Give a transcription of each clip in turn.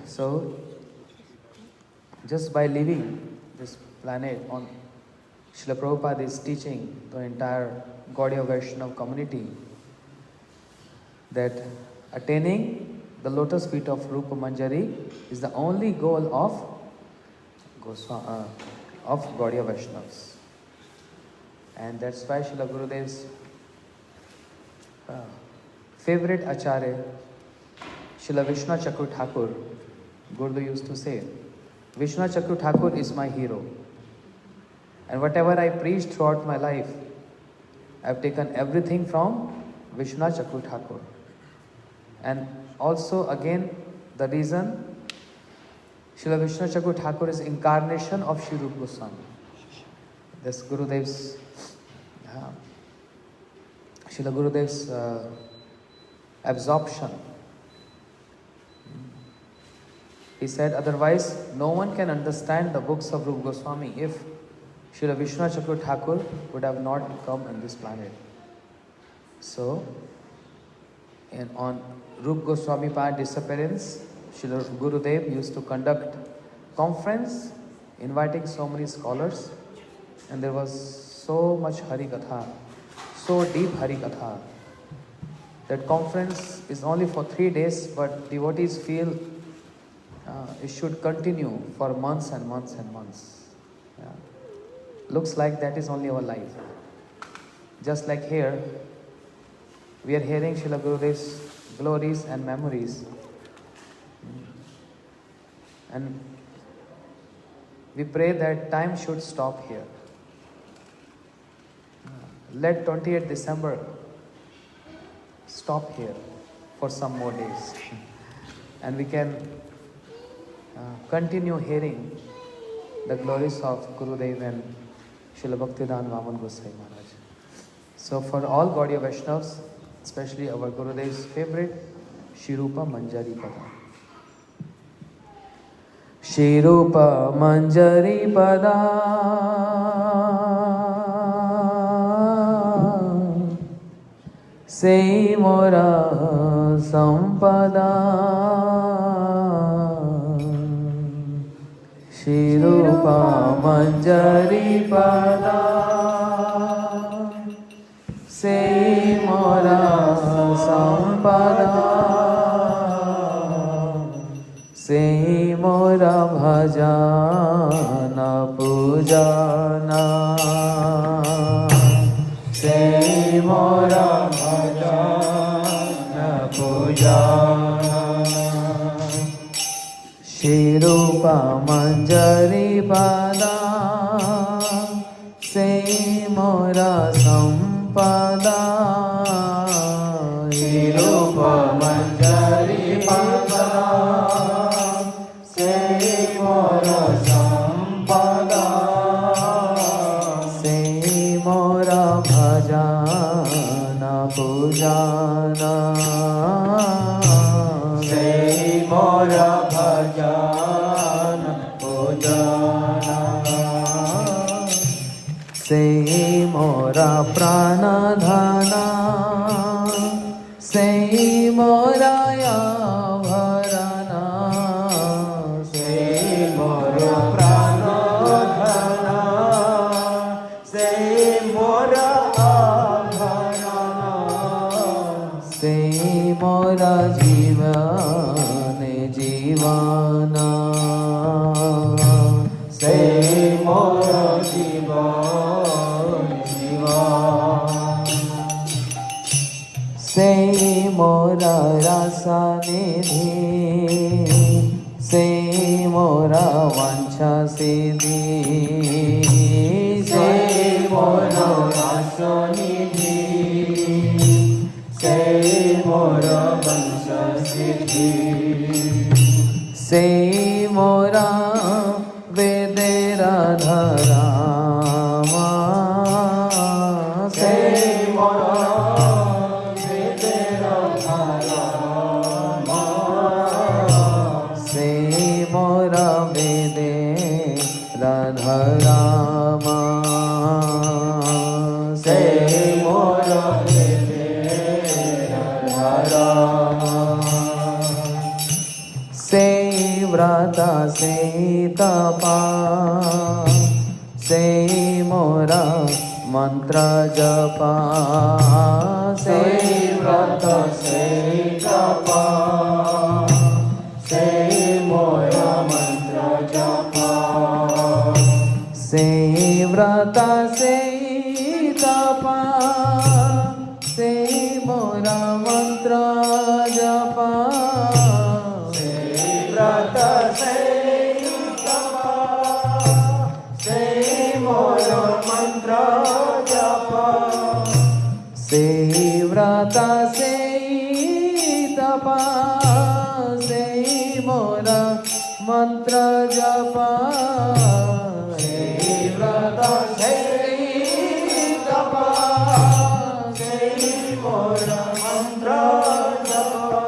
So, just by living this planet on Srila Prabhupada is teaching the entire Gaudiya Vaishnava community that attaining the lotus feet of Rupa Manjari is the only goal of Gaudiya Vaishnavas. And that's why Srila Gurudev's favorite Acharya, Srila Vishnu Chakra Thakur, Gurudev used to say, Vishnu Chakra Thakur is my hero. And whatever I preached throughout my life, I've taken everything from Vishnu Chakra Thakur. And also again, the reason Srila Vishnu Chakra Thakur is incarnation of Sri Rupa Goswami. This Gurudev's, Srila Gurudev's absorption. He said, otherwise, no one can understand the books of Rupa Goswami if Srila Vishnu Chakra Thakur would have not come on this planet. So, on Rupa Goswami Pad disappearance, Srila Gurudev used to conduct conference, inviting so many scholars, and there was so much Hari Katha, so deep Hari Katha. That conference is only for 3 days, but devotees feel it should continue for months and months and months. Yeah. Looks like that is only our life. Just like here, we are hearing Srila Gurudev's glories and memories. And we pray that time should stop here. Let 28th December stop here for some more days. And we can continue hearing the glories of Gurudev and Srila Bhaktivedanta Vaman Gosai Maharaj. So for all Gaudiya Vaishnavas, especially our Gurudev's favorite, Shri Rupa Manjari Pada. Shri Rupa Manjari Pada Sei Mora Sampada Shri Rupa Manjari Pada Sei Mora Sampada Sei Mora Bhajana Pujana Sei Mora Bhajana Pujana Shri Rupa Manjari Pada Sei Mora Sampada Shri Rupa Manjari Pada Sei Mora Sampada Sei Mora Bhajana Pujana Sei Mora Bhajana Pujana Sei Mora Pranadhana Sei Mora Yabharana Sei Mora Pranadhana Sei Mora Abharana Sei Mora Jivane Jivana Sei Mora Jivane Jivana Sei Mora Rasanidhi Sei Mora Vancha Siddhi Sei Mora Rasanidhi Sei Mora Vancha Siddhi Sei Mora Vedera Dharama Sei Mora Vedera Dharama Sei Mora Vedera Dharama Sei Mora Vedera Dharama Sei व्रत से तपा से मोरा मंत्र जपा से व्रत से तपा से मोरा मंत्र जपा से व्रत से तपा से मोरा मंत्र जपा से व्रत से तपा से मोरा मंत्र जपा से व्रत से तपा से मोरा मंत्र जपा से व्रत से तपा से मोरा मंत्र जपा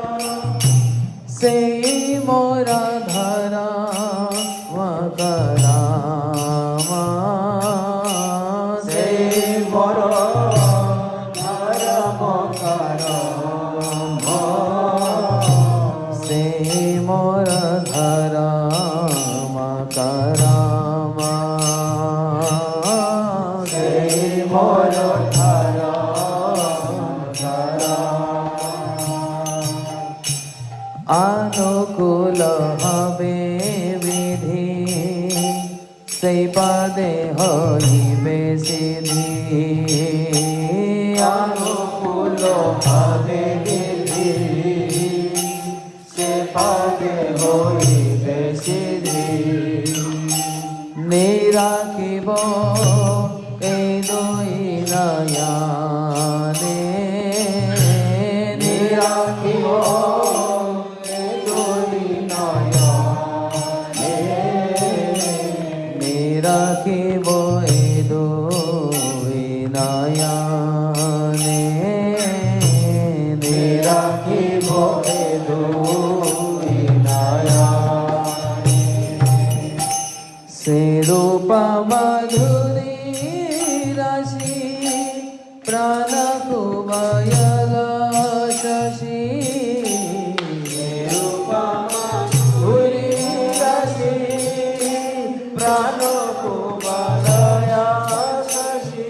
से मोरा धरा मकरामा से मोरा धरा मकरामा से मोरा धरा मकरामा से मोरा धरा अनुकूल हबे विधि से पदे हइबे सिद्धि अनुकूल हबे विधि से पदे हइबे सिद्धि निराखिब এই দুই নয়নে নিরাখিব রাখিব এই দুই নয়নে রাখিব এই দুই নয়নে সে রূপ মাধুরী রাশি প্রাণ কুবয়ল শশী রূপ মাধুরী রাশি প্রাণ কুবলয়া শশী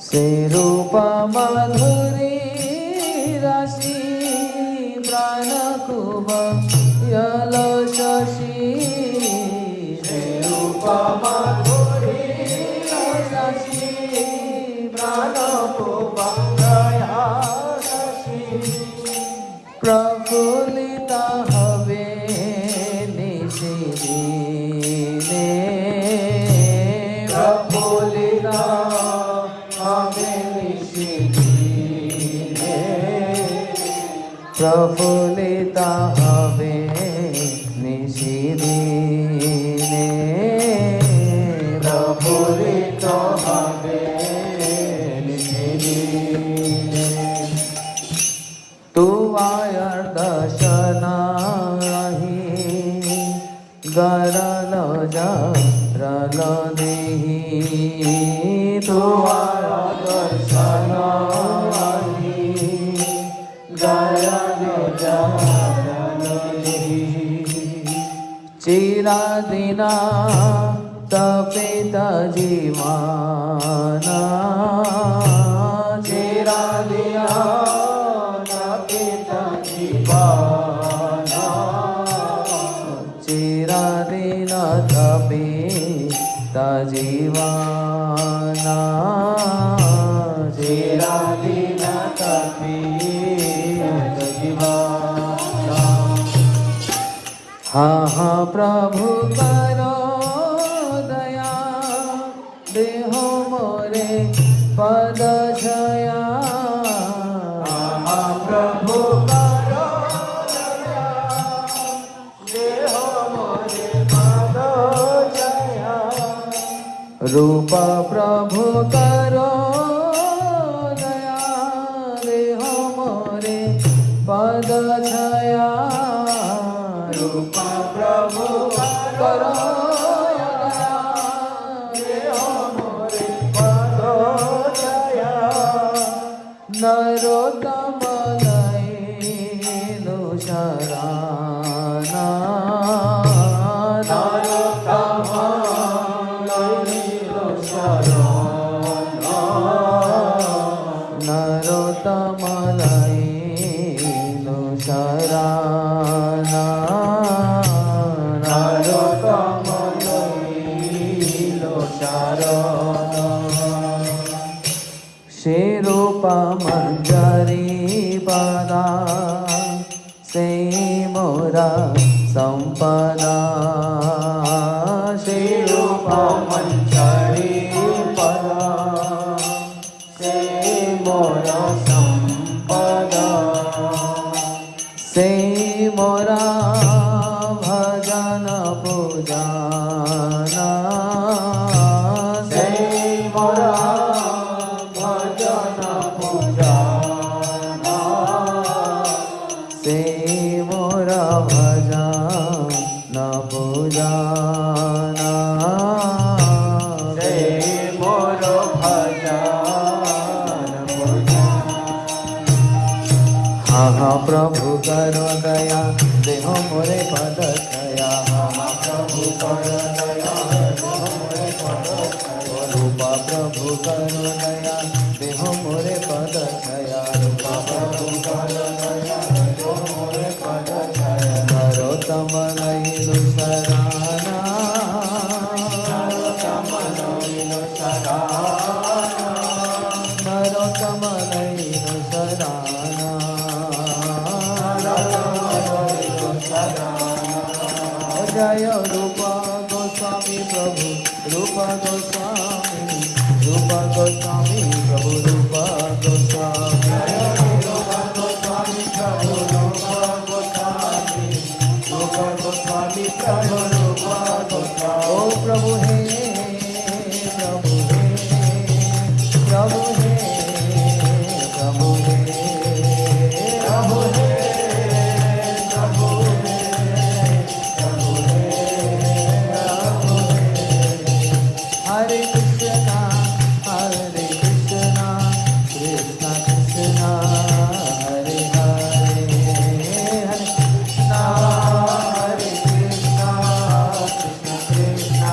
সে রূপ মাধুরী রাশি প্রাণ কুবল শশী সে রূপ মাধুরী রাশি প্রাণ কুবলয়া শশী প্রফুল্লিতা হবে নিশিদিনে প্রফুল্লিতা হবে নিশিদিনে প্রফুল্লিতা হবে নিশিদিনে প্রফুল্লিত হবে নিশিদিনে তুয়ার দর্শনাহি গরল জারল দেহি তুয়ার দর্শনাহি গরল জারল দেহি চিরদিনা তপিত জীবনা চিরদিনা তপিত জীবনা চিরদিন তপিত জীবনা চিরদিন তপিত জীবনা हा हा प्रभु करो दया देह मोरे पद छया हा प्रभु करो दया देह मोरे पद छया रूप प्रभु करो दया देह मोरे पद छया रूप प्रभु करो दया देह मोरे पद छया नरोत्तम लय शरणा Purana Narottama Lilo Sharana Shirupa Manjari Pada Mora Sampada Shirupa Manjari Pada Mora Sampada Mora Bhajana Pujana Mora Bhajana Pujana Mora Bhajana Pujana Mora Bhajana Pujana Ha Prabhu karo daya deho more pad chaya Ha Prabhu karo daya deho more pad chaya Rupa Prabhu karo daya deho more pad chaya Rupa Prabhu karo daya deho more pad chaya Narottama Lilo Sharana Narottama Lilo Sharana Narottama Lilo Sharana Jaya Rupa Goswami Prabhu Rupa Goswami Rupa Goswami Prabhu Rupa Goswami Rupa Goswami Prabhu Rupa Goswami Rupa Goswami Prabhu Rupa Goswami Oh Prabhu He Prabhu He Prabhu He Prabhu He Prabhu He Hare Krishna, Hare Krishna, Krishna Krishna, Hare Hare, Hare Krishna, Hare Krishna, Krishna Krishna,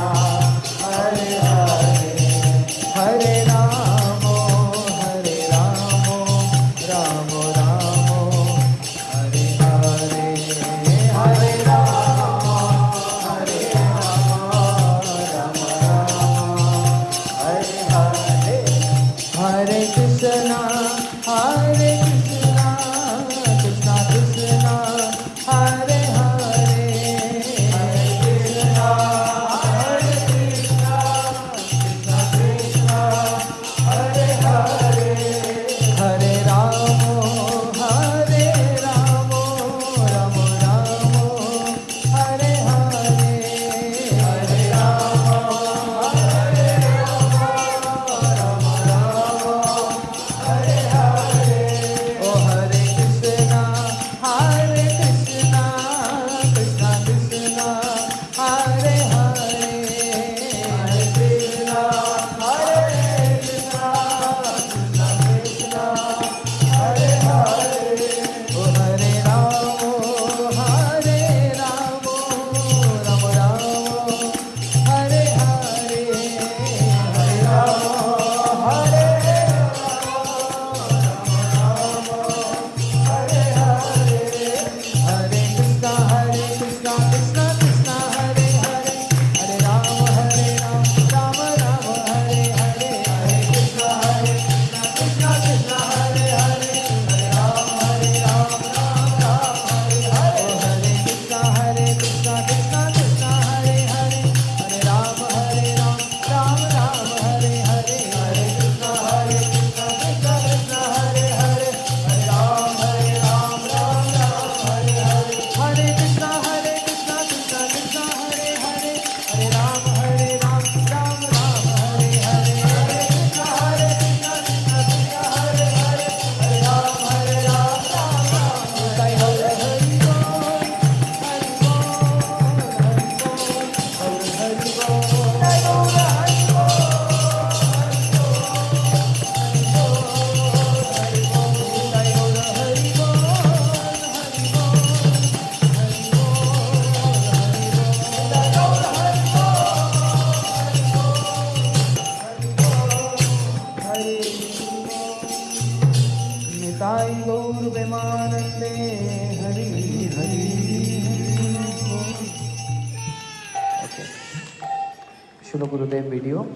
Srila Gurudev video.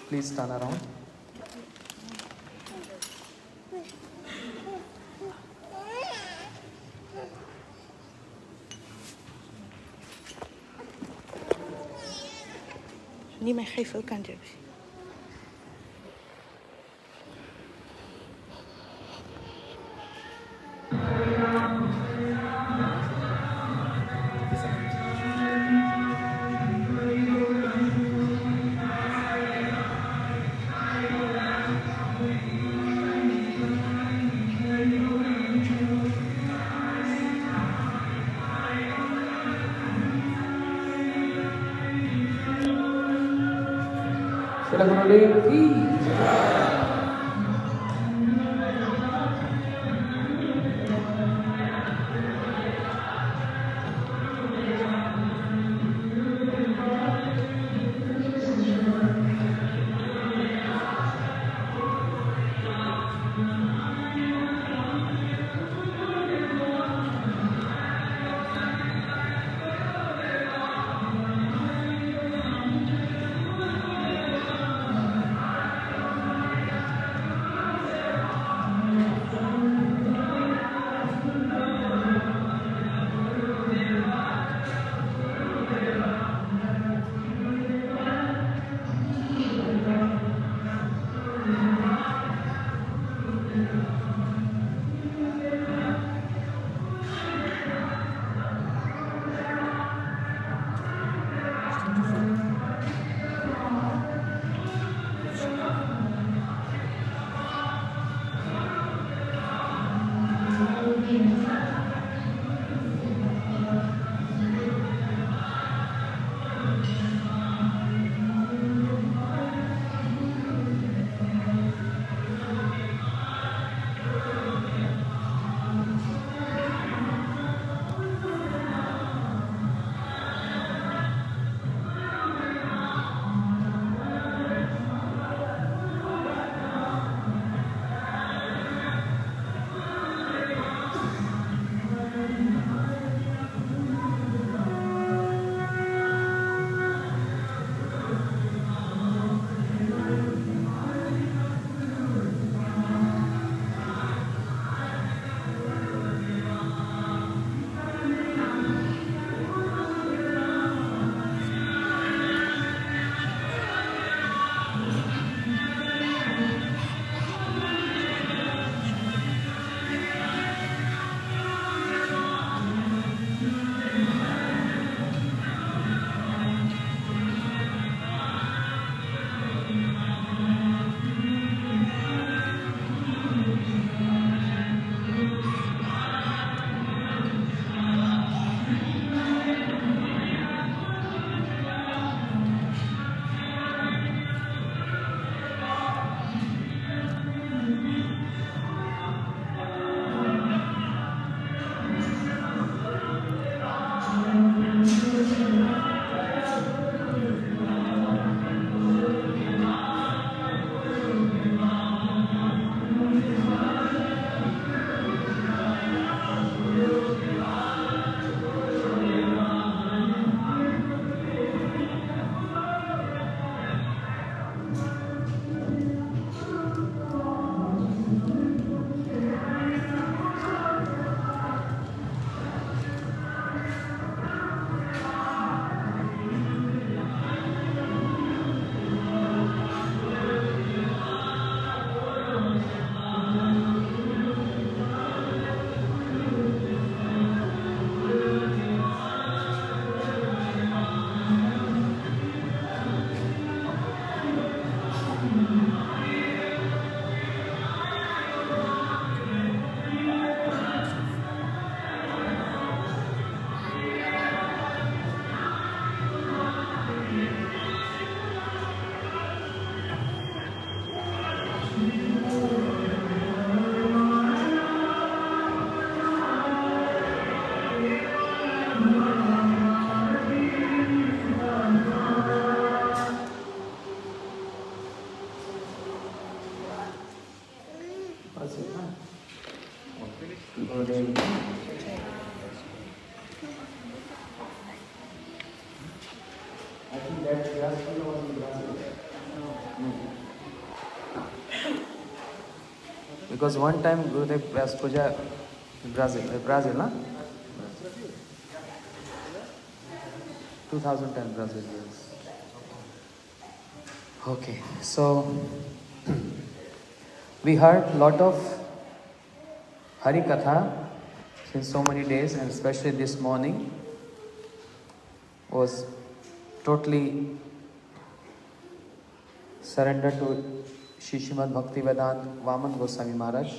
Please turn around. Niet meer geven, ook aan James. Srila Gurudev ki. Because one time Gurudev was puja in Brazil, na? 2010 Brazil, yes. Okay, so we heard a lot of Hari Katha since so many days, and especially this morning was totally surrendered to Shri Srimad Bhakti Vedanta Vaman Goswami Maharaj.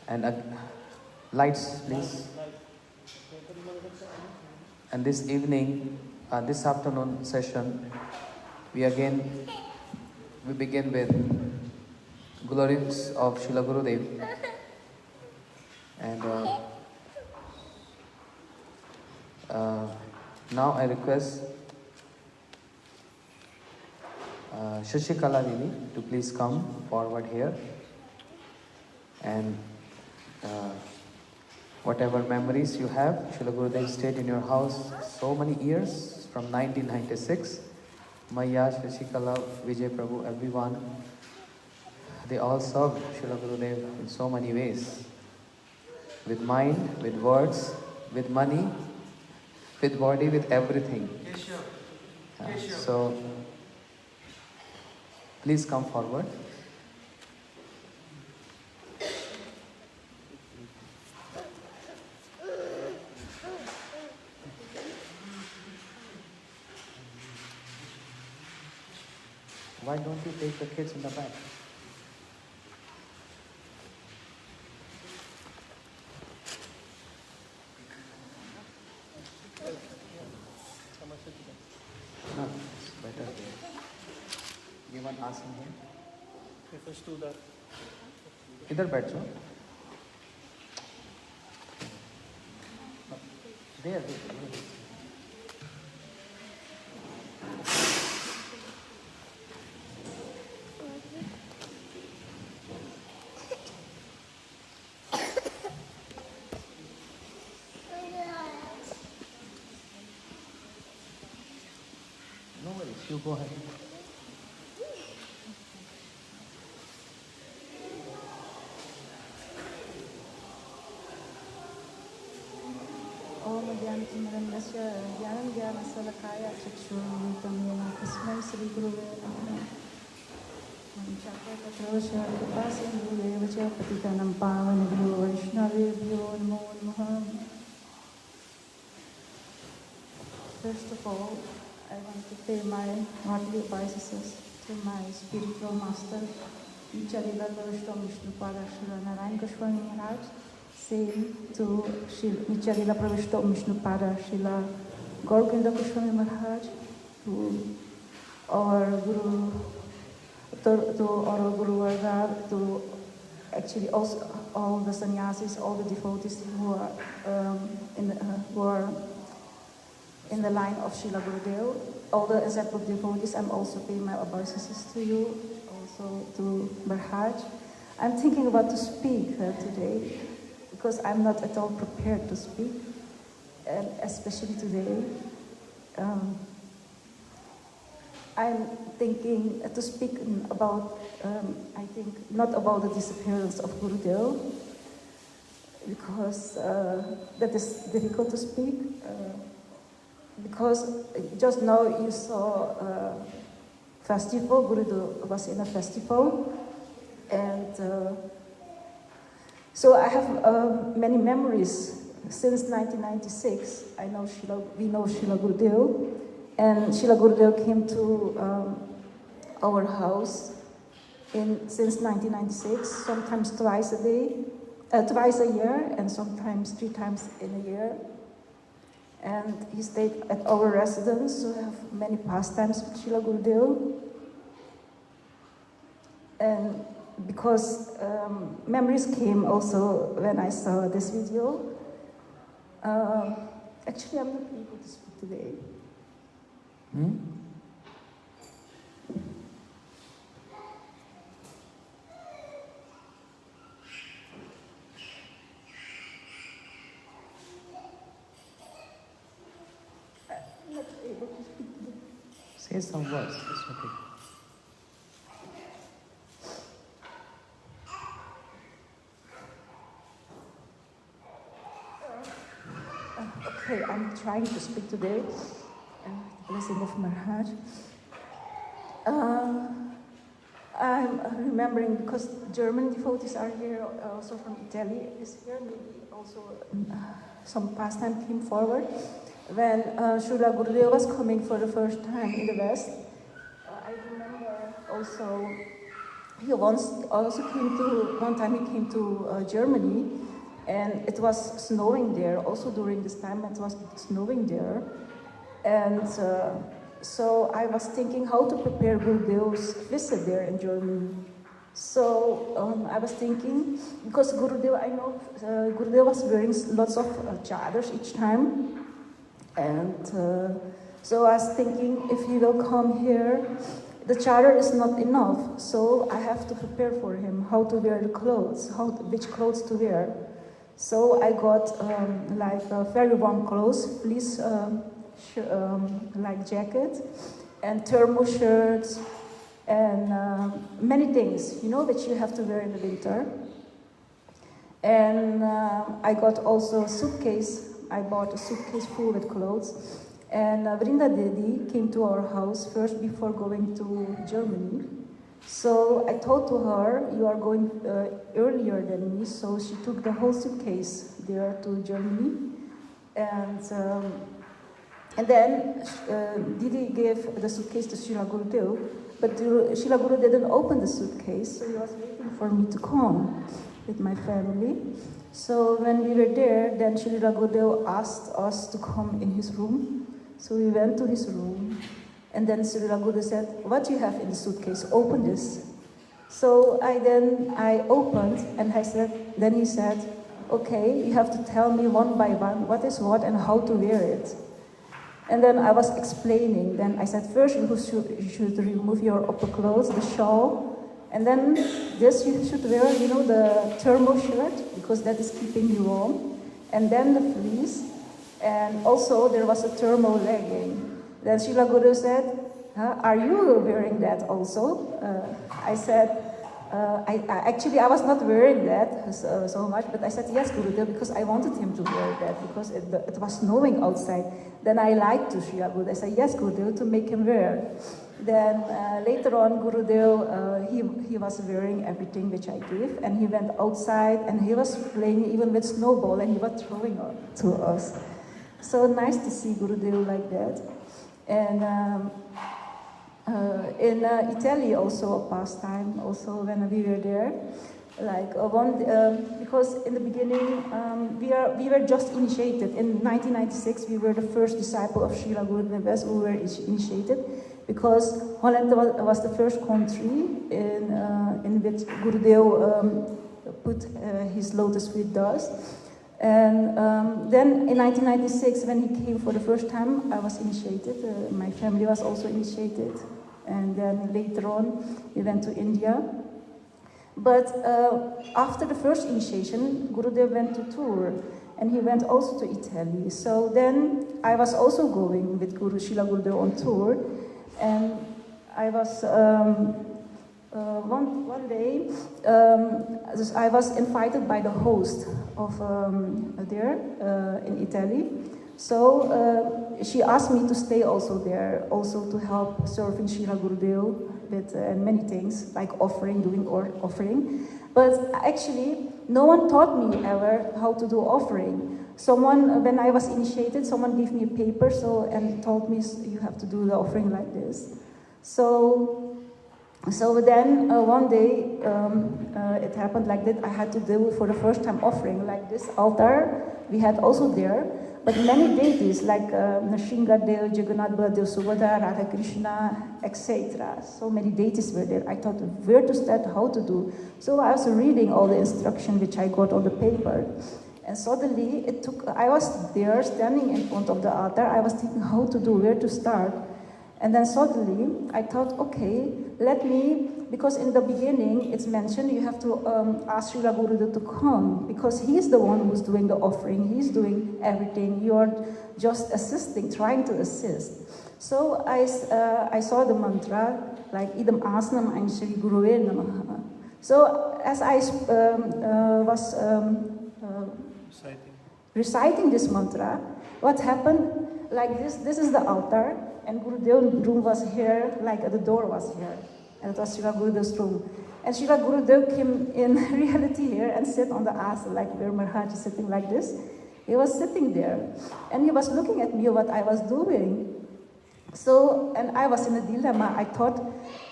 And lights, please. And this evening, this afternoon session, we begin with glories of Srila Gurudev. And now I request Shashikala Dini to please come forward here, and whatever memories you have, Srila Gurudev stayed in your house so many years, from 1996. Maya, Shashikala, Vijay Prabhu, everyone, they all served Srila Gurudev in so many ways. With mind, with words, with money, with body, with everything. So, please come forward. Why don't you take the kids in the back? No, it's better there. You want asking him? Refers to that. इधर बैठ जाओ. There. No worries, you go ahead. Om Gyanatimirandasya Gyanam Gyanasalakaya Chakshurvittamena Tasmai Sri Guruve Namaha. Chakratravasya Kripasindhudevacha Patitanam Pavanebhyo Vaishnavebhyo Namo Namaha. First of all, I want to pay my hearty obeisances to my spiritual master, Nicharila Goswami Vishnupada Srila Narayan Goswami Maharaj. Same to Nicharila Pravishta Vishnupada Srila Gaurakinda Goswami Maharaj, to our Guru, to our Guru Varga, to actually also all the sannyasis, all the devotees who are in the line of Srila Gurudev, all the example devotees. I'm also paying my obeisances to you, also to Maharaj. I'm thinking about to speak today, because I'm not at all prepared to speak, and especially today. I'm thinking to speak about, I think, not about the disappearance of Gurudev, because that is difficult to speak, because just now you saw a festival, Gurudev was in a festival, and so I have many memories. Since 1996, we know Srila Gurudev, and Srila Gurudev came to our house since 1996, sometimes twice a year, and sometimes 3 times in a year. And he stayed at our residence, so I have many pastimes with Srila Gurudev. And because memories came also when I saw this video. Actually, I'm not able to speak today. I'm not able to speak today. Say some words, it's okay. Okay, I'm trying to speak today. Blessing of my heart. I'm remembering because German devotees are here, also from Italy is here. Maybe also some past time came forward when Srila Gurudev was coming for the first time in the West. I remember also one time he came to Germany, and it was snowing there. Also during this time, it was snowing there, and so I was thinking how to prepare Gurudev's visit there in Germany. So I was thinking, because Gurudev, I know Gurudev was wearing lots of chadars each time, and so I was thinking if he will come here, the chadar is not enough, so I have to prepare for him how to wear the clothes, which clothes to wear. So I got very warm clothes, fleece like jacket, and thermal shirts, and many things, which you have to wear in the winter. And I got also a suitcase. I bought a suitcase full with clothes. And Vrinda Dedi came to our house first before going to Germany. So I told to her, you are going earlier than me, so she took the whole suitcase there to Germany. And then Didi gave the suitcase to Srila Gurudev, but Srila Gurudev didn't open the suitcase, so he was waiting for me to come with my family. So when we were there, then Srila Gurudev asked us to come in his room. So we went to his room, and then Srila Gurudev said, what do you have in the suitcase? Open this. So I opened, and then he said, okay, you have to tell me one by one what is what and how to wear it. And then I was explaining. Then I said, first you should remove your upper clothes, the shawl, and then this you should wear, the thermal shirt, because that is keeping you warm, and then the fleece, and also there was a thermal legging. Then Srila Guru said, are you wearing that also? I said, I was not wearing that so much, but I said, yes, Gurudev, because I wanted him to wear that, because it was snowing outside. Then I lied to Srila Gurudev. I said, yes, Gurudev, to make him wear. Then later on, Gurudev, he was wearing everything which I gave, and he went outside, and he was playing even with snowball, and he was throwing it to us. So nice to see Gurudev like that. And in Italy also a pastime, also when we were there, because in the beginning we were just initiated. In 1996 we were the first disciple of Srila Gurudev West who were initiated, because Holland was the first country in which Gurudev put his lotus feet dust. And then in 1996, when he came for the first time, I was initiated. My family was also initiated. And then later on, we went to India. But after the first initiation, Gurudev went to tour, and he went also to Italy. So then I was also going with Srila Gurudev on tour, and I was one day I was invited by the host of there in Italy. So she asked me to stay also there, also to help serving Srila Gurudev with many things like doing offering. But actually, no one taught me ever how to do offering. When I was initiated, someone gave me a paper and told me you have to do the offering like this. So then one day it happened like that. I had to do for the first time offering like this altar. We had also there, but many deities like Nrsimhadev, Jagannath Baladev, Subhadra, Radha Krishna, etc. So many deities were there. I thought where to start, how to do. So I was reading all the instruction which I got on the paper. And suddenly I was there standing in front of the altar. I was thinking how to do, where to start. And then suddenly I thought, okay, because in the beginning it's mentioned you have to ask Srila Gurudev to come, because he's the one who's doing the offering, he's doing everything, you're just assisting, trying to assist. So I saw the mantra, like Idam Asnam and Shri Guruve Namaha. So as I was reciting this mantra, what happened, like this is the altar, and Gurudev's room was here, like the door was here, and it was Srila Gurudev's room. And Srila Gurudev came in reality here and sat on the asana, like where Maharaj is sitting like this. He was sitting there, and he was looking at me what I was doing. So, and I was in a dilemma. I thought,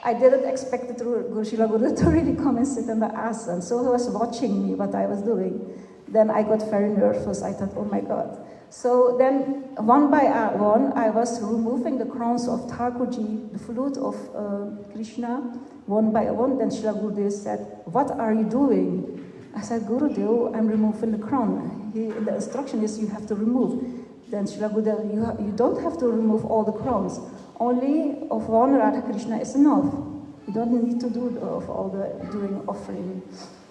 I didn't expect Srila Gurudev to really come and sit on the asana. So he was watching me, what I was doing. Then I got very nervous. I thought, oh my God. So then, one by one, I was removing the crowns of Thakurji, the flute of Krishna, one by one. Then Srila Gurudev said, what are you doing? I said, Gurudev, I'm removing the crown. The instruction is you have to remove. Then Srila Gurudev, you don't have to remove all the crowns. Only of one Radha Krishna is enough. You don't need to do of all the doing offering.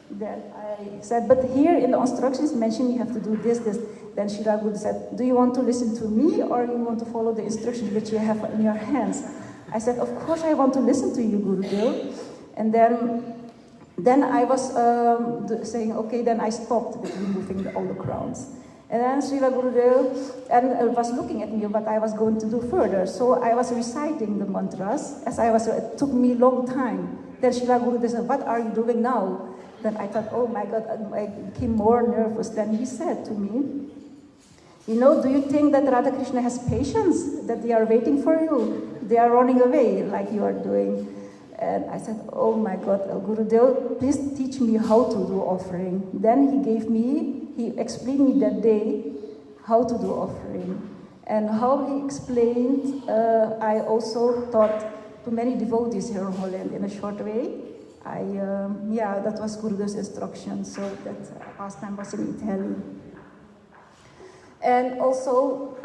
Then I said, but here in the instructions mentioned you have to do this. Then Srila Gurudev said, do you want to listen to me or you want to follow the instructions which you have in your hands? I said, of course I want to listen to you, Gurudev. And then I was saying, okay, then I stopped with removing all the crowns. And then Srila Gurudev was looking at me what I was going to do further. So I was reciting the mantras. It took me a long time. Then Srila Gurudev said, what are you doing now? Then I thought, oh my God, I became more nervous. Then he said to me, you know, do you think that Radha Krishna has patience? That they are waiting for you? They are running away like you are doing. And I said, oh my God, Gurudev, please teach me how to do offering. Then he explained me that day how to do offering. And how he explained, I also taught to many devotees here in Holland in a short way. That was Gurudev's instruction, so that pastime was in Italian. And also,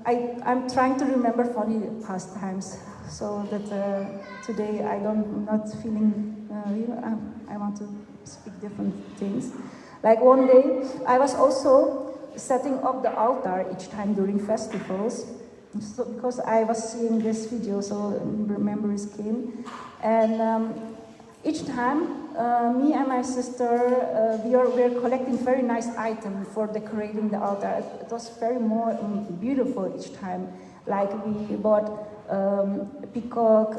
I'm trying to remember funny pastimes, so that today I'm not feeling, I want to speak different things. Like one day, I was also setting up the altar each time during festivals. So because I was seeing this video, so memories came. And each time, me and my sister, we were collecting very nice items for decorating the altar. It was very more beautiful each time. Like we bought peacock,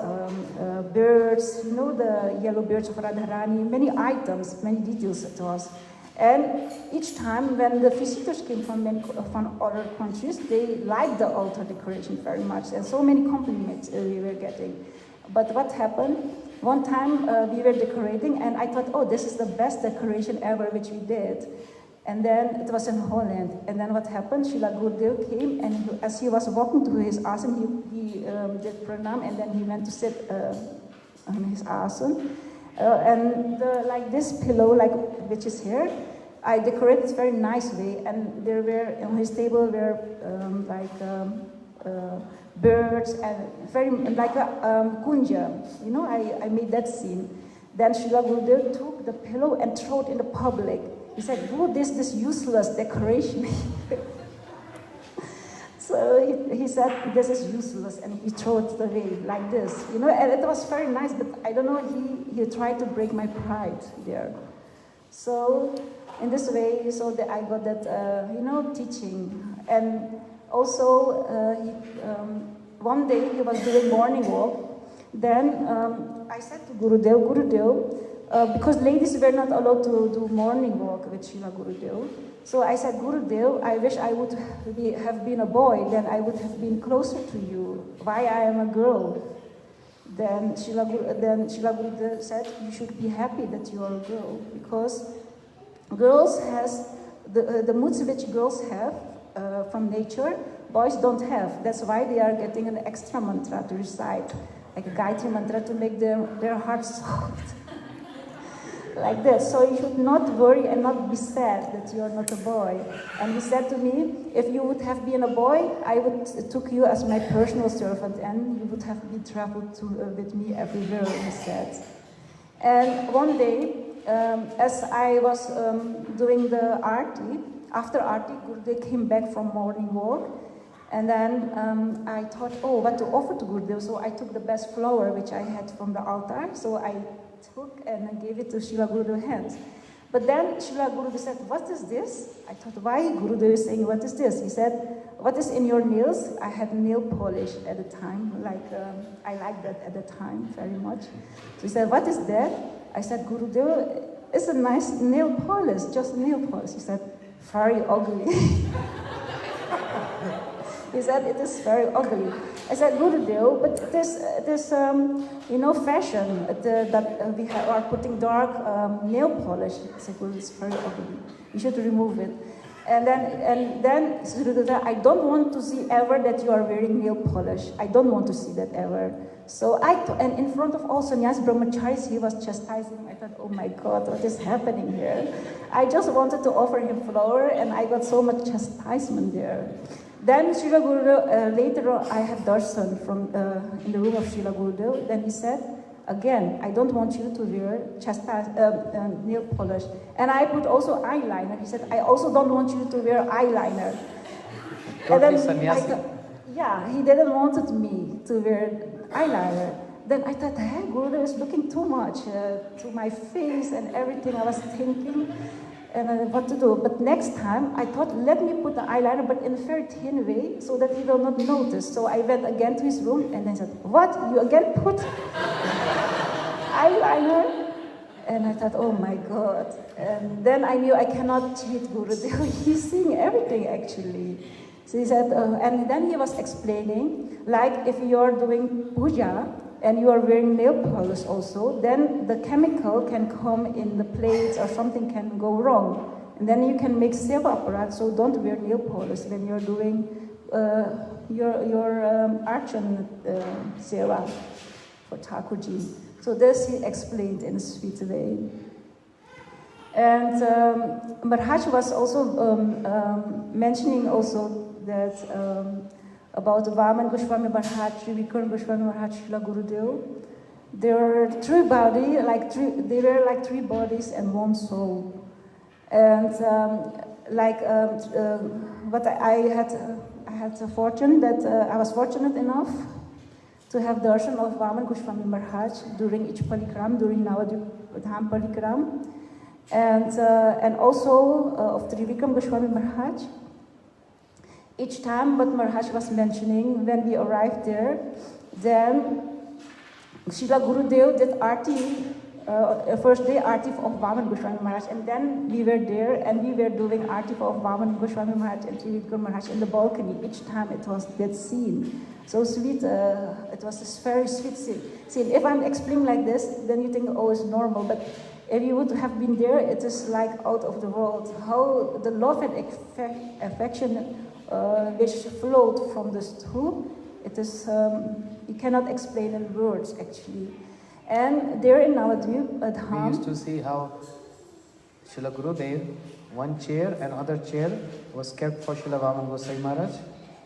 birds, you know, the yellow birds of Radharani, many items, many details it was. And each time when the visitors came from other countries, they liked the altar decoration very much, and so many compliments we were getting. But what happened, one time we were decorating, and I thought, oh, this is the best decoration ever which we did. And then it was in Holland. And then what happened, Srila Gurudev came, and as he was walking to his asana, he did pranam, and then he went to sit on his asana. Like this pillow, like which is here, I decorated very nice way, and there were on his table were birds and very like a kunja. You know, I made that scene. Then Srila Gurudev took the pillow and threw it in the public. He said, "Oh, this useless decoration." So he said, this is useless, and he threw it away like this, you know, and it was very nice, but I don't know, he tried to break my pride there. So in this way, so that I got that, teaching. And also, one day he was doing morning walk, then I said to Gurudev, because ladies were not allowed to do morning walk with Srila Gurudev. So I said, Gurudev, I wish I would have been a boy, then I would have been closer to you. Why I am a girl? Then Srila Gurudev said, you should be happy that you are a girl, because girls has the moods which girls have from nature, boys don't have. That's why they are getting an extra mantra to recite, like a Gayatri mantra to make their hearts soft. Like that. So you should not worry and not be sad that you are not a boy. And he said to me, if you would have been a boy, I would took you as my personal servant, and you would have been traveled with me everywhere, he said. And one day, as I was doing the arti, after arti, Gurudev came back from morning walk, and then I thought, oh, what to offer to Gurudev? So I took the best flower which I had from the altar, so I took and I gave it to Srila Gurudev's hands. But then Srila Gurudev said, what is this? I thought, why Gurudev is saying, what is this? He said, what is in your nails? I had nail polish at the time, I liked that at the time very much. So he said, what is that? I said, Gurudev, it's a nice nail polish, just nail polish. He said, very ugly. He said, it is very ugly. I said, Gurudev, but it is fashion that we are putting dark nail polish. I said, Gurudev, it's very ugly. You should remove it. And then Gurudev, I don't want to see ever that you are wearing nail polish. I don't want to see that ever. So and in front of all sannyas brahmacharis, he was chastising. I thought, oh my God, what is happening here? I just wanted to offer him flower, and I got so much chastisement there. Then Srila Gurudev, later on, I had darshan from in the room of Srila Gurudev. Then he said, again, I don't want you to wear nail polish. And I put also eyeliner. He said, I also don't want you to wear eyeliner. Totally sannyasi. Yeah, he didn't want me to wear eyeliner. Then I thought, hey, Gurudev is looking too much to my face and everything. I was thinking what to do. But next time, I thought, let me put the eyeliner, but in a very thin way, so that he will not notice. So I went again to his room, and then said, what? You again put eyeliner? And I thought, oh my God. And then I knew I cannot cheat Gurudev. He's seeing everything, actually. So he said, and then he was explaining, like if you are doing puja and you are wearing nail polish also, then the chemical can come in the plates or something can go wrong. And then you can make seva aparat, so don't wear nail polish when you're doing your archan seva for Thakurji. So this he explained in a sweet way. And Maharaj was also mentioning also that about Vaman Goswami Maharaj, Vikram Goswami Maharaj, Srila Gurudev. They were three bodies and one soul. And what I had a fortune that I was fortunate enough to have darshan of Vaman Goswami Maharaj during each palikram, during Navadvip Dham palikram, and also of Trivikram Goswami Maharaj. Each time what Maharaj was mentioning, when we arrived there, then Srila Gurudev did Aarti, first day Aarti of Vaman Goswami Maharaj, and then we were there and we were doing Aarti of Vaman Goswami Maharaj and Trivikram Maharaj in the balcony. Each time it was that scene. So sweet, it was this very sweet scene. If I'm explaining like this, then you think, oh, it's normal, but if you would have been there, it is like out of the world. How the love and affection which flowed from this two, it is, you cannot explain in words, actually. And there in Navadvip Dham, we used to see how Srila Gurudev, one chair and other chair was kept for Srila Vaman Gosai Maharaj,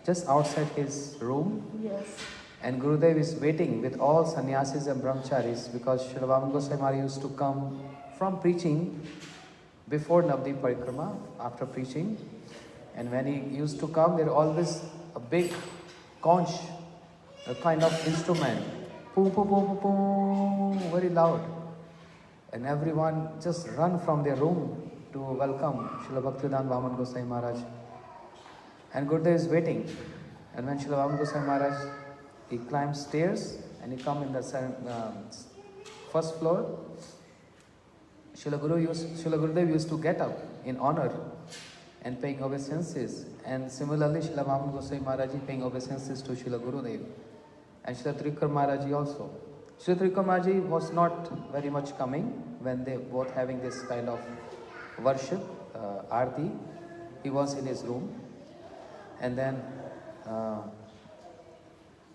just outside his room. yes. And Gurudev is waiting with all sannyasis and brahmacharis, because Srila Vaman Gosai Maharaj used to come from preaching before Navadvip Parikrama, after preaching. And when he used to come, there always a big conch, a kind of instrument, boom, boom, boom, boom, boom, very loud. And everyone just run from their room to welcome Srila Bhaktivedanta Vaman Gosai Maharaj. And Gurudev is waiting. And when Srila Vaman Gosai Maharaj, he climbs stairs and he come in the first floor, Srila Gurudev used to get up in honor and paying obeisances. And similarly, Srila Vaman Gosai Maharaj paying obeisances to Srila Gurudev. And Srila Trivikram Maharaj also. Srila Trivikram Maharaj was not very much coming when they both having this kind of worship, Aarti. He was in his room. And then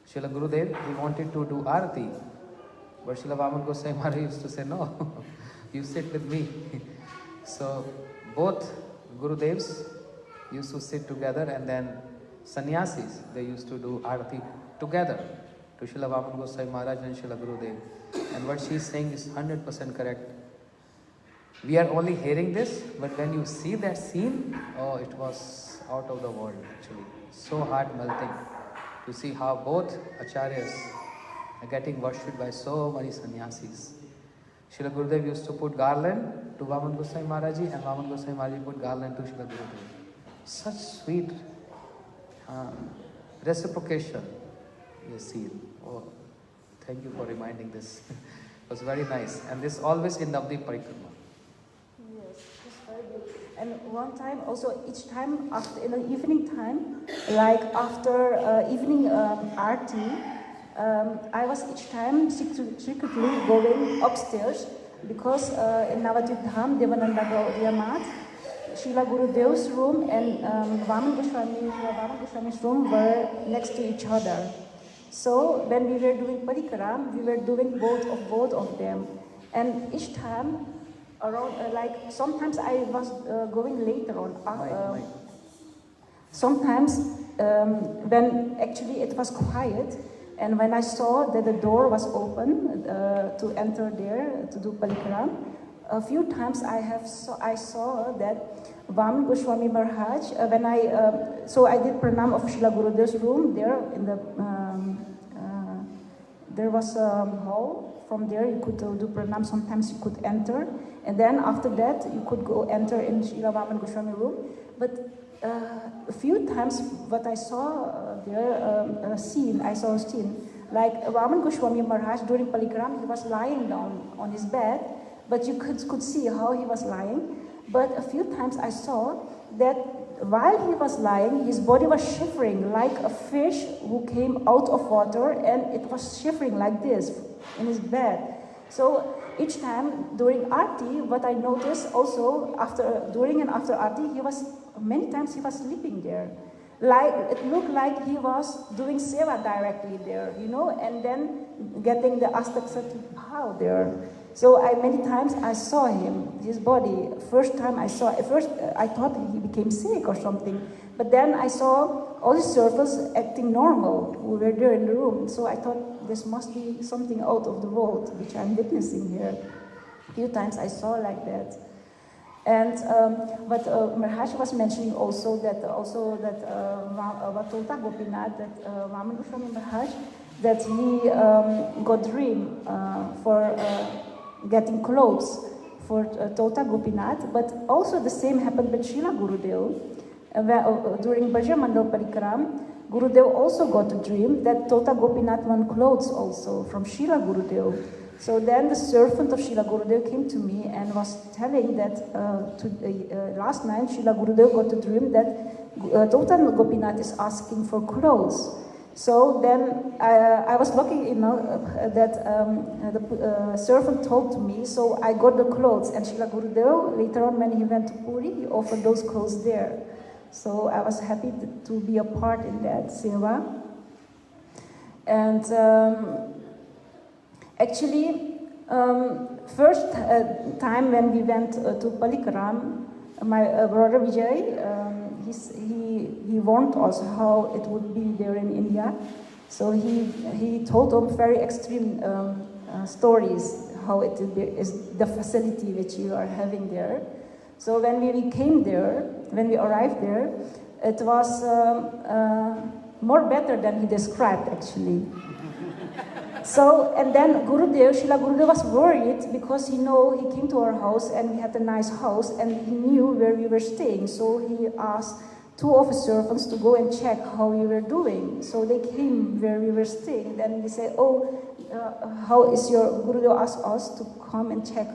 Srila Gurudev, he wanted to do Aarti. But Srila Vaman Gosai Maharaj used to say, no, you sit with me. So both Gurudevs used to sit together, and then sannyasis, they used to do Aarti together to Srila Vaman Gosai Maharaj and Srila Gurudev. And what she is saying is 100% correct. We are only hearing this, but when you see that scene, oh, it was out of the world actually. So heart melting to see how both acharyas are getting worshipped by so many sannyasis. Srila Gurudev used to put garland to Vaman Goswami Maharaji, and Vaman Goswami Maharaji put garland to Srila Gurudev. Such sweet reciprocation you see. Oh, thank you for reminding this. It was very nice. And this always in Navdeep Parikrama. Yes, it's very good. And one time also, each time after in the evening time, like after evening arti, I was each time secretly going upstairs because in Navadvip Dham, Devananda Gaudiya Math, Srila Gurudev's room and Vaman Goswami's room were next to each other. So when we were doing parikaram, we were doing both of them. And each time, around like sometimes I was going later on. Sometimes when actually it was quiet, and when I saw that the door was open to enter there to do parikaram, a few times I saw that Vaman Goswami Maharaj, when so I did pranam of Srila Gurudev's room there in the, there was a hall. From there you could do pranam, sometimes you could enter. And then after that you could go enter in Srila Vaman Goswami room. But a few times what I saw there, I saw a scene. Like Vaman Goswami Maharaj during Parikaram, he was lying down on his bed, but you could see how he was lying. But a few times I saw that while he was lying, his body was shivering like a fish who came out of water, and it was shivering like this in his bed. So each time during Aarti, what I noticed also during and after Aarti, many times he was sleeping there. Like it looked like he was doing seva directly there, and then getting the Astak Bhav there. So many times I saw him, his body. First time I saw, at first I thought he became sick or something. But then I saw all his servants acting normal, who were there in the room. So I thought this must be something out of the world, which I'm witnessing here. A few times I saw like that. And but Maharaj was mentioning also that Vatota Gopinath, that Vaman Goswami Maharaj, that he got dream for getting clothes for Tota Gopinath, but also the same happened with Srila Gurudev. During Bhaja Mandal Parikaram, Gurudev also got a dream that Tota Gopinath won clothes also from Srila Gurudev. So then the servant of Srila Gurudev came to me and was telling that last night Srila Gurudev got a dream that Tota Gopinath is asking for clothes. So then I was lucky, that the servant told me, so I got the clothes. And Srila Gurudev, later on when he went to Puri, he offered those clothes there. So I was happy to be a part in that seva. And actually, first time when we went to Palikaram, my brother Vijay, he warned us how it would be there in India. So he told them very extreme stories, how it is the facility which you are having there. So when we came there, when we arrived there, it was more better than he described actually. So, and then Srila Gurudev was worried because he came to our house and we had a nice house and he knew where we were staying. So he asked two of his servants to go and check how we were doing. So they came where we were staying. Then they said, how is your Gurudev asked us to come and check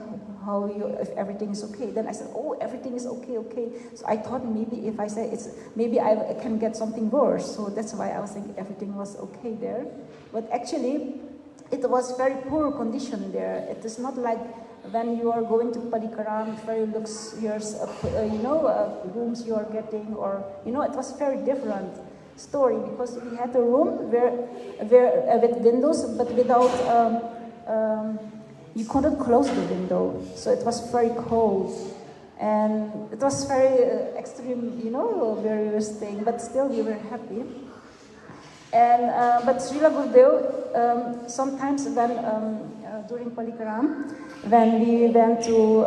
if everything is okay. Then I said, everything is okay. So I thought maybe if I say maybe I can get something worse. So that's why I was thinking everything was okay there. But actually, it was very poor condition there. It is not like when you are going to Parikaram, very luxurious, rooms you are getting, or it was very different story because we had a room where with windows, but without you couldn't close the window, so it was very cold, and it was very extreme, where we were staying, but still we were happy. And but Srila Gurudev, sometimes when during Palikaram, when we went to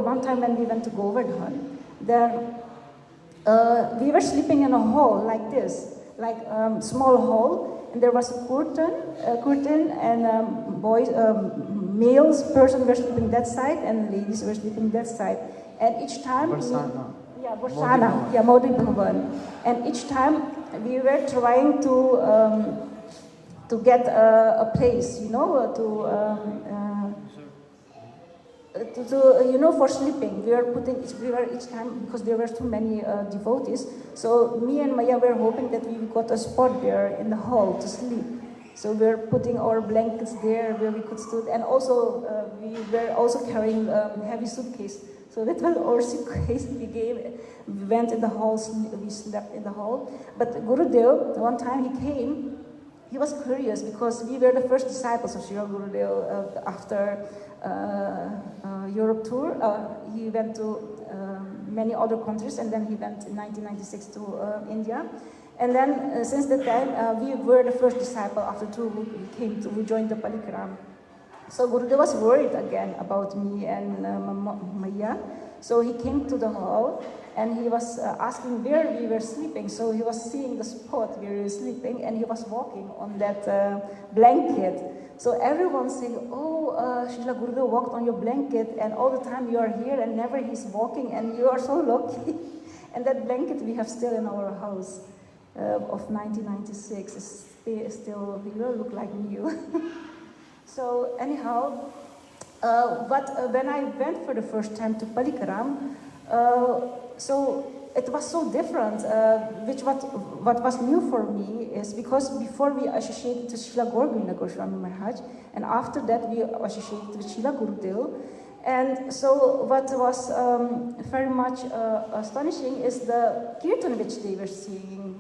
one time when we went to Govardhan, then we were sleeping in a hall like this, like small hall, and there was a curtain, and males person were sleeping that side, and ladies were sleeping that side. And each time, Barsana. Barsana, Modi Bhavan. And each time we were trying to get a place, for sleeping. We were each time, because there were too many devotees. So me and Maya were hoping that we got a spot there in the hall to sleep. So we were putting our blankets there where we could sit, and also we were also carrying heavy suitcase. So that was our suitcase. We went in the hall. We slept in the hall. But Gurudev, one time he came. He was curious because we were the first disciples of Srila Gurudev after Europe tour. He went to many other countries, and then he went in 1996 to India. And then since that time, we were the first disciple after tour who joined the Palikram. So Gurudev was worried again about me and Maya. So he came to the hall, and he was asking where we were sleeping. So he was seeing the spot where we were sleeping, and he was walking on that blanket. So everyone saying, "Oh, Srila Gurudev walked on your blanket, and all the time you are here, and never he's walking, and you are so lucky." And that blanket we have still in our house of 1996. It still look like new. So anyhow, but when I went for the first time to Palikram, so it was so different. What was new for me is because before we associated with Srila Gaura Goswami Maharaj, and after that we associated with Srila Gurudev. And so what was very much astonishing is the kirtan which they were singing,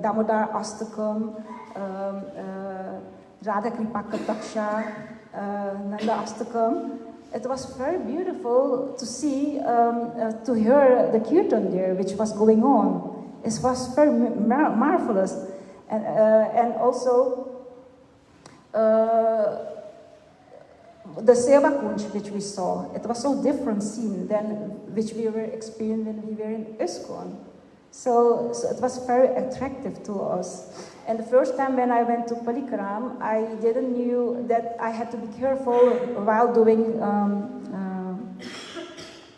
Damodar Astakam, Radha Kripakataksha, Nanda Astakam. It was very beautiful to see, to hear the kirtan there, which was going on. It was very marvelous. And also, the Seva Kunj which we saw, it was so different scene than which we were experiencing when we were in ISKCON. So it was very attractive to us. And the first time when I went to Palikram, I didn't knew that I had to be careful while doing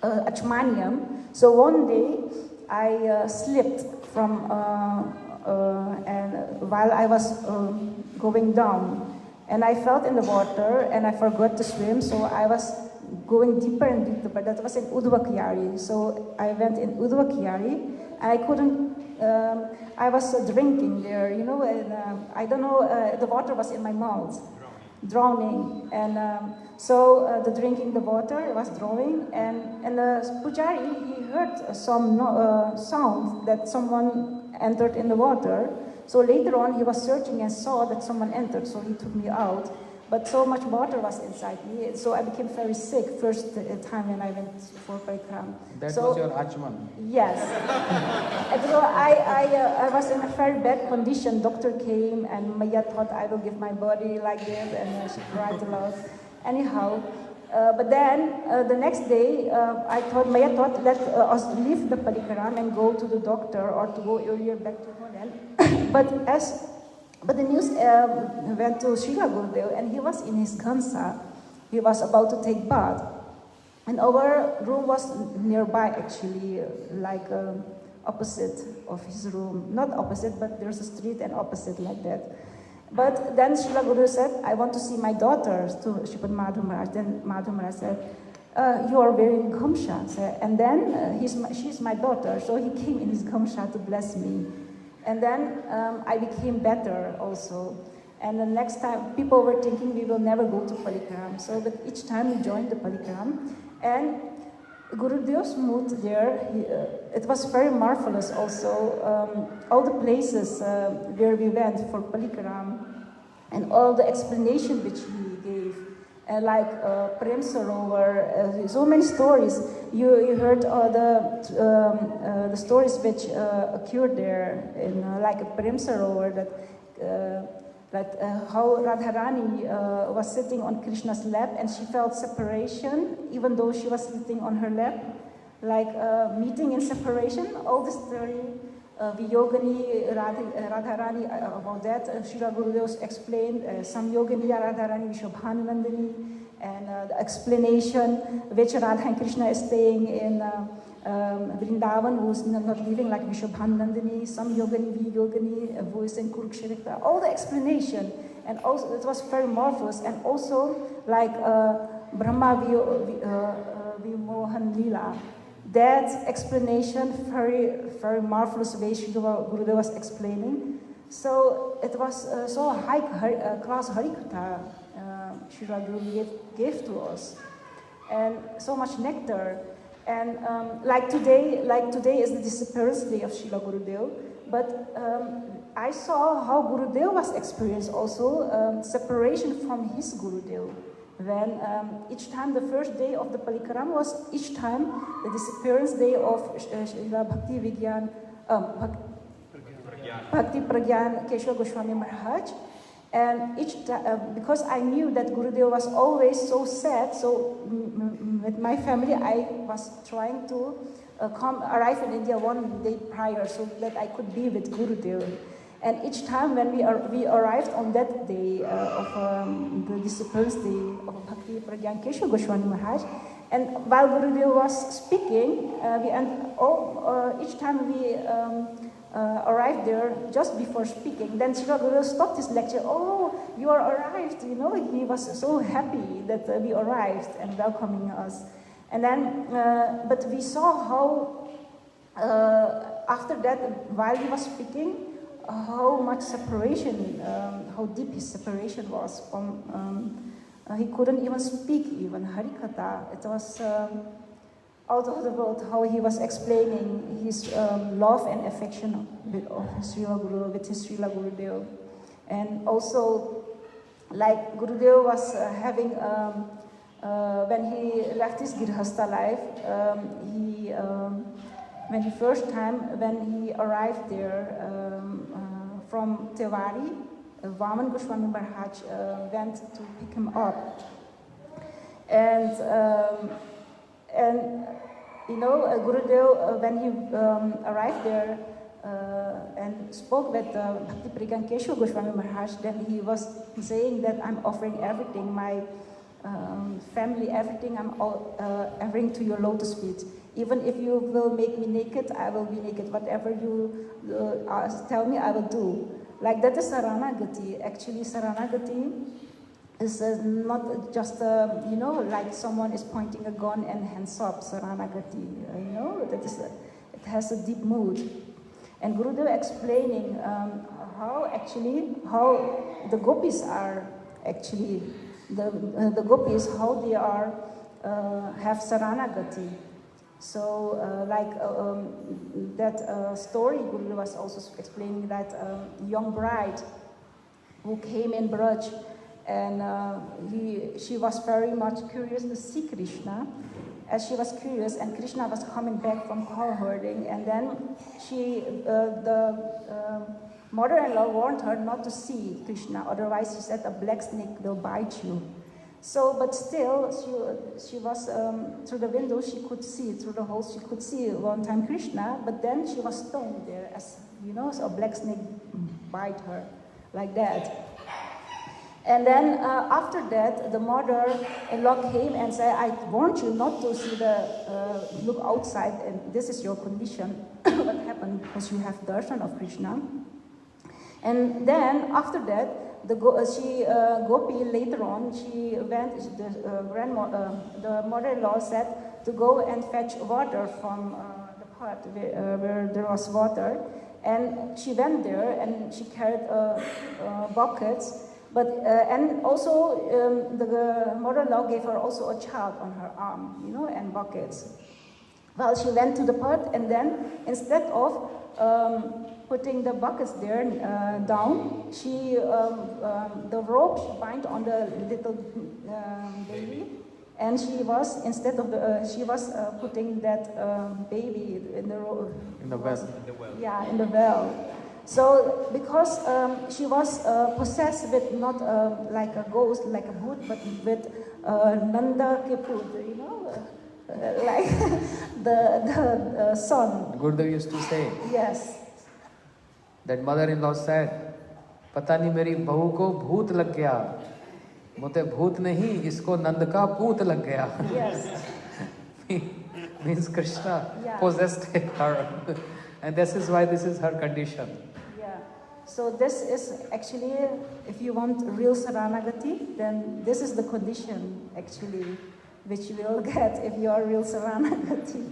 Achmaniam. So one day I slipped from, and while I was going down, and I fell in the water, and I forgot to swim, so I was going deeper and deeper, but that was in Udvakyari. So I went in Udvakyari, and I couldn't, I was drinking there, and I don't know, the water was in my mouth, drowning. And so the drinking the water was drowning, and the Pujari, he heard some sound that someone entered in the water. So later on, he was searching and saw that someone entered, so he took me out. But so much water was inside me, so I became very sick first time when I went for Palikram. That was your Achman? Yes. And so I was in a very bad condition. Doctor came, and Maya thought I will give my body like this, and she cried a lot. Anyhow, but then the next day, Maya thought, let us leave the Palikram and go to the doctor, or to go earlier back to Holland. But the news went to Srila Gurudev, and he was in his Kansa. He was about to take bath. And our room was nearby, actually, like opposite of his room. Not opposite, but there's a street and opposite like that. But then Srila Gurudev said, I want to see my daughter, to Sripad Madhav Maharaj. Then Madhav Maharaj said, you are wearing Gamsha. And then she's my daughter, so he came in his Gamsha to bless me. And then I became better also. And the next time, people were thinking we will never go to Palikram. So, but each time we joined the Palikram. And Gurudev's mood there, it was very marvelous also. All the places where we went for Palikram, and all the explanation which he gave. Like Prem Sarovar, so many stories. You heard the stories which occurred there in like a Prem Sarovar, that how Radharani was sitting on Krishna's lap, and she felt separation even though she was sitting on her lap, like meeting in separation. All the story Viyogani Radharani, about that, Srila Gurudev explained some Yogani Radharani Vishwabhanandani, and the explanation which Radha and Krishna is staying in Vrindavan, who is not living like Vishwabhanandani, some Yogani Viyogani who is in Kurukshetra, all the explanation, and also it was very marvelous, and also like Brahma Vimohan Lila. That explanation, very marvelous way Srila Gurudev was explaining. So it was so high class Harikatha Srila Gurudev gave to us, and so much nectar. And like today is the disappearance day of Srila Gurudev, but I saw how Gurudev was experienced also separation from his Gurudev. When each time the first day of the Parikrama was each time the disappearance day of Srila Bhakti Pragyan Keshava Goswami Maharaj, and each time because I knew that Gurudev was always so sad, so with my family I was trying to arrive in India one day prior so that I could be with Gurudev. And each time when we arrived on that day of the disappearance day of Bhakti Pragyan Keshava Goswami Maharaj, and while Gurudev was speaking, each time we arrived there just before speaking, then Srila Gurudev stopped his lecture. Oh, you are arrived! You know, he was so happy that we arrived and welcoming us. And then, but we saw how after that, while he was speaking, how much separation, how deep his separation was from, he couldn't even speak even Harikatha. It was out of the world how he was explaining his love and affection with his Srila Gurudev. And also, like Gurudev was having, when he left his Girhastha life, when he arrived there from Tewari, Vaman Goswami Maharaj went to pick him up. And you know, Gurudev, when he arrived there and spoke with Bhakti Pragyan Keshava Goswami Maharaj, then he was saying that I'm offering everything, my family, everything, I'm offering to your lotus feet. Even if you will make me naked, I will be naked. Whatever you tell me, I will do. Like that is Saranagati. Actually, Saranagati is not just, you know, like someone is pointing a gun and hands up, Saranagati. You know, that is it has a deep mood. And Gurudev explaining how the gopis are actually, the gopis, how they are, have Saranagati. So, that story, Guru was also explaining that young bride who came in Braj, and she was very much curious to see Krishna. As she was curious, and Krishna was coming back from cow herding, and then the mother-in-law warned her not to see Krishna, otherwise she said a black snake will bite you. So, but still, she was, through the window, she could see, through the holes, she could see one time Krishna, but then she was stoned there, as you know, so a black snake bite her, like that. And then after that, the mother-in-law came and said, I warned you not to see look outside, and this is your condition. What happened? Because you have darshan of Krishna. And then after that, Gopi later on, she went, the mother-in-law said to go and fetch water from the pot where there was water. And she went there and she carried buckets. But, and also the mother-in-law gave her also a child on her arm, you know, and buckets. Well, she went to the pot, and then instead of putting the buckets there down, she the rope she bind on the little baby, and she was putting that baby in the well. Yeah, in the well. So because she was possessed with not like a ghost, like a bhoot, but with Nanda Keput, you know, like the son. Gurudev used to say. Yes. That mother-in-law said, पता नहीं मेरी बहू को भूत लग गया, मोते भूत नहीं, इसको नंद का पूत लग गया. Yes. Means Krishna Yeah. possessed her. And this is why this is her condition. Yeah. So this is actually, if you want real Saranagati, then this is the condition actually which you will get if you are real Saranagati.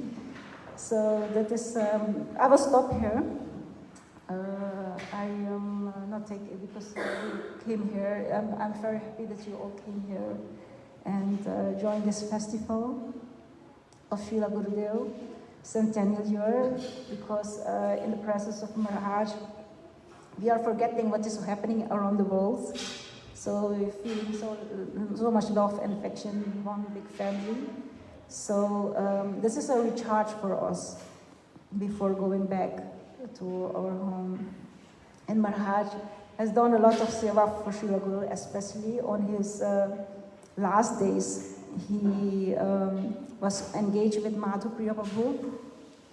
So that is, I will stop here. I am not taking, because we came here, I'm very happy that you all came here and joined this festival of Srila Gurudev, centennial year, because in the presence of Maharaj, we are forgetting what is happening around the world. So we're feeling so much love and affection, one big family. So this is a recharge for us before going back to our home. And Maharaj has done a lot of seva for Srila Guru, especially on his last days. He was engaged with Madhupriya Prabhu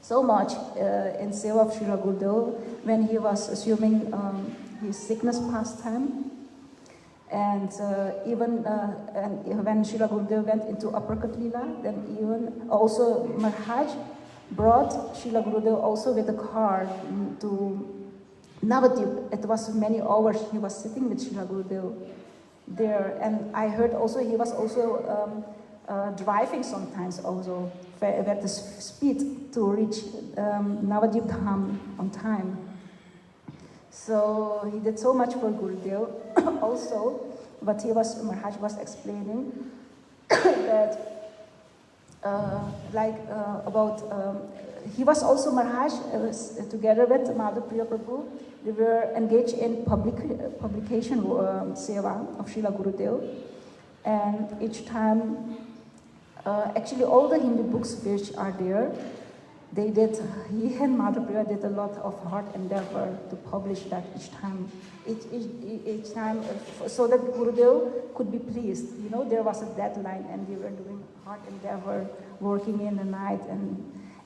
so much in seva of Srila Gurudev when he was assuming his sickness pastime. And even when Srila Gurudev went into Uppercut Lila, then even also Maharaj brought Srila Gurudev also with a car to Navadvip. It was many hours he was sitting with Srila Gurudev there. And I heard also he was also driving sometimes also at the speed to reach Navadvip Dham on time. So he did so much for Gurudev also, but Maharaj was explaining that he was also Maharaj together with Madhupriya Prabhu. They were engaged in publication seva of Srila Gurudev, and each time, actually all the Hindi books which are there, he and Madhupriya did a lot of hard endeavor to publish that each time, so that Gurudev could be pleased. You know, there was a deadline and they were doing hard endeavor, working in the night.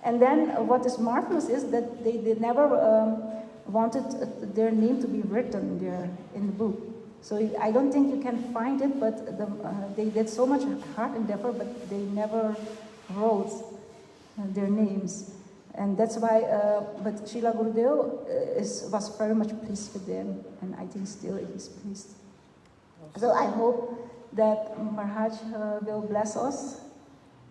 And then what is marvelous is that they never wanted their name to be written there in the book. So I don't think you can find it, but they did so much hard endeavor, but they never wrote their names. And that's why, but Srila Gurudev was very much pleased with them, and I think still he's pleased. So I hope that Maharaj will bless us,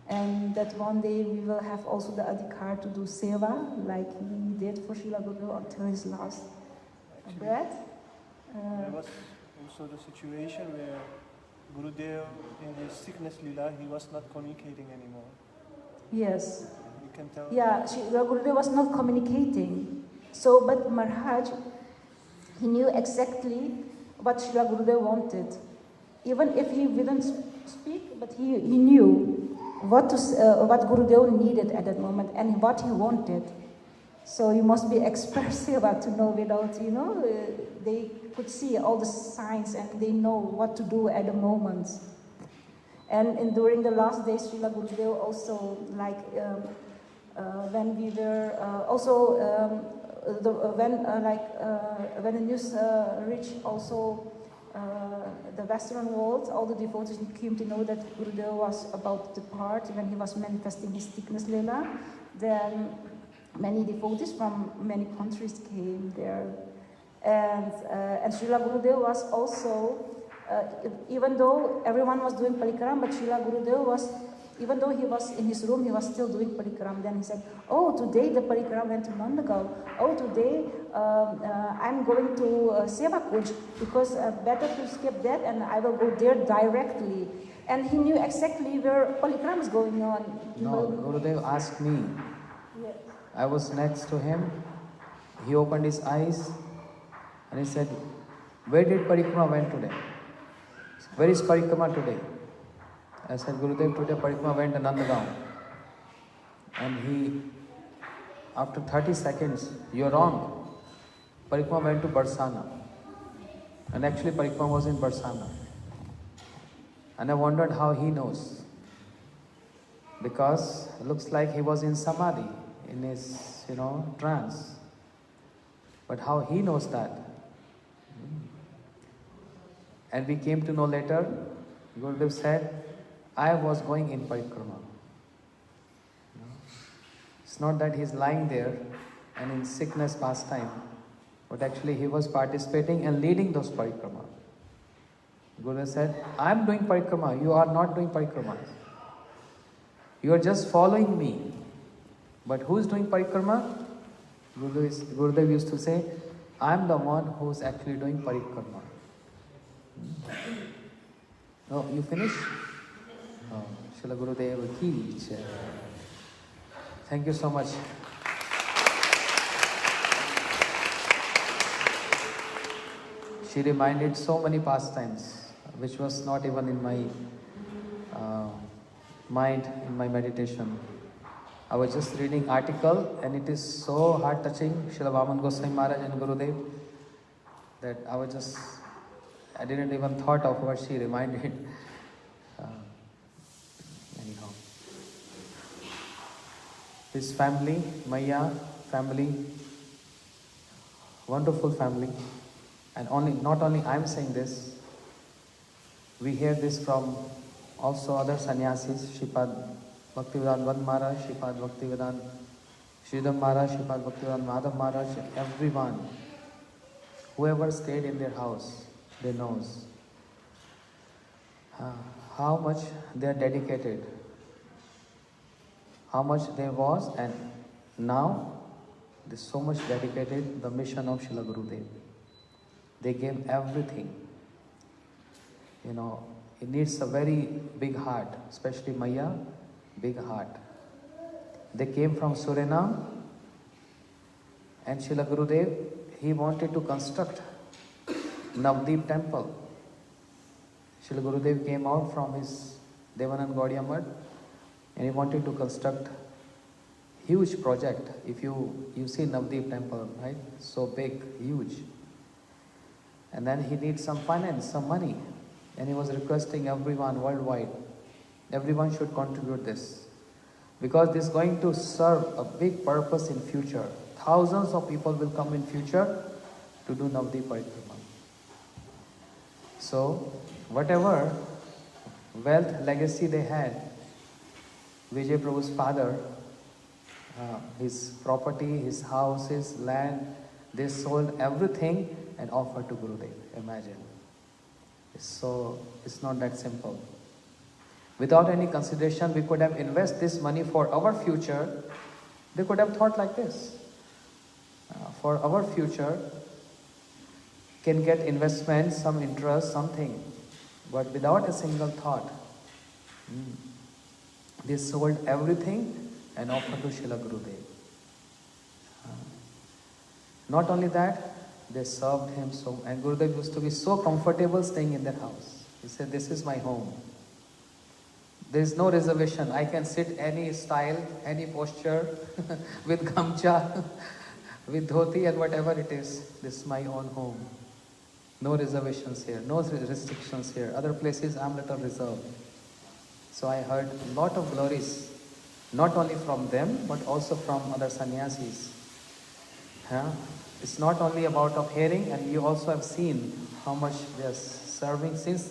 and that one day we will have also the adhikar to do seva, like he did for Srila Gurudev until his last breath. There was also the situation where Gurudev, in his sickness lila, he was not communicating anymore. Yes. You can tell. Yeah, Srila Gurudev was not communicating. So, but Maharaj, he knew exactly what Srila Gurudev wanted. Even if he didn't speak, but he knew what Gurudev needed at that moment and what he wanted. So you must be expressive to know without, they could see all the signs and they know what to do at the moment. And during the last days, Srila Gurudev also, when we were when the news reached also the Western world, all the devotees came to know that Gurudev was about to depart when he was manifesting his thickness lila. Then many devotees from many countries came there, and Srila Gurudev was also. Even though everyone was doing parikram, but Srila Gurudev was, even though he was in his room, he was still doing parikram. Then he said, oh, today the parikram went to Nandagaon. Oh, today I'm going to Seva Kunj, because better to skip that and I will go there directly. And he knew exactly where parikram is going on. No, Gurudev asked me. Yes. I was next to him. He opened his eyes and he said, where did parikrama went today? Where is parikrama today? I said, Gurudev, today parikrama went to Nandagaon. And he, after 30 seconds, you're wrong. Parikrama went to Barsana. And actually parikrama was in Barsana. And I wondered how he knows. Because it looks like he was in samadhi, in his, trance. But how he knows that? And we came to know later, Gurudev said, I was going in parikrama. It's not that he's lying there and in sickness pastime, but actually he was participating and leading those parikrama. Gurudev said, I am doing parikrama, you are not doing parikrama. You are just following me. But who is doing parikrama? Gurudev used to say, I am the one who is actually doing parikrama. Oh, you finished? Oh, Srila Gurudev ki jai. Thank you so much. She reminded so many pastimes, which was not even in my mind, in my meditation. I was just reading article and it is so heart-touching, Srila Vaman Goswami Maharaj and Gurudev, that I didn't even thought of what she reminded. Anyhow. This family, Maya family, wonderful family. And not only I am saying this, we hear this from also other sannyasis, Shripad Bhaktivedanta Vand Maharaj, Shripad Bhaktivedanta Sridham Maharaj, Shripad Bhaktivedanta Madhav Maharaj, everyone, whoever stayed in their house, they knows how much they are dedicated, how much they was, and now they so much dedicated the mission of Srila Gurudev. They gave everything. You know, it needs a very big heart, especially Maya, big heart. They came from Suriname, and Srila Gurudev, he wanted to construct Navdeep temple. Srila Gurudev came out from his Devanand Gaudiya Math, and he wanted to construct huge project. If you see Navdeep temple, right? So big, huge. And then he needs some finance, some money. And he was requesting everyone worldwide, everyone should contribute this. Because this is going to serve a big purpose in future. Thousands of people will come in future to do Navdeep Parikrama. So, whatever wealth, legacy they had, Vijay Prabhu's father, his property, his house, his land, they sold everything and offered to Gurudev. Imagine. So, it's not that simple. Without any consideration, we could have invested this money for our future. They could have thought like this. For our future, can get investment, some interest, something. But without a single thought, they sold everything and offered to Srila Gurudev. Not only that, they served him so, and Gurudev used to be so comfortable staying in their house. He said, this is my home. There is no reservation. I can sit any style, any posture, with gamcha, with dhoti and whatever it is. This is my own home. No reservations here, no restrictions here. Other places I'm little reserved. So I heard a lot of glories, not only from them, but also from other sannyasis. It's not only about of hearing, and you also have seen how much they are serving since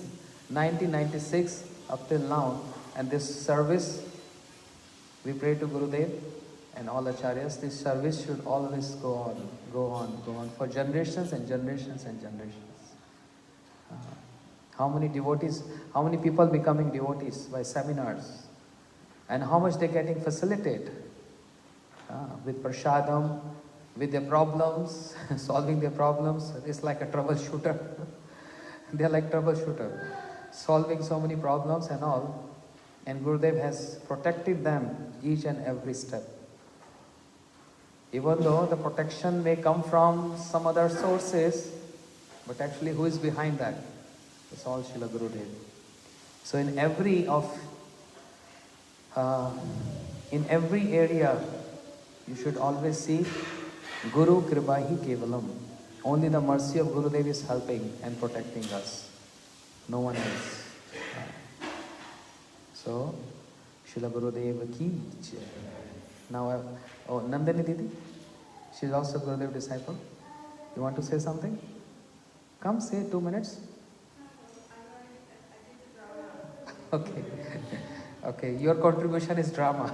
1996 up till now. And this service, we pray to Gurudev and all acharyas, this service should always go on for generations and generations and generations. How many devotees, how many people becoming devotees by seminars, and how much they're getting facilitated with prasadam, with their problems, solving their problems. It's like a troubleshooter. They're like troubleshooter, solving so many problems and all. And Gurudev has protected them each and every step. Even though the protection may come from some other sources, but actually who is behind that? It's all Srila Gurudev. So in every area, you should always see Guru Kripahi Kevalam. Only the mercy of Gurudev is helping and protecting us. No one else. So, Srila Gurudev ki jai. Now, Nandini Didi, she is also Gurudev disciple. You want to say something? Come, say 2 minutes. Okay. Okay, your contribution is drama.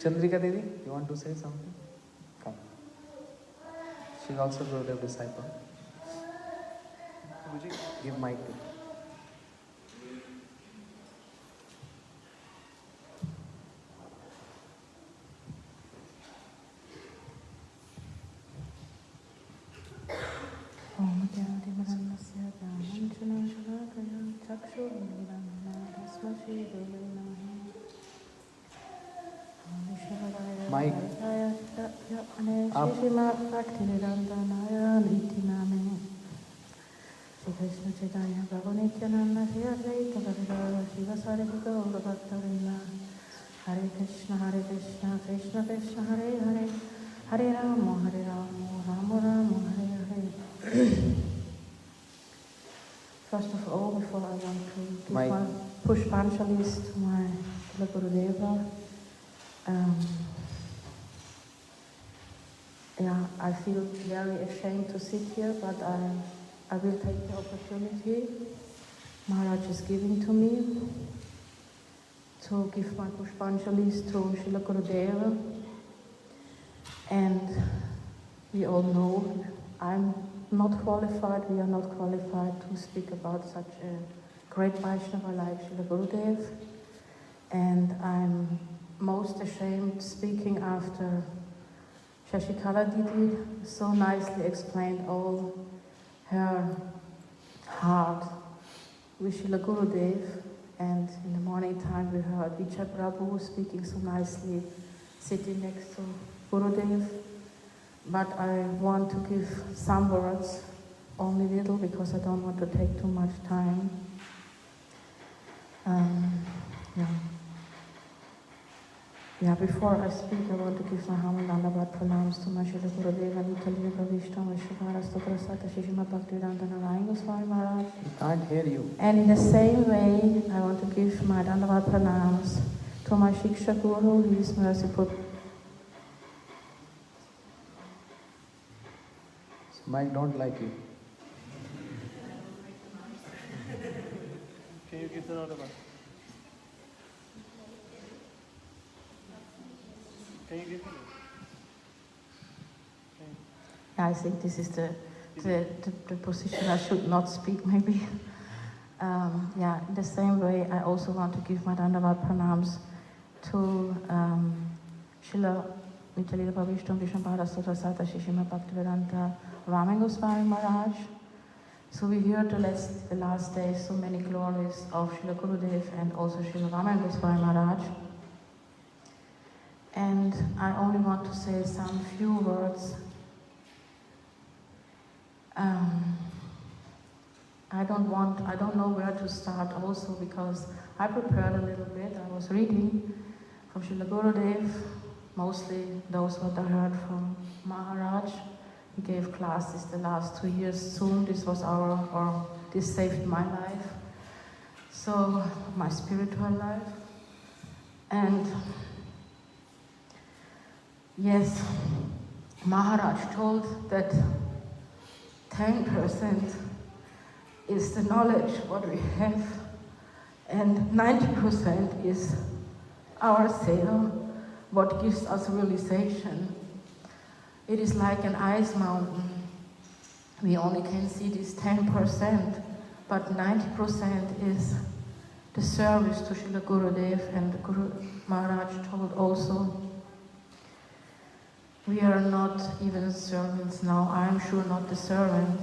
Chandrika Devi, you want to say something? Come. She's also Gurudev disciple. Give mic to her. Om Jyoti Brahmasya Jnananjana Shalakaya Chakshurmilitanam Tasma Shri Gurave Namaha. Mike. Bhakti Krishna Chaitanya Prabhu Nityananda Shri Advaita Gadadhara Shiva Sariputta Gaura Bhaktavrinda. Hare Krishna Krishna Krishna Hare Hare Hare Rama Rama Rama Hare Hare. First of all, before I want to give my Pushpanjalis to my Gurudeva, I feel very ashamed to sit here, but I will take the opportunity Maharaj is giving to me to give my Pushpanjalis to Srila Gurudeva. And we all know I'm not qualified, we are not qualified to speak about such a great Vaishnava like Srila Gurudev. And I'm most ashamed speaking after Shashikala Didi so nicely explained all her heart with Srila Gurudev, and in the morning time we heard Vijay Prabhu speaking so nicely, sitting next to Gurudev. But I want to give some words, only little, because I don't want to take too much time. Before I speak, I want to give my humble Dandavat pranams to my Srila Gurudeva, Nitalila Pravishta, Vishwara Stotrasata, Shishima Bhakti Narayan Goswami Maharaj. We can't hear you. And in the same way, I want to give my Dandavat pranams to my Shiksha Guru, who is merciful. So Mike don't like you. Can you give another one? Can you give me? I think this is the position I should not speak, maybe. In the same way, I also want to give my Dandavat pranams to Srila Nitalila Pravishtam Vishnupara Stotrasata Shishima Bhaktivedanta Raman Goswami Maharaj. So we heard the last days so many glories of Srila Gurudev and also Srila Raman Goswami Maharaj. And I only want to say some few words. I don't know where to start also, because I prepared a little bit. I was reading from Srila Gurudev, mostly those what I heard from Maharaj. He gave classes the last 2 years soon. This was this saved my life. So, my spiritual life. And yes, Maharaj told that 10% is the knowledge what we have, and 90% is our soul, what gives us realization. It is like an ice mountain. We only can see this 10%, but 90% is the service to Srila Gurudev, and Guru Maharaj told also, we are not even servants now. I am sure not the servant,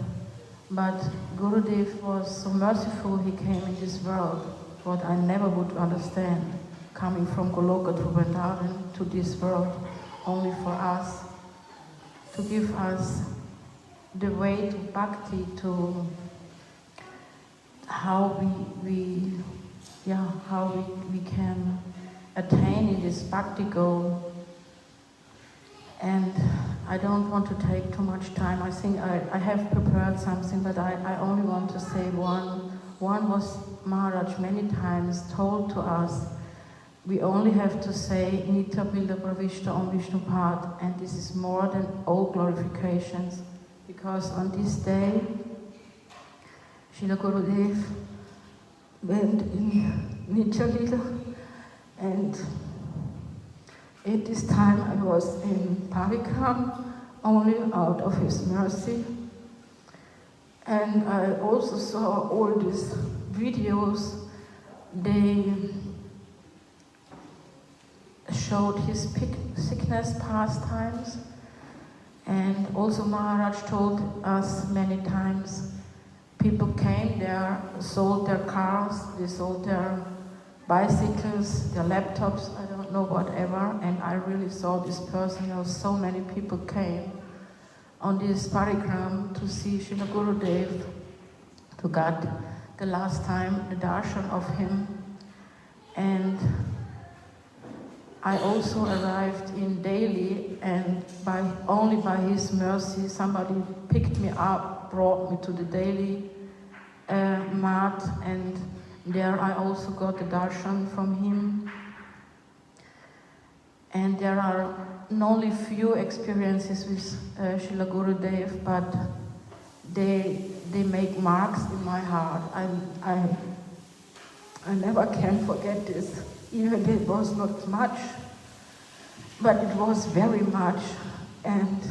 but Gurudev was so merciful. He came in this world, what I never would understand, coming from Goloka to Vrindavan to this world, only for us, to give us the way to bhakti, to how we can attain in this bhakti goal. And I don't want to take too much time. I think I have prepared something, but I only want to say one. One was Maharaj many times told to us, we only have to say Nitya Bilda Pravishta Om Vishnupad, and this is more than all glorifications. because on this day, Srila Gurudev went in Nitya-lila, and at this time I was in Parikram only out of his mercy. And I also saw all these videos. They showed his sickness pastimes, and also Maharaj told us many times people came there, sold their cars, they sold their bicycles, their laptops, I don't know, whatever, and I really saw this person. So many people came on this parikram to see Srila Gurudev, to get the last time the darshan of him. And I also arrived in Delhi, and only by his mercy somebody picked me up, brought me to the Delhi mat, and there I also got the darshan from him. And there are not only few experiences with Srila Gurudev, but they make marks in my heart. I never can forget this, even it was not much, but it was very much. And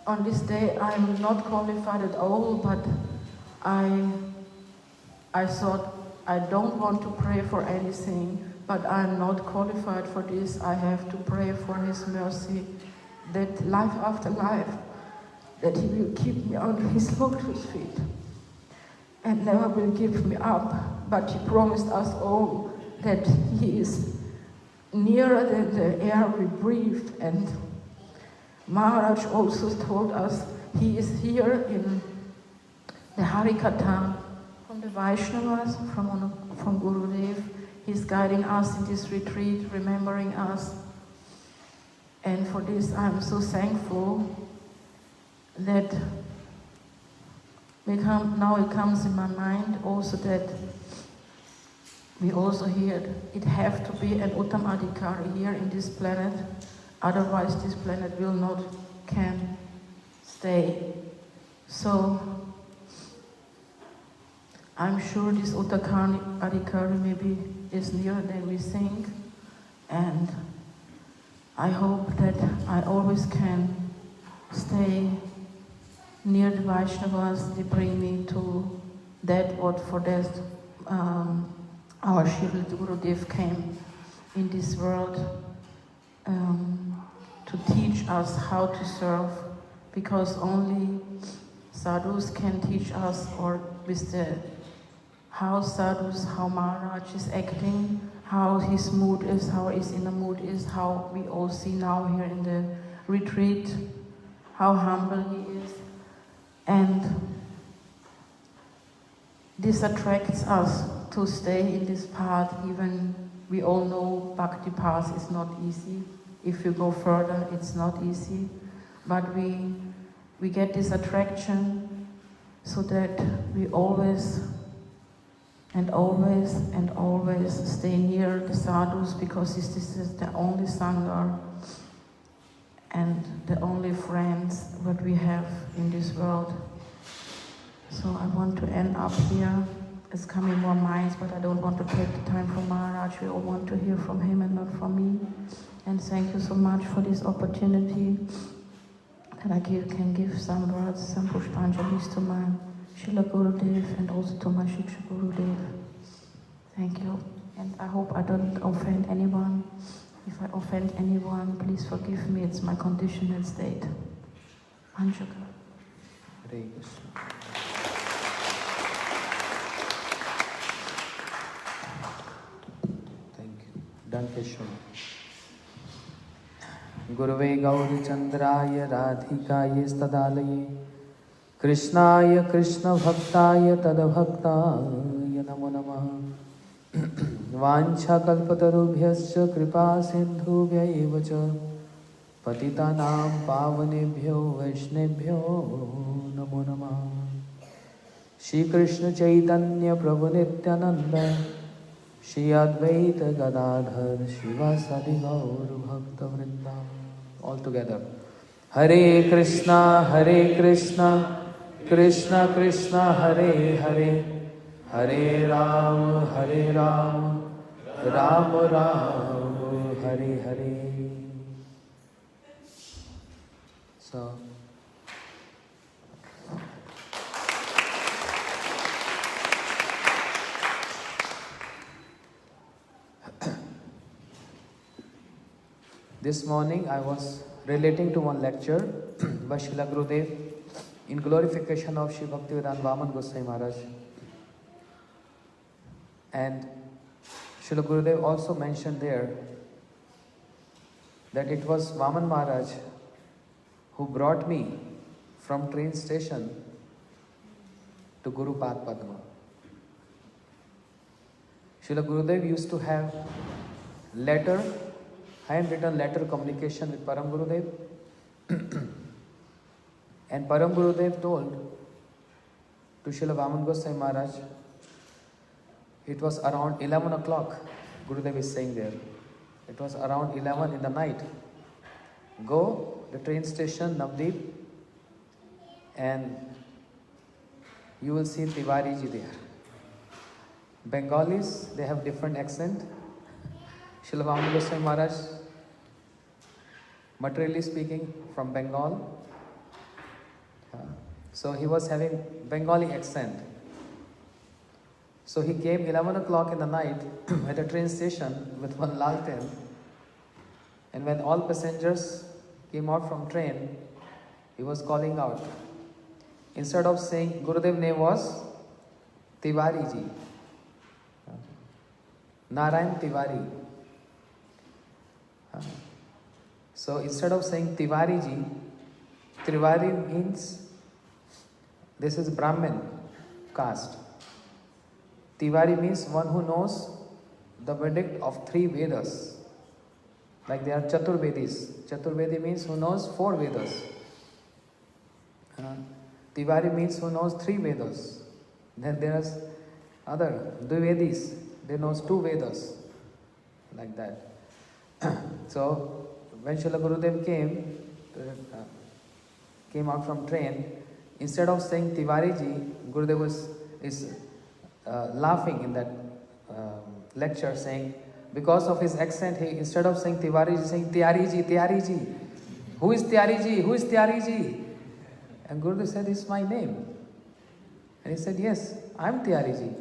on this day I'm not qualified at all, but I thought I don't want to pray for anything, but I'm not qualified for this. I have to pray for his mercy, that life after life, that he will keep me on his lotus feet and never will give me up. But he promised us all that he is nearer than the air we breathe. And Maharaj also told us he is here in the Harikatha from the Vaishnavas, from Gurudev. He's guiding us in this retreat, remembering us. And for this I'm so thankful that now it comes in my mind also that we also hear it have to be an Uttam Adhikari here in this planet, otherwise this planet can stay. So I'm sure this Uttam Adhikari maybe is nearer than we think, and I hope that I always can stay near the Vaishnavas. They bring me to that what for that our Srila Gurudev came in this world to teach us how to serve, because only sadhus can teach us, or with the how sadhus, how Maharaj is acting, how his mood is, how his inner mood is, how we all see now here in the retreat, how humble he is. And this attracts us to stay in this path. Even we all know Bhakti path is not easy. If you go further, it's not easy. But we get this attraction so that we always and always and always stay near the sadhus, because this is the only sangha and the only friends that we have in this world. So I want to end up here. It's coming more minds, but I don't want to take the time from Maharaj. We all want to hear from him and not from me. And thank you so much for this opportunity that I can give some words, some pushpanjalis to my Srila Gurudev and also to my Shiksha Gurudev. Thank you. And I hope I don't offend anyone. If I offend anyone, please forgive me. It's my conditional state. Anjaka. Hare Krishna. Thank you. Danke schön. Gurave Gauri Chandraya Radhikaye Stadalaye Krishnaya Krishna Bhaktaya Tadabhaktaya Namo Namaha. Vancha kalpatarubhyascha kripa sindhubhya eva cha patitanam pavanebhyo vaishnebhyo namo namaha. Shri Krishna Chaitanya Prabhu Nityananda, Shri Advaita Gadadhar, Shivasadi Gaur Bhakta Vrinda. All together. Hare Krishna, Krishna Krishna, Hare Hare, Hare Ram, Ram Ram, Hare Hare. So, this morning I was relating to one lecture by Srila Gurudev in glorification of Shri Bhakti Vedanta Vaman Goswami Maharaj. And Srila Gurudev also mentioned there that it was Vaman Maharaj who brought me from train station to Guru Pad Padma. Srila Gurudev used to have handwritten letter communication with Param Gurudev. And Param Gurudev told to Srila Vaman Goswami Maharaj, it was around 11 o'clock, Gurudev is saying there. It was around 11 in the night. Go the train station, Navdeep, and you will see Tiwari ji there. Bengalis, they have different accent. Srila Vaman Goswami Maharaj, materially speaking, from Bengal. So he was having Bengali accent. So he came 11 o'clock in the night at a train station with one lalten. And when all passengers came out from train, he was calling out. Instead of saying, Gurudev name was Tiwari ji. Narayan Tiwari. So instead of saying Tiwari ji, Tiwari means this is Brahmin caste. Tiwari means one who knows the verdict of 3 Vedas. Like they are Chaturvedis. Chaturvedi means who knows 4 Vedas. Tiwari means who knows 3 Vedas. Then there is other Dvivedis. They knows 2 Vedas. Like that. So when Srila Gurudev came out from train, instead of saying Tiwari ji, Gurudev is laughing in that lecture, saying, because of his accent, he instead of saying Tiwari ji, saying Tiwari ji. Who is Tiwari ji? Who is Tiwari ji? And Gurudev said, it's my name. And he said, yes, I am Tiwari ji.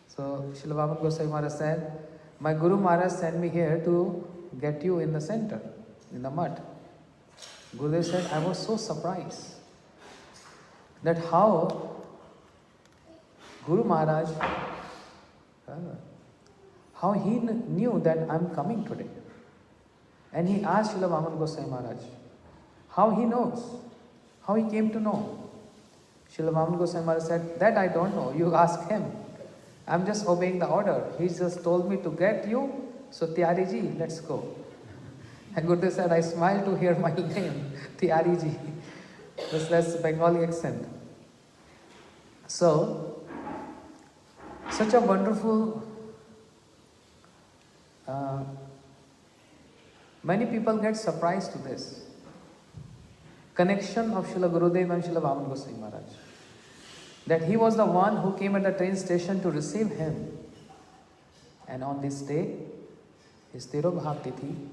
So Srila Vaman Goswami Maharaj said, my Guru Maharaj sent me here to get you in the center, in the mud. Gurudev said, I was so surprised that how Guru Maharaj, how he knew that I am coming today. And he asked Srila Vaman Goswami Maharaj, how he knows, how he came to know. Srila Vaman Goswami Maharaj said, that I don't know, you ask him. I am just obeying the order. He just told me to get you, so Tiwari ji, let's go. And Gurudev said, I smiled to hear my name, Tiwari ji. That's Bengali accent. So, such a wonderful, many people get surprised to this connection of Srila Gurudev and Srila Vaman Goswami Maharaj. That he was the one who came at the train station to receive him. And on this day, his Tirobhav Tithi,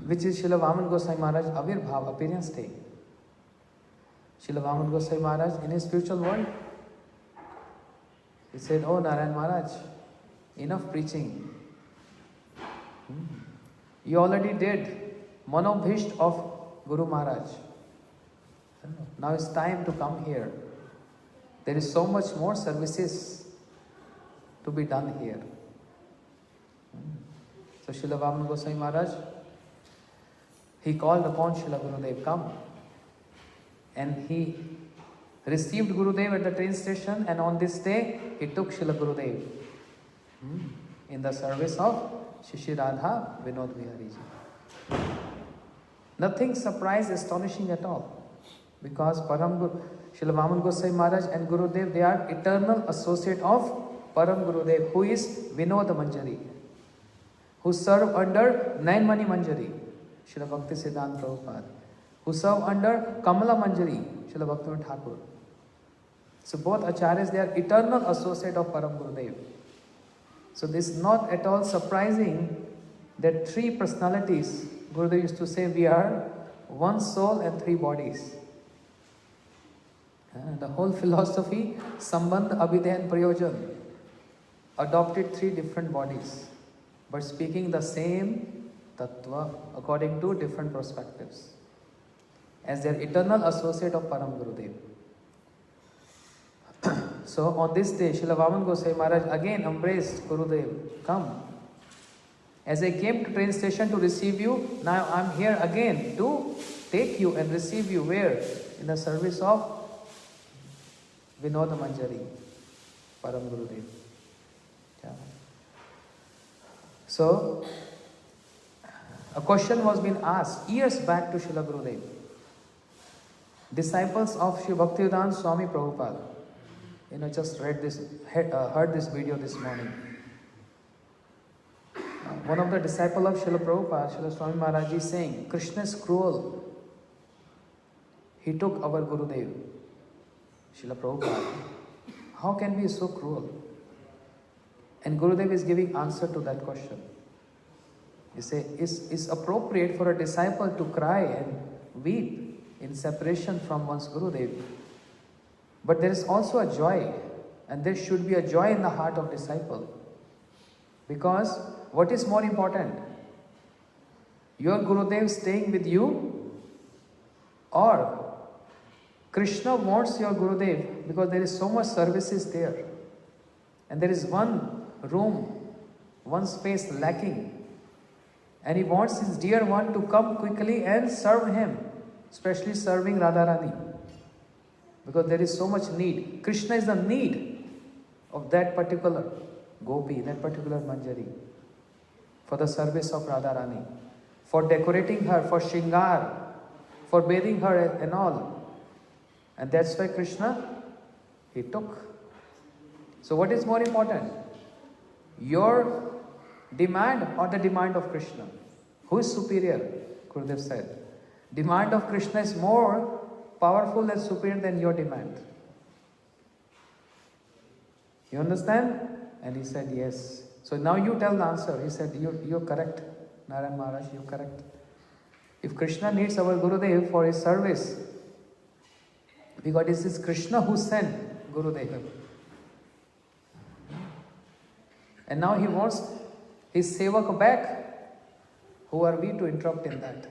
which is Srila Vaman Goswami Maharaj Avirbhav, appearance day. Srila Vaman Goswami Maharaj in his spiritual world, he said, oh Narayan Maharaj, enough preaching. You already did Manobhisht of Guru Maharaj. Now it's time to come here. There is so much more services to be done here. So Srila Vaman Goswami Maharaj, he called upon Srila Gurudev, come. And he received Gurudev at the train station, and on this day, he took Srila Gurudev in the service of Shri Radha Vinod Vihari ji. Nothing surprising, astonishing at all. Because Param Guru, Srila Vaman Gosai Maharaj and Gurudev, they are eternal associate of Param Gurudev, who is Vinod Manjari, who serve under Nainmani Manjari, Srila Bhakti Siddhanta Prabhupada, who serve under Kamala Manjari, Srila Bhaktivinoda Thakur. So both acharyas, they are eternal associate of Param Gurudev. So this is not at all surprising that three personalities, Gurudev used to say, we are one soul and three bodies. The whole philosophy, Sambandh, Abhidhay and Prayojan, adopted three different bodies, but speaking the same tattva according to different perspectives, as their eternal associate of Param Gurudev. So on this day, Srila Vaman Gosai Maharaj again embraced Gurudev. Come. As I came to train station to receive you, now I am here again to take you and receive you. Where? In the service of Vinod Manjari, Param Gurudev. Yeah. So, a question was being asked years back to Srila Gurudev. Disciples of Sri Bhaktivedanta Swami Prabhupada, just heard this video this morning. One of the disciples of Srila Prabhupada, Srila Swami Maharaj is saying, Krishna is cruel. He took our Gurudev, Srila Prabhupada. How can be so cruel? And Gurudev is giving answer to that question. He says, it's appropriate for a disciple to cry and weep in separation from one's Gurudev. But there is also a joy, and there should be a joy in the heart of disciple. Because what is more important? Your Gurudev staying with you, or Krishna wants your Gurudev, because there is so much services there. And there is one room, one space lacking. And he wants his dear one to come quickly and serve him, especially serving Radharani. Because there is so much need. Krishna is the need of that particular gopi, that particular manjari, for the service of Radharani, for decorating her, for shringar, for bathing her and all. And that's why Krishna, he took. So what is more important? Your demand or the demand of Krishna? Who is superior? Gurudev said. Demand of Krishna is more powerful and superior than your demand. You understand? And he said, yes. So now you tell the answer. He said, you're correct. Narayan Maharaj, you're correct. If Krishna needs our Gurudev for his service, because it is Krishna who sent Gurudev. And now he wants his sevak back. Who are we to interrupt in that?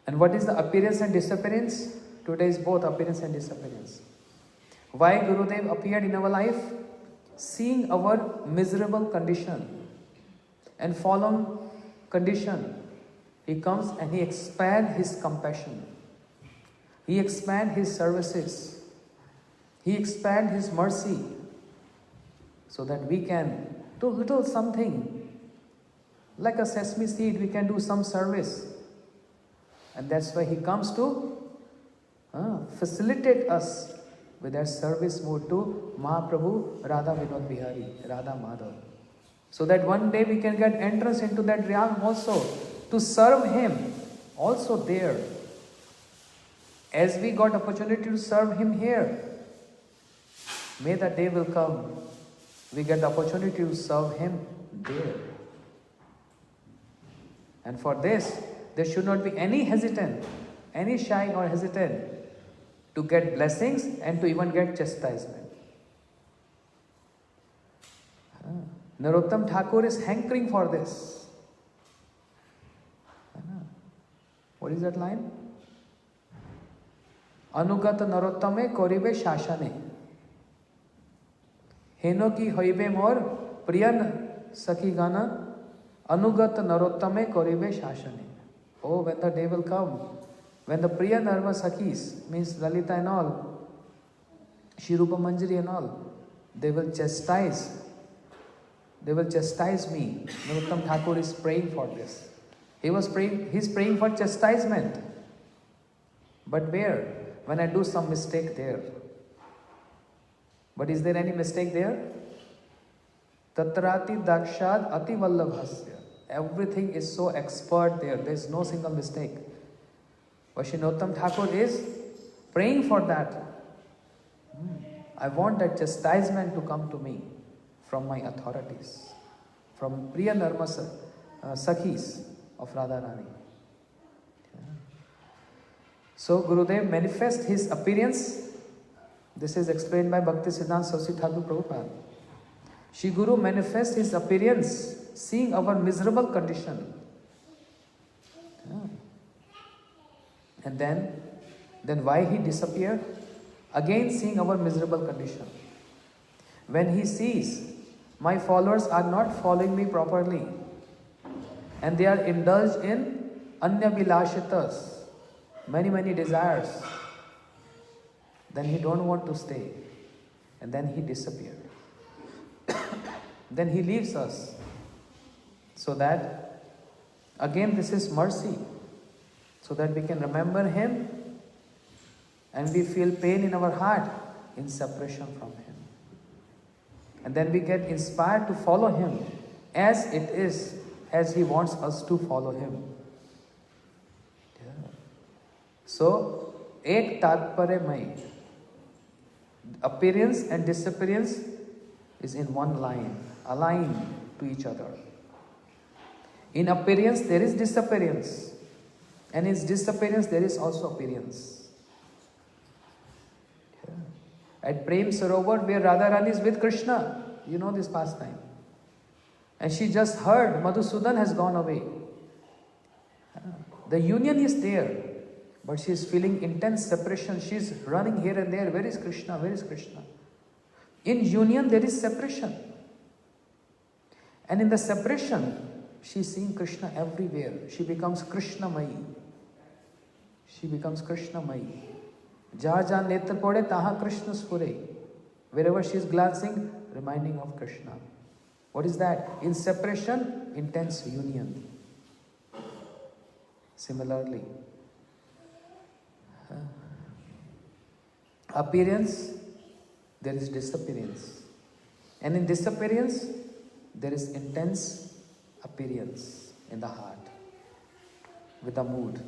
And what is the appearance and disappearance? Today is both appearance and disappearance. Why Gurudev appeared in our life? Seeing our miserable condition and fallen condition, he comes and he expands his compassion. He expands his services. He expands his mercy so that we can do little something. Like a sesame seed, we can do some service. And that's why he comes to facilitate us with that service mood to Mahaprabhu Radha Vinod Bihari, Radha Madhav. So that one day we can get entrance into that realm also, to serve him also there. As we got opportunity to serve him here, may the day will come, we get the opportunity to serve him there. And for this, there should not be any hesitant, any shy or hesitant to get blessings and to even get chastisement. Narottam Thakur is hankering for this. What is that line? Anugat narottame koribe shashane. Heno ki hoibe mor priyan sakhi gana. Anugat narottame koribe shashane. Oh, when the day will come, when the Priya Narva Sakhis, means Lalita and all, Shri Rupa Manjari and all, they will chastise me. Narottam Thakur is praying for this. He's praying for chastisement. But where? When I do some mistake there. But is there any mistake there? Tatrati dakshad ati vallabhasya. Everything is so expert there. There is no single mistake. Vaishnottam Thakur is praying for that. I want that chastisement to come to me from my authorities, from Priya Narma Sakhis of Radharani. So Gurudev manifests his appearance. This is explained by Bhakti Siddhanta Saraswati Thakur Prabhupada. Shri Guru manifests his appearance, seeing our miserable condition. And then why he disappeared? Again seeing our miserable condition. When he sees, my followers are not following me properly, and they are indulged in anya vilashitas, many desires, then he don't want to stay, and then he disappeared. Then he leaves us, so that again this is mercy, so that we can remember him and we feel pain in our heart in separation from him. And then we get inspired to follow him as it is, as he wants us to follow him. So, ek tatpare mai. Appearance and disappearance is in one line, aligned to each other. In appearance there is disappearance, and in disappearance there is also appearance. At Prem Sarovar, where Radharani is with Krishna, you know this pastime, and she just heard Madhusudan has gone away. The union is there, but she is feeling intense separation. She is running here and there. Where is Krishna? Where is Krishna? In union there is separation, and in the separation she is seeing Krishna everywhere. She becomes Krishnamayi. She becomes Krishnamayi. Jaha jahan netra pode taha Krishna spure. Wherever she is glancing, reminding of Krishna. What is that? In separation, intense union. Similarly, appearance, there is disappearance. And in disappearance, there is intense appearance in the heart, with the mood.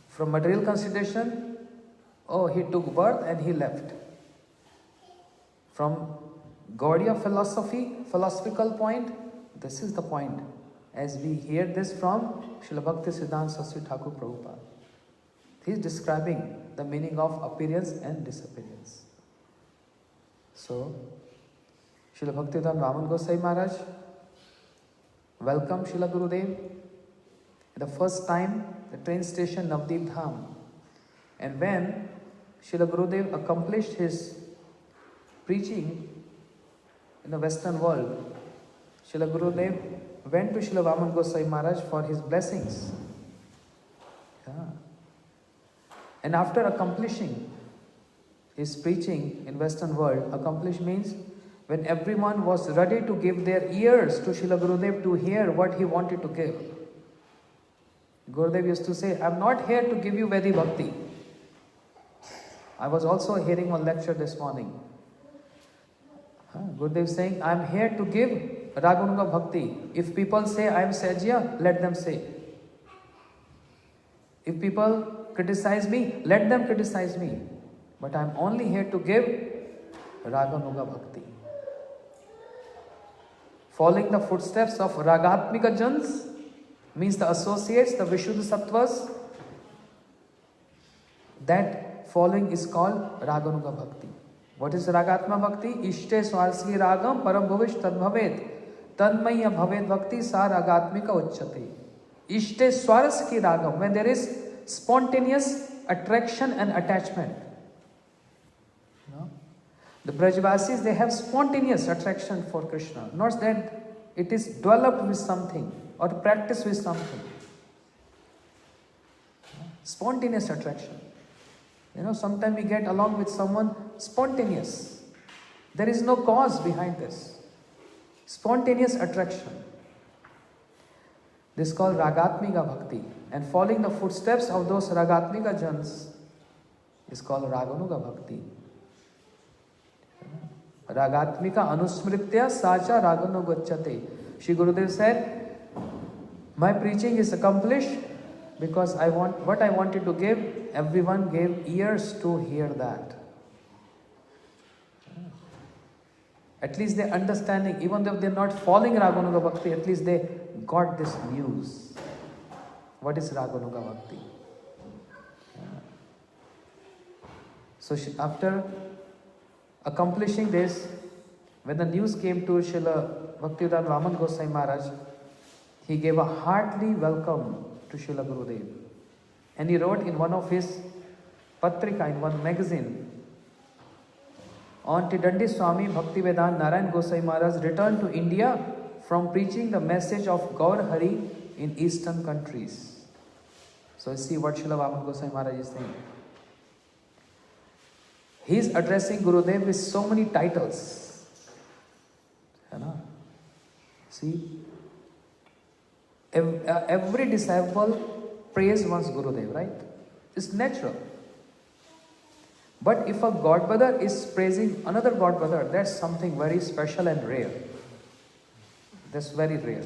From material consideration, oh, he took birth and he left. From Gaudiya philosophical point, this is the point. As we hear this from Srila Bhakti Siddhanta Saraswati Thakur Prabhupada. He is describing the meaning of appearance and disappearance. So, Srila Bhaktivedanta Vaman Gosai Maharaj welcomed Srila Gurudev. The first time, the train station Navdeep Dham. And when Srila Gurudev accomplished his preaching in the Western world, Srila Gurudev went to Srila Vaman Gosai Maharaj for his blessings. And after accomplishing his preaching in Western world, accomplish means when everyone was ready to give their ears to Srila Gurudev to hear what he wanted to give. Gurudev used to say, I am not here to give you Vedi Bhakti. I was also hearing one lecture this morning. Gurudev saying, I am here to give Raganuga Bhakti. If people say I am Sajya, let them say. If people criticize me, let them criticize me. But I am only here to give Raganuga Bhakti. Following the footsteps of Ragatmika Jans means the associates, the Vishuddha Sattvas. That following is called Raganuga Bhakti. What is Ragatma Bhakti? Ishte Swarsi Ragam Param Bhavish Tadbhavet Tanmaya Bhavet Bhakti Sa Ragatmika Uchchate. Ishte Swarsi Ragam, when there is spontaneous attraction and attachment. The Brajvasis, they have spontaneous attraction for Krishna. Not that it is developed with something or practiced with something. Spontaneous attraction. Sometimes we get along with someone spontaneous. There is no cause behind this. Spontaneous attraction. This is called Ragatmika Bhakti. And following the footsteps of those Ragatmika jans is called Raganuga Bhakti. Ragatmika Anusmritya Sacha Raganuga. Shri Gurudev said, my preaching is accomplished because what I wanted to give, everyone gave ears to hear that. At least they're understanding, even though they're not following Raganuga Bhakti, at least they got this news. What is Raganuga Bhakti? So after accomplishing this, when the news came to Srila Bhaktivedanta Vaman Goswami Maharaj, he gave a hearty welcome to Srila Gurudev. And he wrote in one of his patrika, in one magazine, on Tidandi Swami Bhaktivedanta Narayan Goswami Maharaj returned to India from preaching the message of Gaur Hari in eastern countries. So see what Srila Vaman Goswami Maharaj is saying. He is addressing Gurudev with so many titles. See, every disciple praise one's Gurudev, right? It's natural. But if a godbrother is praising another godbrother, that's something very special and rare. That's very rare.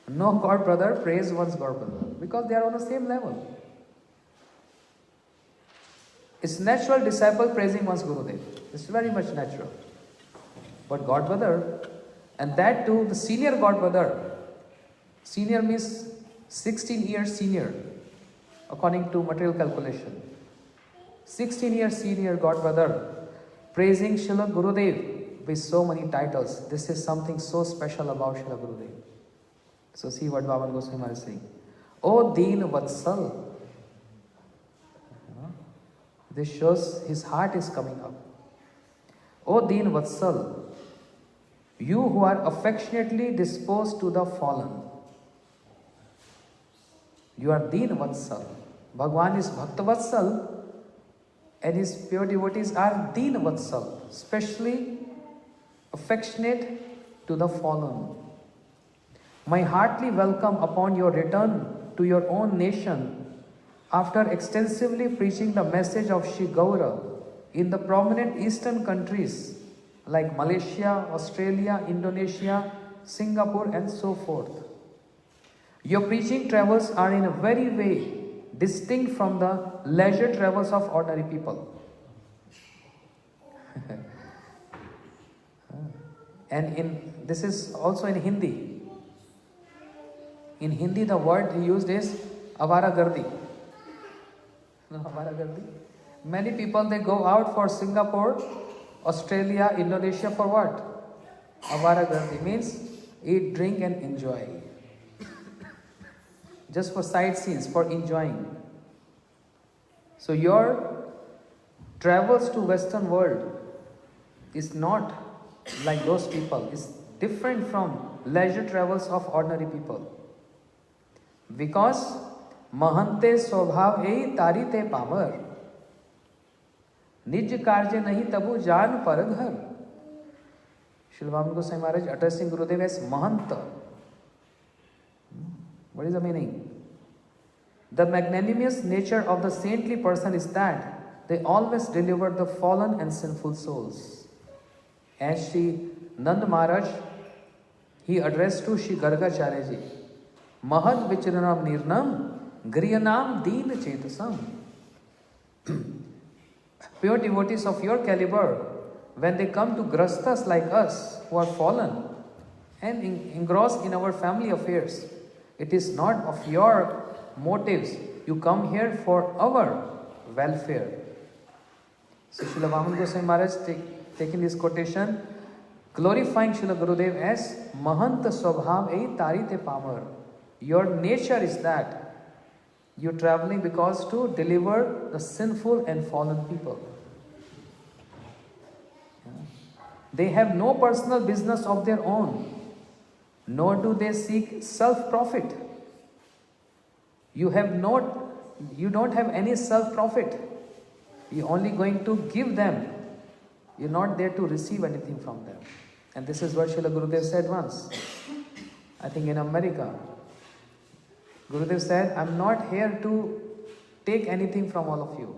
No godbrother praise one's godbrother because they are on the same level. It's natural disciple praising one's Gurudev. It's very much natural. But godbrother, and that too the senior godbrother, senior means 16 years senior, according to material calculation. 16 years senior godbrother, praising Srila Gurudev with so many titles. This is something so special about Srila Gurudev. So see what Vaman Goswami Maharaj is saying. O Deen Vatsal. This shows his heart is coming up. O Deen Vatsal, you who are affectionately disposed to the fallen. You are Deen Vatsal. Bhagwan is Bhakta Vatsal, and his pure devotees are Deen Vatsal, especially affectionate to the fallen. My heartily welcome upon your return to your own nation after extensively preaching the message of Shri Gaura in the prominent eastern countries like Malaysia, Australia, Indonesia, Singapore and so forth. Your preaching travels are in a very way distinct from the leisure travels of ordinary people. And this is also in Hindi. In Hindi the word he used is avaragardi. Avaragardi. Many people they go out for Singapore, Australia, Indonesia for what? Avaragardi means eat, drink and enjoy. Just for sightseeing, for enjoying. So your travels to Western world is not like those people. It's different from leisure travels of ordinary people. Because Mahante Swabhav ei tarite pamar. Nij karje nahi tabu jaan paraghar. Srila Vaman Goswami Maharaj addressing Gurudev as Mahanta. What is the meaning? The magnanimous nature of the saintly person is that they always deliver the fallen and sinful souls. As Shri Nand Maharaj, he addressed to Shri Gargacharya ji, Mahad Vicharanam Nirnam Griyanam Deen Chetasam. Pure devotees of your caliber, when they come to grastas like us who are fallen and engrossed in our family affairs, it is not of your motives. You come here for our welfare. So Srila Vaman Goswami Maharaj taking this quotation, glorifying Srila Gurudev as Mahanta Swabhav ei tarite pamar. Your nature is that you're traveling because to deliver the sinful and fallen people. They have no personal business of their own, nor do they seek self-profit. You don't have any self-profit. You're only going to give them. You're not there to receive anything from them. And this is what Srila Gurudev said once, I think in America. Gurudev said, I'm not here to take anything from all of you.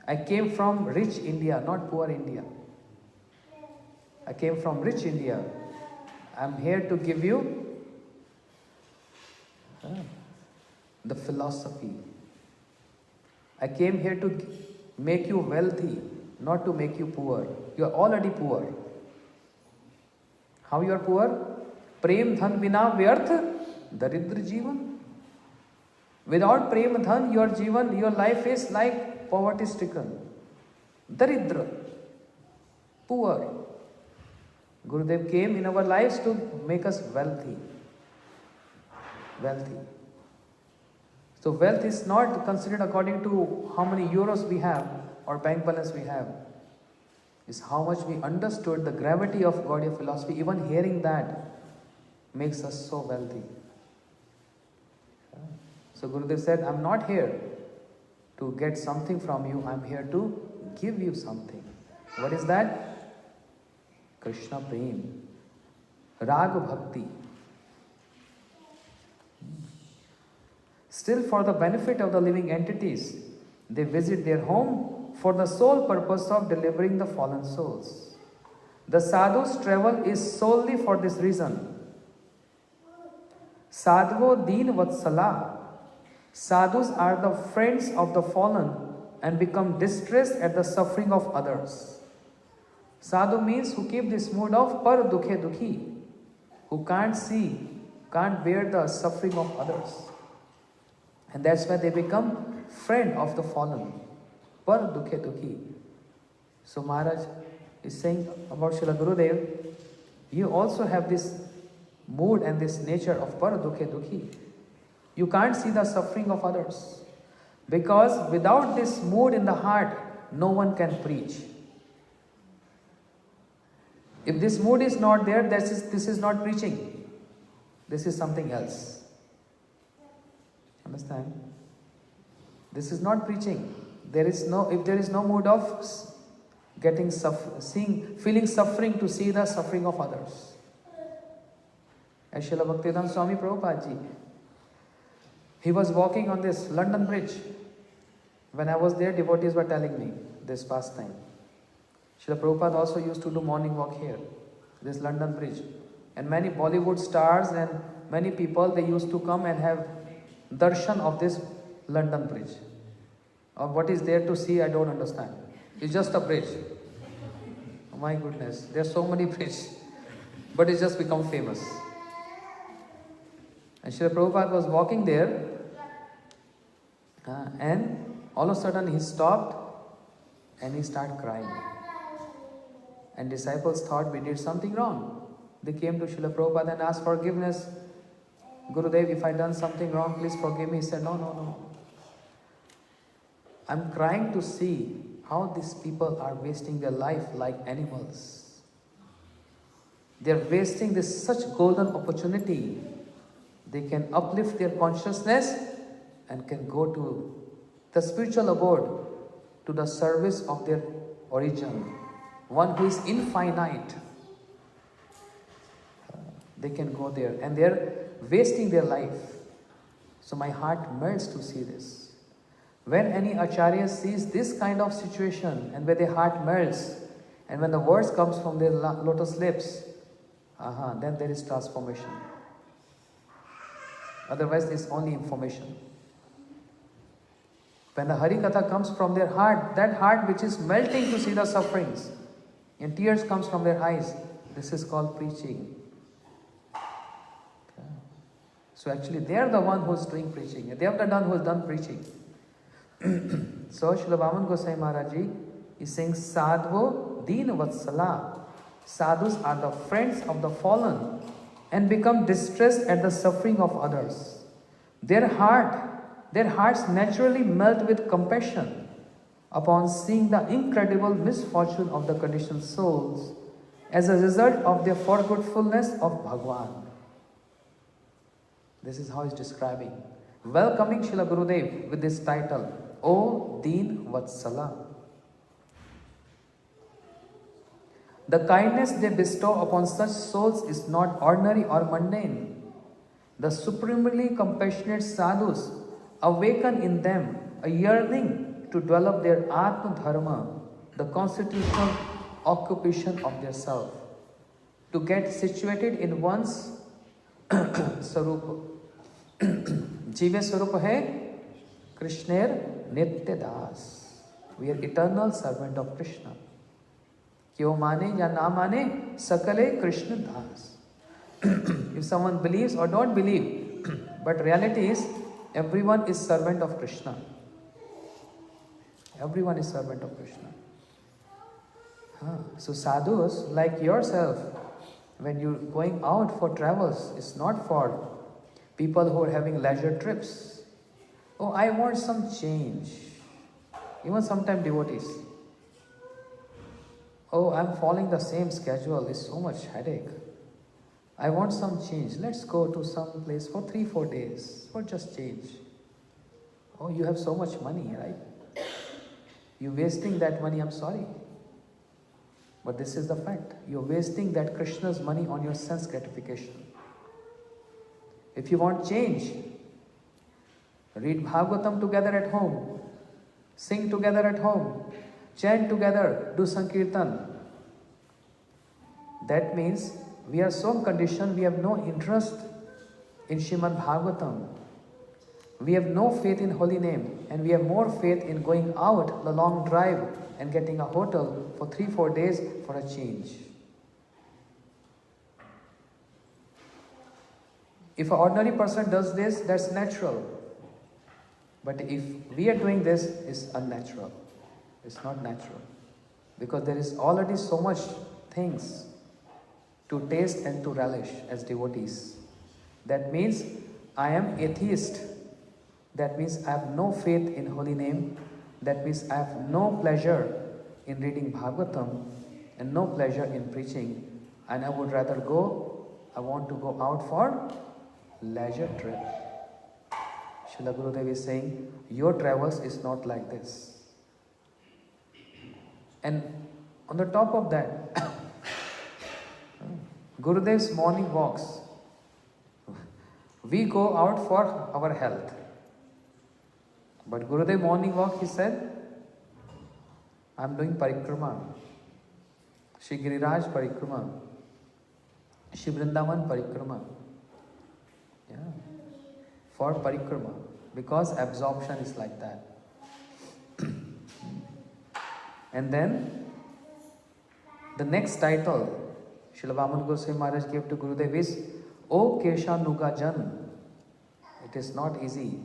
I came from rich India, not poor India. I came from rich India. I'm here to give you the philosophy. I came here to make you wealthy, not to make you poor. You are already poor. How you are poor? Prem dhan bina vyarth daridra jivan. Without prem dhan, your jivan, your life is like poverty stricken. Daridra, poor. Gurudev came in our lives to make us wealthy. Wealthy. So wealth is not considered according to how many euros we have or bank balance we have. It's how much we understood the gravity of Gaudiya philosophy. Even hearing that makes us so wealthy. So Gurudev said, I'm not here to get something from you. I'm here to give you something. What is that? Krishna Prem. Raga Bhakti. Still, for the benefit of the living entities, they visit their home for the sole purpose of delivering the fallen souls. The sadhus' travel is solely for this reason. Sadhvo deen vatsala. Sadhus are the friends of the fallen and become distressed at the suffering of others. Sadhu means who keep this mood of par dukhe dukhi, who can't see, can't bear the suffering of others. And that's why they become friend of the fallen. Par dukhe dukhi. So Maharaj is saying about Srila Gurudev, you also have this mood and this nature of par dukhe dukhi. You can't see the suffering of others. Because without this mood in the heart, no one can preach. If this mood is not there, this is not preaching. This is something else. Understand? This is not preaching. If there is no mood of feeling suffering to see the suffering of others. As Srila Bhaktivedanta Swami Prabhupada ji, he was walking on this London Bridge. When I was there, devotees were telling me this past time. Srila Prabhupada also used to do morning walk here, this London Bridge. And many Bollywood stars and many people, they used to come and have darshan of this London Bridge. Or what is there to see, I don't understand. It's just a bridge. Oh my goodness, there are so many bridges. But it's just become famous. And Srila Prabhupada was walking there, and all of a sudden he stopped and he started crying. And disciples thought we did something wrong. They came to Srila Prabhupada and asked forgiveness. Gurudev, if I done something wrong, please forgive me. He said, no. I'm crying to see how these people are wasting their life like animals. They're wasting this such golden opportunity. They can uplift their consciousness and can go to the spiritual abode, to the service of their origin, one who is infinite. They can go there and they're wasting their life. So my heart melts to see this. When any acharya sees this kind of situation and where their heart melts and when the words comes from their lotus lips, then there is transformation. Otherwise, it's only information. When the Hari Katha comes from their heart, that heart which is melting to see the sufferings, and tears comes from their eyes, this is called preaching. So actually, they are the one who is doing preaching. They are the one who has done preaching. So Srila Vaman Gosai Maharaj Ji is saying, Sadhvo deen vatsala. Sadhus are the friends of the fallen and become distressed at the suffering of others. Their hearts naturally melt with compassion upon seeing the incredible misfortune of the conditioned souls as a result of their forgetfulness of Bhagwan. This is how he's describing. Welcoming Srila Gurudev with this title, O Deen Vatsala. The kindness they bestow upon such souls is not ordinary or mundane. The supremely compassionate sadhus awaken in them a yearning to develop their Atma Dharma, the constitutional occupation of their self, to get situated in one's Sarupa. Jive Sarupa hai Krishner Nitya Das. We are eternal servant of Krishna. Kyo mane ya na mane, sakale Krishna Das. If someone believes or don't believe, but reality is everyone is servant of Krishna. Everyone is servant of Krishna. So sadhus like yourself, when you're going out for travels, it's not for people who are having leisure trips. Oh, I want some change. Even sometimes devotees. Oh, I'm following the same schedule. It's so much headache. I want some change. Let's go to some place for 3-4 days for just change. Oh, you have so much money, right? You're wasting that money, I'm sorry. But this is the fact. You're wasting that Krishna's money on your sense gratification. If you want change, read Bhagavatam together at home. Sing together at home. Chant together. Do Sankirtan. That means we are so conditioned, we have no interest in Srimad Bhagavatam. We have no faith in holy name, and we have more faith in going out the long drive and getting a hotel for 3-4 days for a change. If an ordinary person does this, that's natural. But if we are doing this, it's unnatural. It's not natural. Because there is already so much things to taste and to relish as devotees. That means I am atheist. That means I have no faith in holy name. That means I have no pleasure in reading Bhagavatam and no pleasure in preaching. And I would rather I want to go out for leisure trip. Srila Gurudev is saying, your travels is not like this. And on the top of that, Gurudev's morning walks. We go out for our health. But Gurudev morning walk, he said, I'm doing parikrama. Shri Giriraj parikrama. Shri Vrindavan parikrama. Yeah. For parikrama. Because absorption is like that. And then, the next title, Srila Vaman Goswami Maharaj gave to Gurudev is, O Keshanuga Jan. It is not easy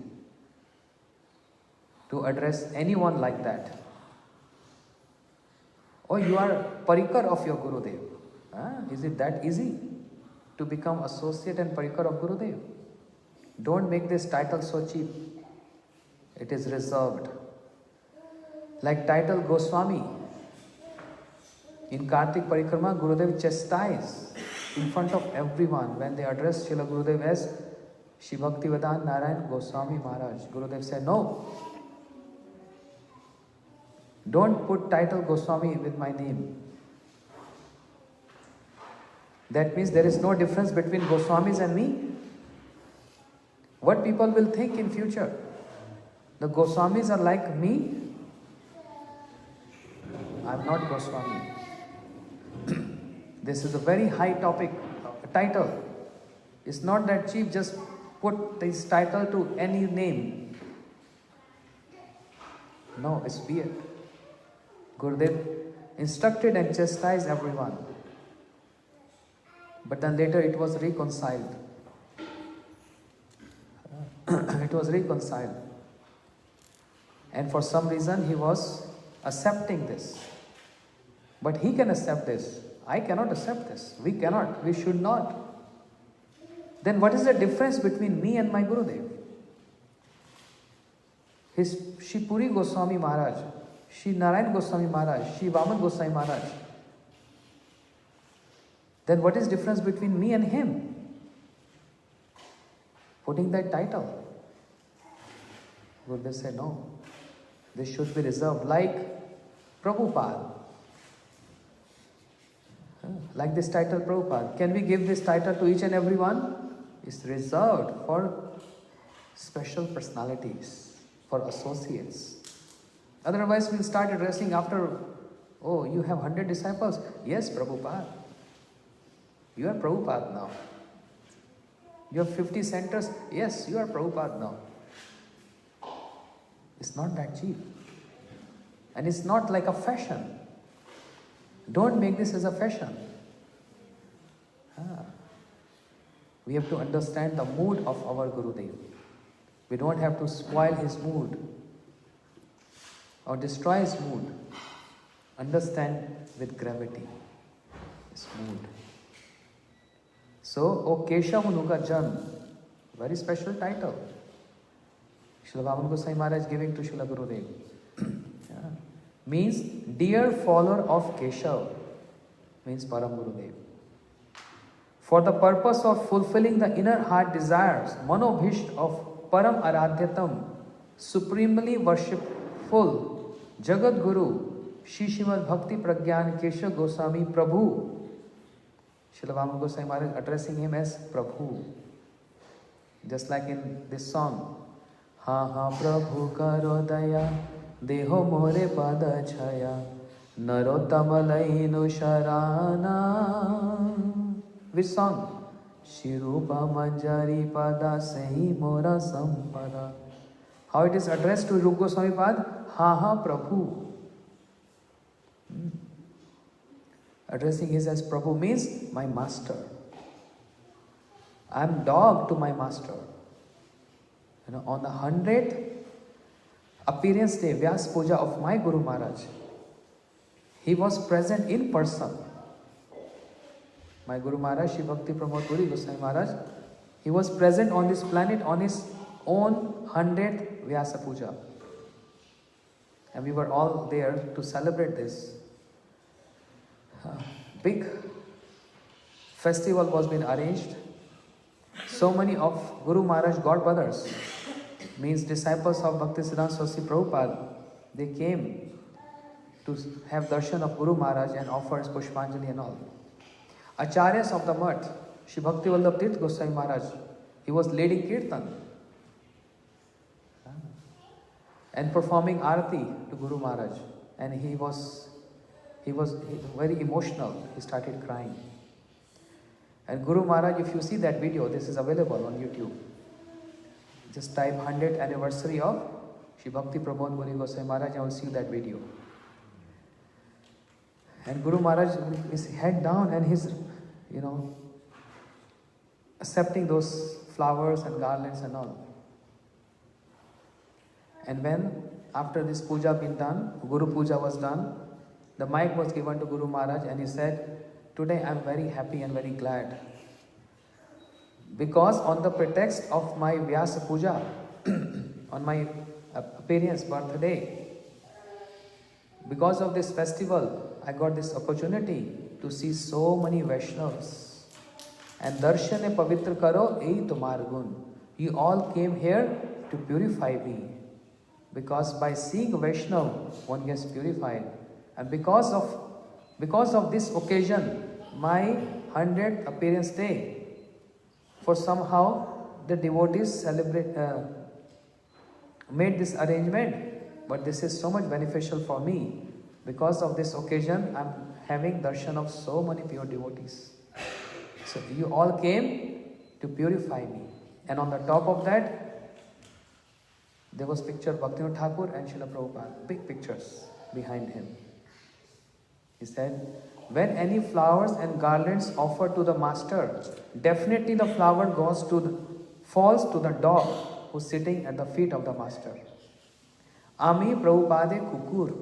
to address anyone like that. Oh, you are parikar of your Gurudev. Is it that easy to become associate and parikar of Gurudev? Don't make this title so cheap. It is reserved. Like title Goswami. In Kartik Parikrama, Gurudev chastised in front of everyone when they addressed Srila Gurudev as Shri Bhaktivedanta Narayan Goswami Maharaj. Gurudev said, no. Don't put title Goswami with my name. That means there is no difference between Goswamis and me. What people will think in future? The Goswamis are like me. I am not Goswami. This is a very high topic, title. It's not that cheap, just put this title to any name. No, it's weird. Gurudev instructed and chastised everyone. But then later it was reconciled. It was reconciled. And for some reason he was accepting this. But he can accept this. I cannot accept this. We cannot. We should not. Then what is the difference between me and my Gurudev? His Shri Puri Goswami Maharaj, Shri Narayan Goswami Maharaj, Shri Vaman Goswami Maharaj. Then what is the difference between me and him? Putting that title. Gurudev said, no. This should be reserved like Prabhupada. Like this title Prabhupada. Can we give this title to each and every one? is reserved for special personalities, for associates. Otherwise, we'll start addressing after, oh, you have 100 disciples? Yes, Prabhupada. You are Prabhupada now. You have 50 centers? Yes, you are Prabhupada now. It's not that cheap. And it's not like a fashion. Don't make this as a fashion. We have to understand the mood of our Gurudev. We don't have to spoil his mood or destroy his mood. Understand with gravity his mood. So, O Keshav Jan, very special title. Srila Vaman Goswami Maharaj giving to Srila Gurudev. Means dear follower of Keshav, means Param Gurudev. For the purpose of fulfilling the inner heart desires, Manobhisht of Param Aradhyatam, supremely worshipful Jagat Guru, Shri Srimad Bhakti Pragyan Keshav Goswami Prabhu. Srila Vaman Goswami Maharaj addressing him as Prabhu. Just like in this song, Ha ha Prabhu karo daya, Deho more pada chaya, Narottamalai sharana. Which song? Shirupa manjari pada sahi mora sampada. How it is addressed to Rupa Goswami Pad? Ha ha Prabhu. Addressing his as Prabhu means my master. I am dog to my master. On the 100th appearance day, Vyas Puja of my Guru Maharaj, he was present in person. My Guru Maharaj, Shri Bhakti Pramod Puri Goswami Maharaj, he was present on this planet on his own 100th Vyasa Puja. And we were all there to celebrate this. Big festival was being arranged. So many of Guru Maharaj godbrothers, means disciples of Bhaktisiddhanta Saraswati Prabhupada, they came to have darshan of Guru Maharaj and offers Pushpanjali and all. Acharyas of the Math, Shri Bhakti Vallabh Tirth Goswami Maharaj, he was leading Kirtan and performing Arati to Guru Maharaj. And he was very emotional. He started crying. And Guru Maharaj, if you see that video, this is available on YouTube. Just type 100th anniversary of Shri Bhakti Pramod Puri Goswami Maharaj, you will see that video. And Guru Maharaj with his head down and he's, accepting those flowers and garlands and all. And when, after this puja been done, Guru Puja was done, the mic was given to Guru Maharaj and he said, today I am very happy and very glad. Because on the pretext of my Vyasa Puja, on my appearance, birthday, because of this festival, I got this opportunity to see so many Vaishnavas. And darshane pavitra karo ei tumar gun. You all came here to purify me. Because by seeing Vaishnav, one gets purified. And because of this occasion, my 100th appearance day, for somehow the devotees made this arrangement, but this is so much beneficial for me. Because of this occasion, I am having darshan of so many pure devotees. So you all came to purify me. And on the top of that, there was picture of Bhakti Thakur and Srila Prabhupada, big pictures behind him. He said, when any flowers and garlands offered to the master, definitely the flower falls to the dog who's sitting at the feet of the master. Ami Prabhupade Kukur.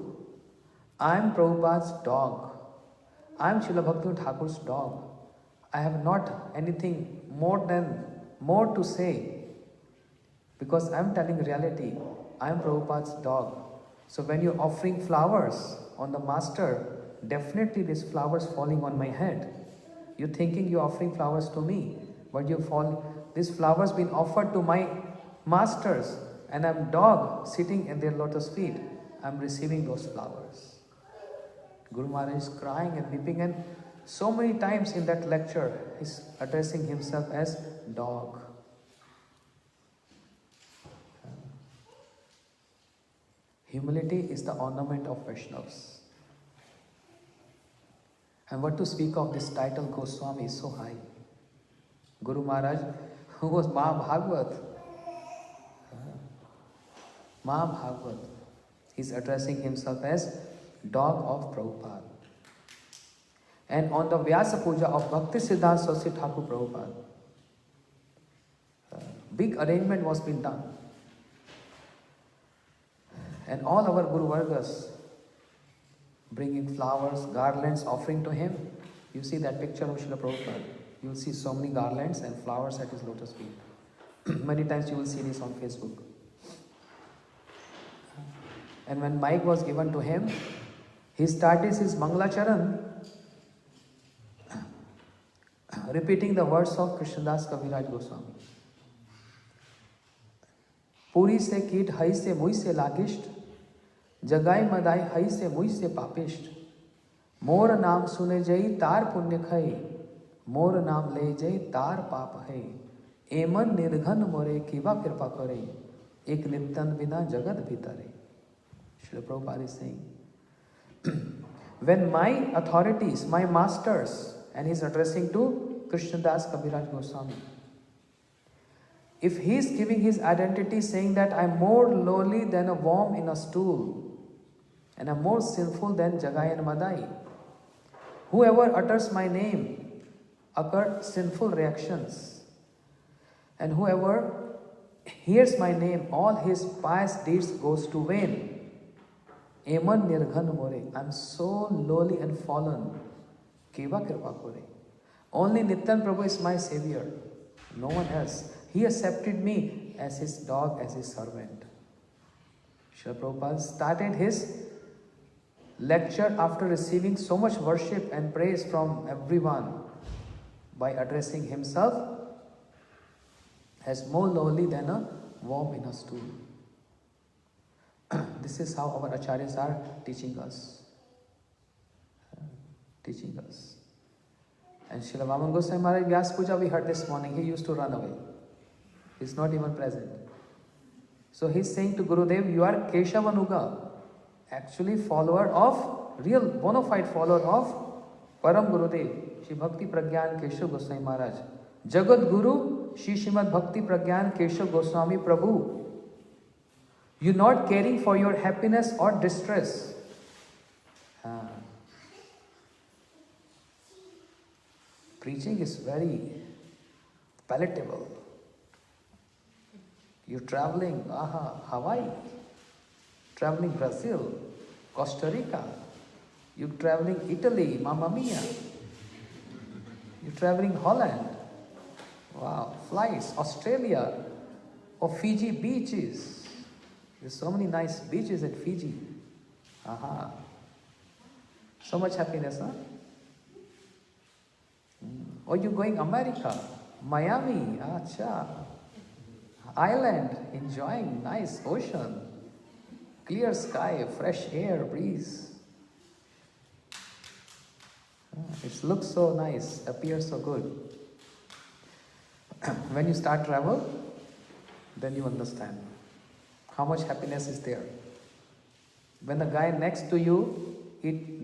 I am Prabhupada's dog. I am Srila Bhakti Thakur's dog. I have not anything more to say, because I am telling reality. I am Prabhupada's dog. So when you're offering flowers on the master, definitely these flowers falling on my head. You're thinking you're offering flowers to me, but these flowers being offered to my masters, and I'm dog sitting in their lotus feet. I'm receiving those flowers. Guru Maharaj is crying and weeping, and So many times in that lecture, he's addressing himself as dog. Humility is the ornament of Vaishnavas. And what to speak of this title, Goswami, is so high. Guru Maharaj, who was Mahabhagavat, Mahabhagavat, he's addressing himself as dog of Prabhupada. And on the Vyasa Puja of Bhakti Siddhanta Saraswati Thakur Prabhupada, big arrangement was being done. And all our Guru Vargas bringing flowers, garlands, offering to him. You see that picture of Srila Prabhupada. You will see so many garlands and flowers at his lotus feet. Many times you will see this on Facebook. And when mic was given to him, he started his Mangalacharan repeating the words of Krishnadas Kaviraj Goswami. Puri se kit hai se mui se lagisht, जगाई मदाई हई से मुई से पापिष्ट, मोर नाम सुने जई तार पुण्य खई, मोर नाम ले जई तार पाप है, एमन निर्घन मोरे किवा कृपा करे, एक नित्यन बिना जगत भीतरे. Srila Prabhupada is saying, when my authorities, my masters, and he is addressing to Krishnadas Kaviraj Goswami, if he is giving his identity saying that I am more lowly than a worm in a stool, and I am more sinful than Jagai and Madai, whoever utters my name occur sinful reactions, and whoever hears my name, all his pious deeds goes to vain. Eman nirghan more, I am so lowly and fallen. Kiva kripa kore. Only Nityan Prabhu is my savior, no one else. He accepted me as his dog, as his servant. Srila Prabhupada started his lecture after receiving so much worship and praise from everyone by addressing himself as more lowly than a worm in a stool. This is how our acharyas are teaching us. Teaching us. And Srila Vaman Goswami Maharaj Vyas Puja we heard this morning, he used to run away. He's not even present. So he's saying to Gurudev, you are Keshavanuga, actually follower of, real bona fide follower of Param Gurudev, Shri Bhakti Pragyan Keshav Goswami Maharaj. Jagat Guru, Shri Srimad Bhakti Pragyan Keshav Goswami Prabhu. You're not caring for your happiness or distress. Preaching is very palatable. You're traveling, Hawaii, traveling Brazil, Costa Rica, you're traveling Italy, Mamma Mia, you're traveling Holland, wow, flights, Australia, or Fiji beaches. There's so many nice beaches at Fiji. So much happiness, huh? Or you're going America, Miami, island, enjoying nice ocean, clear sky, fresh air, breeze. It looks so nice, appears so good. When you start travel, then you understand how much happiness is there. When the guy next to you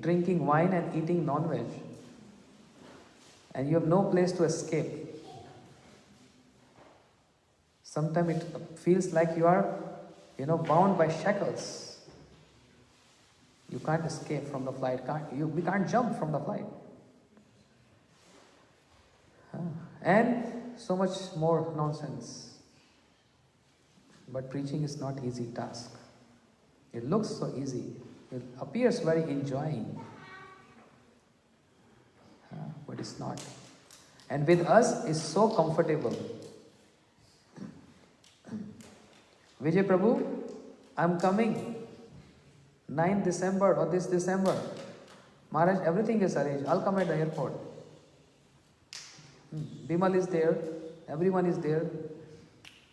drinking wine and eating non-veg, and you have no place to escape, sometimes it feels like you are, bound by shackles. You can't escape from the flight. We can't jump from the flight. And so much more nonsense. But preaching is not easy task. It looks so easy. It appears very enjoying. But it's not. And with us, it's so comfortable. Vijay Prabhu, I'm coming 9th December or this December. Maharaj, everything is arranged. I'll come at the airport. Bimal is there. Everyone is there.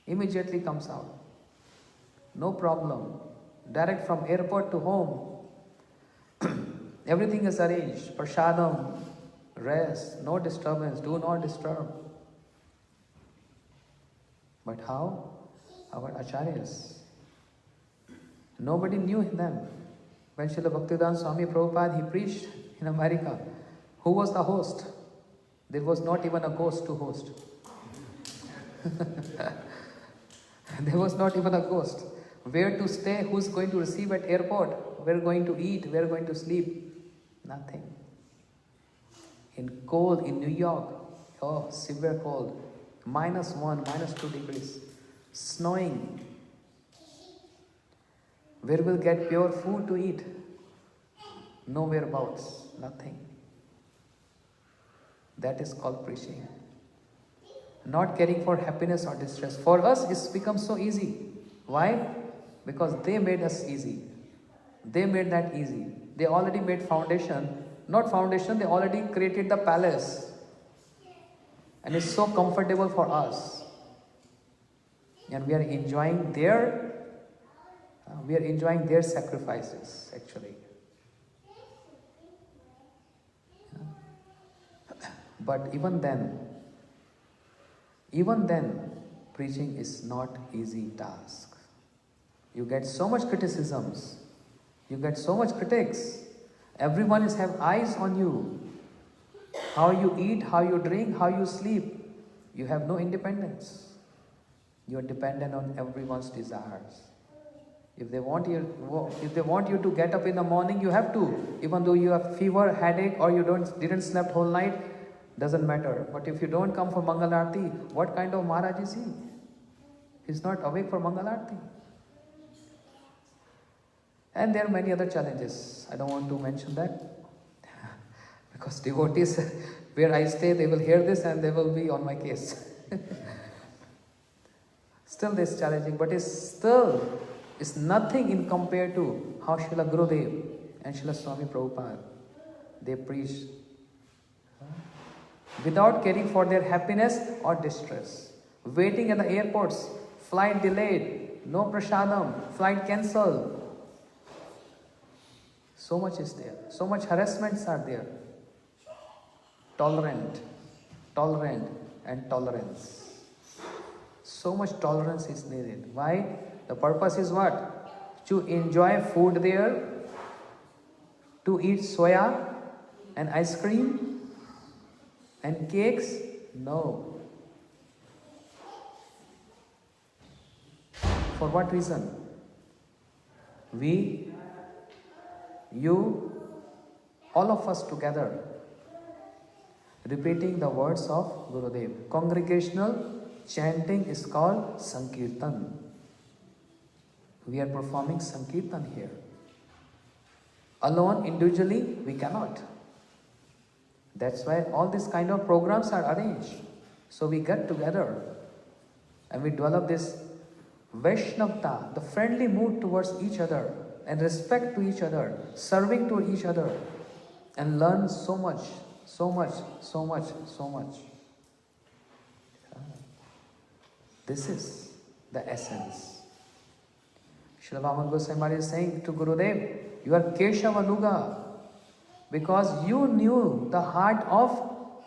Immediately comes out. No problem. Direct from airport to home. Everything is arranged. Prashadam, rest, no disturbance, do not disturb. But how? Our acharyas. Nobody knew them. When Srila Bhaktivedanta Swami Prabhupada, he preached in America, who was the host? There was not even a ghost to host. There was not even a ghost. Where to stay, who's going to receive at airport, where going to eat, where going to sleep, nothing. In cold, in New York, oh, severe cold, -1, -2 degrees, snowing. Where will get pure food to eat? Nowhere abouts, nothing. That is called preaching. Not caring for happiness or distress. For us, it's become so easy. Why? Because they made us easy. They made that easy. They already made foundation. Not foundation, they already created the palace. And it's so comfortable for us. And we are enjoying their sacrifices, actually. But even then, preaching is not easy task. You get so much criticisms. You get so much critics. Everyone have eyes on you. How you eat, how you drink, how you sleep. You have no independence. You are dependent on everyone's desires. If they want you to get up in the morning, you have to. Even though you have fever, headache, or you didn't slept whole night, doesn't matter. But if you don't come for Mangal Aarti, what kind of Maharaj is he? He's not awake for Mangal Aarti. And there are many other challenges. I don't want to mention that. Because devotees, where I stay, they will hear this and they will be on my case. Still this is challenging, but it's nothing in compared to how Srila Gurudev and Srila Swami Prabhupada, they preach without caring for their happiness or distress. Waiting at the airports, flight delayed, no prasadam, flight cancelled. So much is there. So much harassments are there. Tolerant, and tolerance. So much tolerance is needed. Why? The purpose is what? To enjoy food there, to eat soya and ice cream and cakes? No. For what reason? We, you, all of us together, repeating the words of Gurudev. Congregational chanting is called Sankirtan. We are performing Sankirtan here. Alone, individually, we cannot. That's why all these kind of programs are arranged. So we get together and we develop this Vaishnavta, the friendly mood towards each other and respect to each other, serving to each other, and learn so much. This is the essence. Srila Vaman Goswami Maharaj is saying to Gurudev, you are Keshavanuga, because you knew the heart of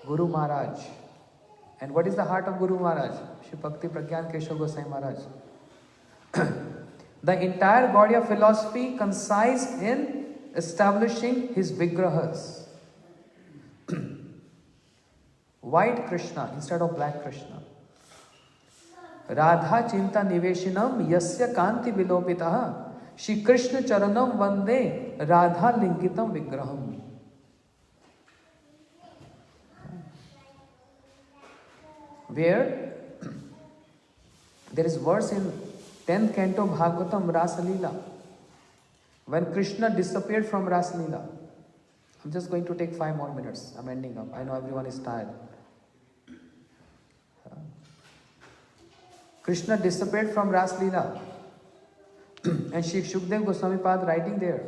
Guru Maharaj. And what is the heart of Guru Maharaj? Shri Bhakti Pragyan Keshav Goswami Maharaj. The entire Gaudiya philosophy consists in establishing his vigrahas. White Krishna instead of black Krishna. Radha Chinta Niveshinam Yasya Kanti Vilopitaha Shri Krishna Charanam Vande Radha Lingitam Vigraham. Where there is verse in 10th canto Bhagavatam Rasa Leela. When Krishna disappeared from Rasa Leela. I'm just going to take 5 more minutes. I'm ending up. I know everyone is tired. Krishna disappeared from Ras Leela. And Shri Shukdev Goswami Pad writing there.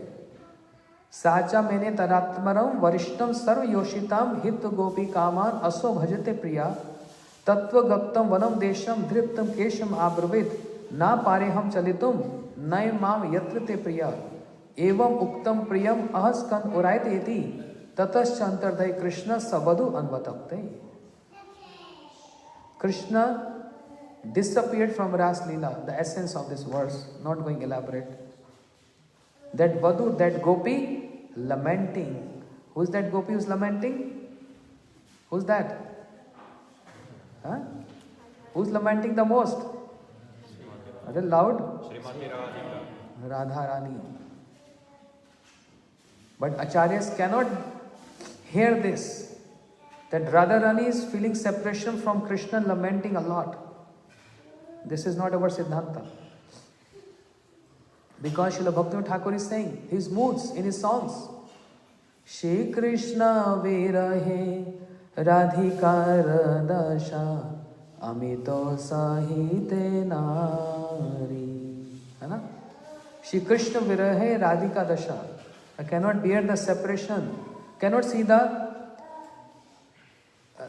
Sacha mene taratmaram varishtam sarva yoshitam hit gopi kaman aso bhajate priya tattva gaptam vanam desham dhriptam kesham abravid na pareham chalitum nay mam yatrate priya evam uktam priyam ahaskan urayate iti Tataschantardai Krishna Savadu Anvatakte. Krishna disappeared from Ras Leela, the essence of this verse, not going elaborate. That Vadu, that Gopi, lamenting. Who's that Gopi who's lamenting? Who's that? Huh? Who's lamenting the most? A little loud? Radharani. But acharyas cannot hear this. That Radharani is feeling separation from Krishna, lamenting a lot. This is not our Siddhanta. Because Srila Bhakti Thakur is saying his moods in his songs. Shri Krishna Virahe Radhikar Dasha Amito Sahite Nari. Shri Krishna Virahe Radhika Dasha. I cannot bear the separation. Cannot see the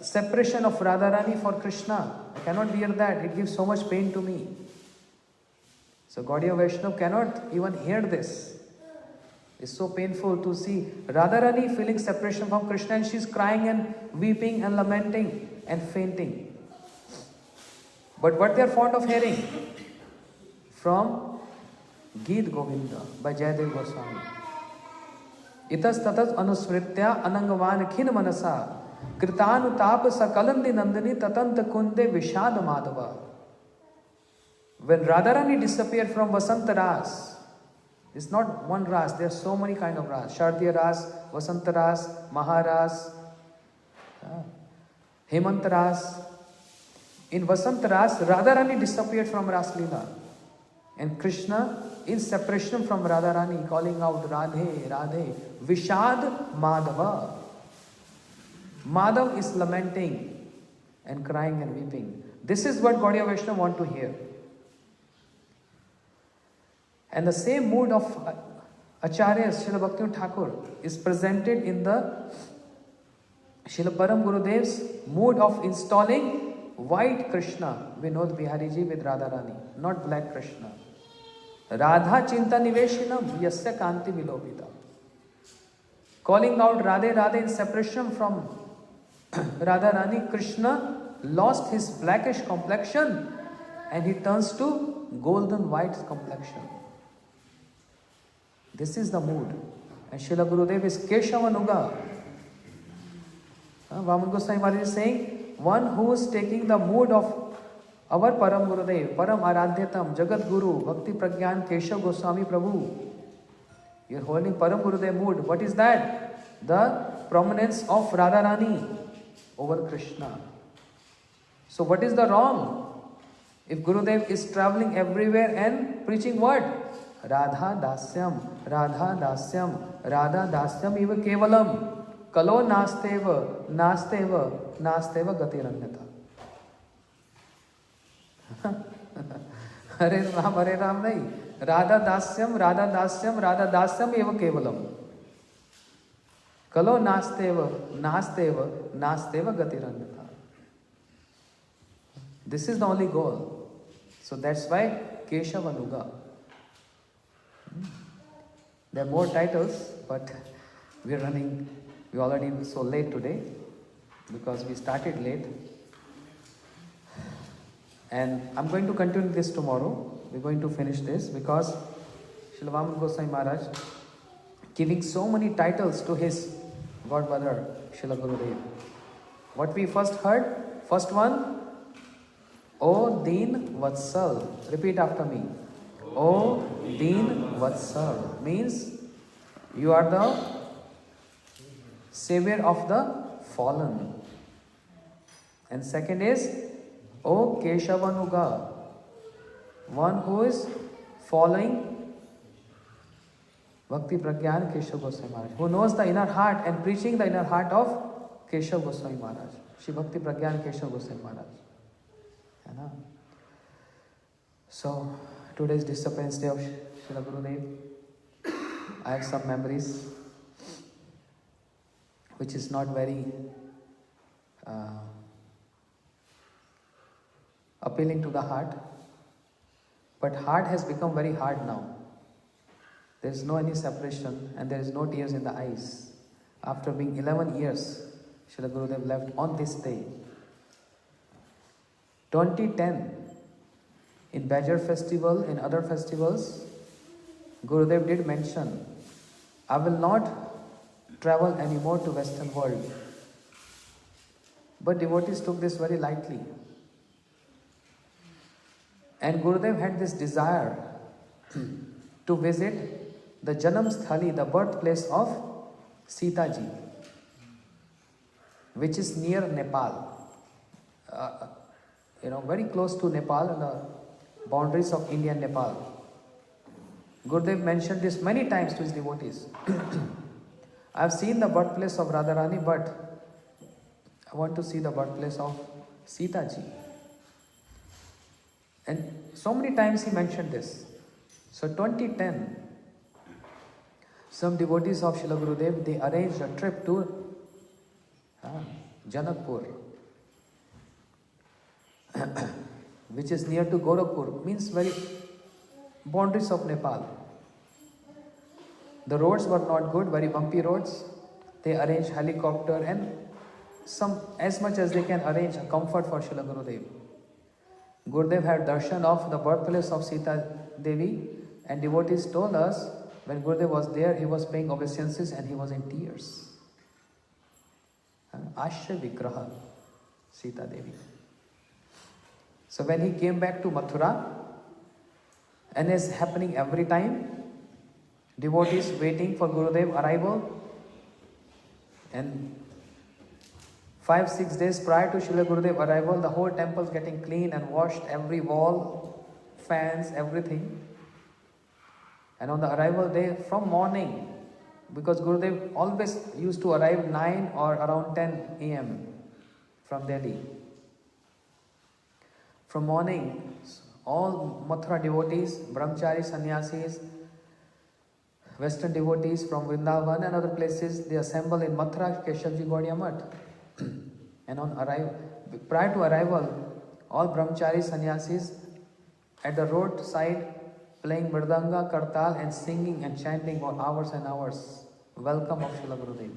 separation of Radharani for Krishna. I cannot bear that. It gives so much pain to me. So Gaudiya Vaishnava cannot even hear this. It's so painful to see Radharani feeling separation from Krishna, and she's crying and weeping and lamenting and fainting. But what they are fond of hearing? From Geet Govinda by Jayadev Goswami. Itas tatas anusmritya anangavan khin manasa kritanutap sakalandi nandini tatanta kunde vishad madhava. When Radharani disappeared from Vasanta Ras, it's not one Ras, there are so many kind of Ras. Shardiya Ras, Vasanta Ras, Maharas, Hemant Ras. In Vasanta Ras, Radharani disappeared from Ras Leela. And Krishna, in separation from Radharani, calling out Radhe, Radhe, Vishad Madhava. Madhav is lamenting and crying and weeping. This is what Gaudiya Vaishnava want to hear. And the same mood of Acharyas, Srila Bhakti Thakur, is presented in the Srila Param Gurudev's mood of installing white Krishna, Vinod Bihariji with Radharani, not black Krishna. Radha Chinta Niveshinam Yasya Kanti Vilopita. Calling out Radhe Radhe in separation from Radharani, Krishna lost his blackish complexion and he turns to golden white complexion. This is the mood. And Srila Gurudev is Keshavanuga. Vaman Goswami Maharaj is saying, one who is taking the mood of our Param Gurudev, Param Aradhyatam, Jagat Guru, Bhakti Pragyan, Keshav Goswami Prabhu. You are holding Param Gurudev mood. What is that? The prominence of Radharani over Krishna. So what is the wrong? If Gurudev is traveling everywhere and preaching what? Radha Dasyam, Radha Dasyam, Radha Dasyam eva kevalam, kalo nasteva, nasteva, nasteva gatiranyata. Hare Ram nahi. Radha Dasyam, Radha Dasyam, Radha Dasyam eva kevalam. Kalo nasteva, nasteva, nasteva gatiranyata. This is the only goal. So that's why Keshavanuga. There are more titles, but we are running, we already so late today because we started late. And I'm going to continue this tomorrow. We're going to finish this because Srila Vaman Goswami Maharaj giving so many titles to his godbrother Srila Gurudev. What we first heard, first one, O Deen Vatsal. Repeat after me. O Deen Vatsal means you are the savior of the fallen. And second is O Keshavanuga, one who is following Bhakti Pragyan Keshav Goswami Maharaj, who knows the inner heart and preaching the inner heart of Keshav Goswami Maharaj, Shri Bhakti Pragyan Keshav Goswami Maharaj. So today's Disappearance Day of Srila Gurudev. I have some memories which is not very appealing to the heart. But heart has become very hard now. There is no any separation and there is no tears in the eyes. After being 11 years, Srila Gurudev left on this day. 2010, in Bajar festival, in other festivals, Gurudev did mention, I will not travel anymore to Western world. But devotees took this very lightly. And Gurudev had this desire to visit the Janam Sthali, the birthplace of Sita ji, which is near Nepal. Very close to Nepal, on the boundaries of India and Nepal. Gurudev mentioned this many times to his devotees. I have seen the birthplace of Radharani, but I want to see the birthplace of Sita ji. And so many times he mentioned this. So 2010, some devotees of Srila Gurudev, they arranged a trip to Janakpur, which is near to Gorakhpur, means very boundaries of Nepal. The roads were not good, very bumpy roads. They arranged helicopter and as much as they can arrange a comfort for Srila Gurudev. Gurudev had darshan of the birthplace of Sita Devi, and devotees told us when Gurudev was there, he was paying obeisances and he was in tears. Ashya Vigraha, Sita Devi. So when he came back to Mathura, and it's happening every time, devotees waiting for Gurudev arrival, and 5-6 days prior to Srila Gurudev arrival, the whole temple is getting clean and washed, every wall, fans, everything. And on the arrival day, from morning, because Gurudev always used to arrive 9 or around 10 a.m. from Delhi. From morning, all Mathura devotees, brahmachari, sannyasis, Western devotees from Vrindavan and other places, they assemble in Mathura, Keshavji Gaudiya Math. And prior to arrival, all brahmachari, sannyasis at the roadside playing mridanga, kartal and singing and chanting for hours and hours. Welcome of Srila Gurudev.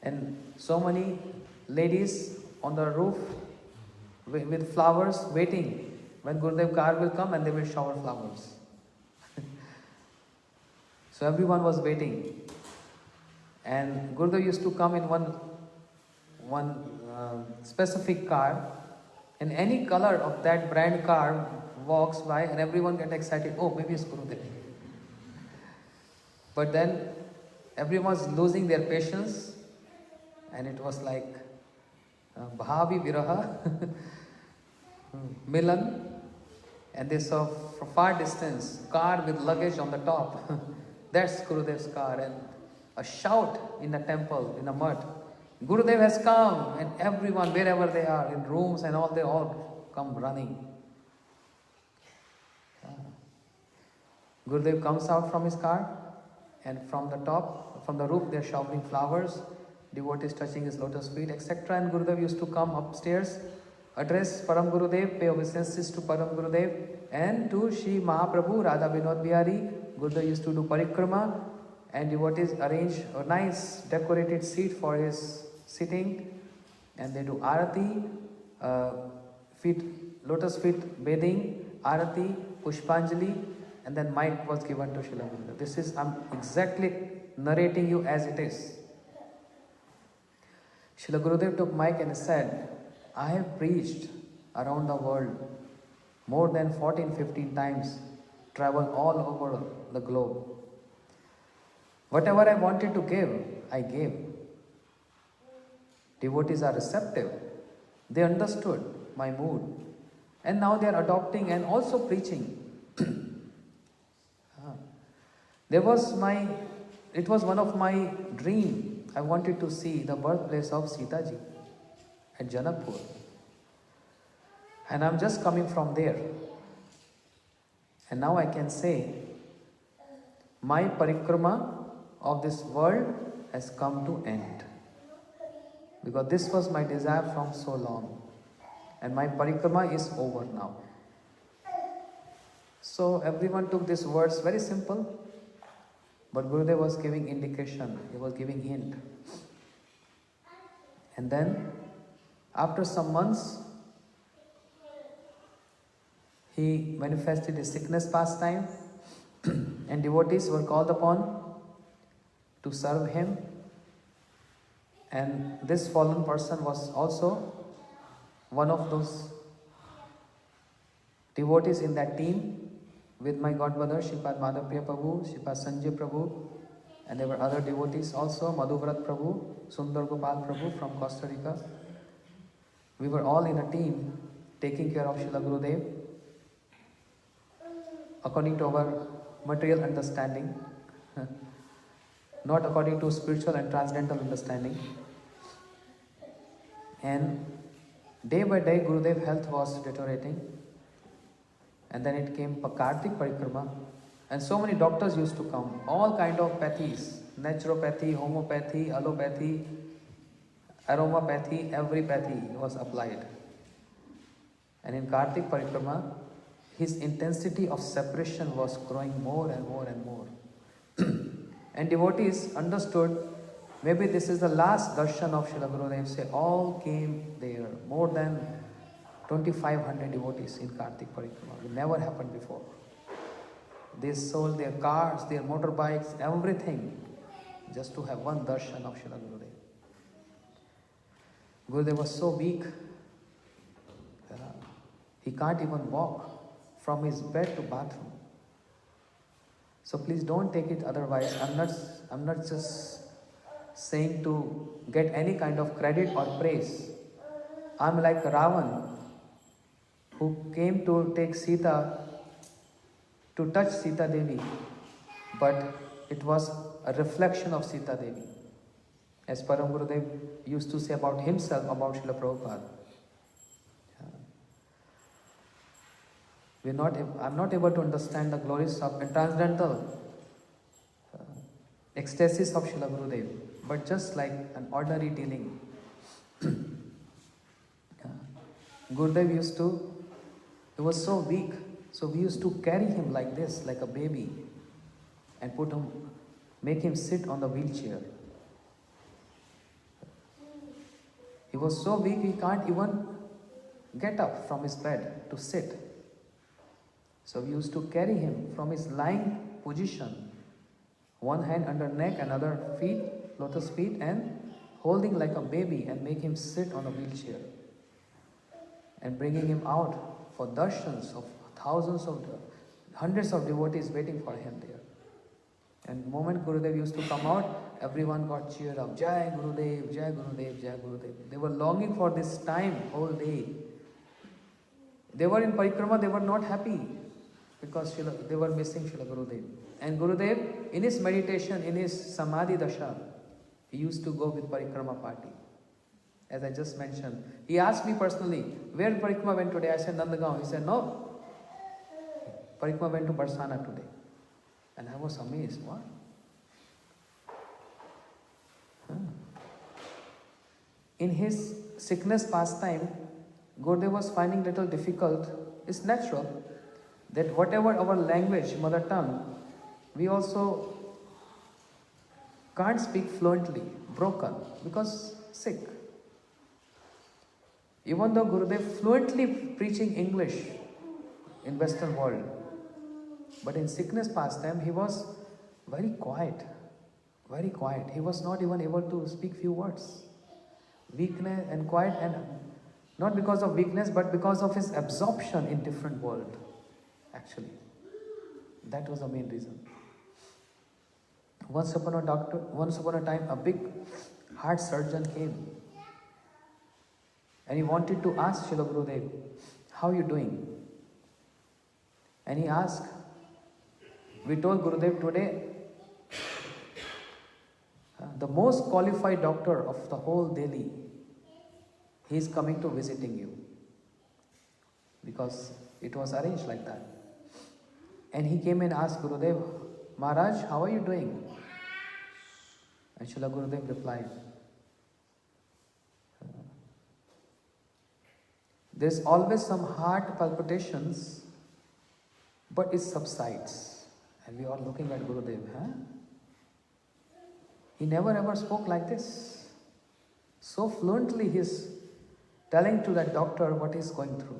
And so many ladies on the roof with flowers waiting when Gurudev car will come and they will shower flowers. So everyone was waiting. And Gurudev used to come in one specific car, and any color of that brand car walks by and everyone get excited, oh, maybe it's Gurudev. But then everyone was losing their patience, and it was like Bhavi Viraha Milan, and they saw from far distance car with luggage on the top. That's Gurudev's car, and a shout in the temple, in the mud, Gurudev has come, and everyone, wherever they are, in rooms and all, they all come running. Gurudev comes out from his car, and from the top, from the roof, they are showering flowers, devotees touching his lotus feet, etc. And Gurudev used to come upstairs, address Param Gurudev, pay obeisances to Param Gurudev, and to Shri Mahaprabhu, Radha Vinod Bihari. Gurudev used to do parikrama, and devotees arrange a nice decorated seat for his sitting, and they do arati, lotus feet bathing, arati, pushpanjali, and then mic was given to Srila Gurudev. This is, I'm exactly narrating you as it is. Srila Gurudev took mic and said, I have preached around the world more than 14-15 times, traveled all over the globe. Whatever I wanted to give, I gave. Devotees are receptive. They understood my mood. And now they are adopting and also preaching. It was one of my dream. I wanted to see the birthplace of Sita ji at Janakpur. And I'm just coming from there. And now I can say, my parikrama of this world has come to end. Because this was my desire from so long. And my parikrama is over now. So everyone took these words very simple. But Gurudev was giving indication, he was giving hint. And then, after some months, he manifested his sickness pastime and devotees were called upon to serve him. And this fallen person was also one of those devotees in that team with my godbrother Sripad Madhapriya Prabhu, Sripad Sanjay Prabhu, and there were other devotees also, Madhuvrat Prabhu, Sundar Gopal Prabhu from Costa Rica. We were all in a team taking care of Srila Gurudev according to our material understanding, not according to spiritual and transcendental understanding. And day by day Gurudev's health was deteriorating. And then it came Kartik Parikrama, and so many doctors used to come, all kind of pathies, naturopathy, homeopathy, allopathy, aromathy, every pathy was applied. And in Kartik Parikrama, his intensity of separation was growing more and more and more. And devotees understood, maybe this is the last darshan of Srila Gurudev. Say, all came there, more than 2,500 devotees in Kartik Parikrama. It never happened before. They sold their cars, their motorbikes, everything, just to have one darshan of Srila Gurudev. Gurudev was so weak, he can't even walk from his bed to bathroom. So please don't take it otherwise. I'm not just saying to get any kind of credit or praise. I'm like Ravan, who came to take Sita, to touch Sita Devi, but it was a reflection of Sita Devi. As Param Gurudev used to say about himself, about Srila Prabhupada. I'm not able to understand the glories of and transcendental ecstasis of Srila Gurudev, but just like an ordinary dealing. Gurudev he was so weak, so we used to carry him like this, like a baby, and make him sit on the wheelchair. He was so weak he can't even get up from his bed to sit. So we used to carry him from his lying position, one hand under neck, another feet, lotus feet, and holding like a baby and make him sit on a wheelchair. And bringing him out for darshans of hundreds of devotees waiting for him there. And the moment Gurudev used to come out, everyone got cheered up. Jai Gurudev, Jai Gurudev, Jai Gurudev. They were longing for this time whole day. They were in Parikrama, they were not happy because they were missing Srila Gurudev. And Gurudev, in his meditation, in his Samadhi Dasha, he used to go with Parikrama party. As I just mentioned, he asked me personally, where Parikrama went today? I said, Nandagaon. He said, no, Parikrama went to Barsana today. And I was amazed. What? In his sickness pastime, Gurudev was finding little difficult. It's natural that whatever our language, mother tongue, we also can't speak fluently, broken, because sick. Even though Gurudev fluently preaching English in Western world, but in sickness pastime, he was very quiet, very quiet. He was not even able to speak few words. Weakness and quiet, and not because of weakness, but because of his absorption in different world, actually. That was the main reason. Once upon a time, a big heart surgeon came. And he wanted to ask Srila Gurudev, how are you doing? And he asked, we told Gurudev today, the most qualified doctor of the whole Delhi, he is coming to visiting you. Because it was arranged like that. And he came and asked Gurudev, Maharaj, how are you doing? And Srila Gurudev replied, there's always some heart palpitations, but it subsides. And we are looking at Gurudev, He never ever spoke like this. So fluently he's telling to that doctor what he's going through.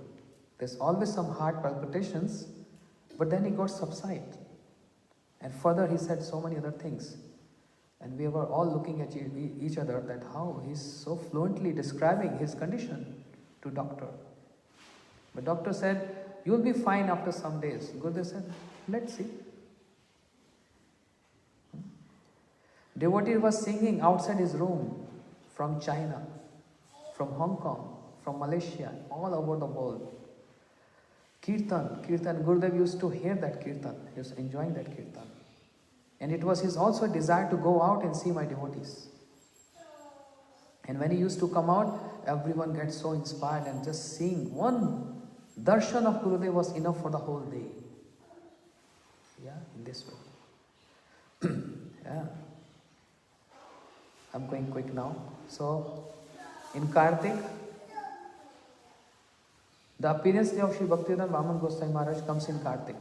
There's always some heart palpitations, but then he got subside. And further he said so many other things. And we were all looking at each other that how he's so fluently describing his condition to doctor. But doctor said, you'll be fine after some days. Gurudev said, let's see. Devotee was singing outside his room from China, from Hong Kong, from Malaysia, all over the world. Kirtan, Gurudev used to hear that kirtan. He was enjoying that kirtan. And it was his also desire to go out and see my devotees. And when he used to come out, everyone gets so inspired, and just seeing one darshan of Gurudev was enough for the whole day. Yeah, in this way. Yeah. I'm going quick now. So, in Kartik, the appearance day of Sri Bhaktivedanta Vaman Goswami Maharaj comes in Kartik.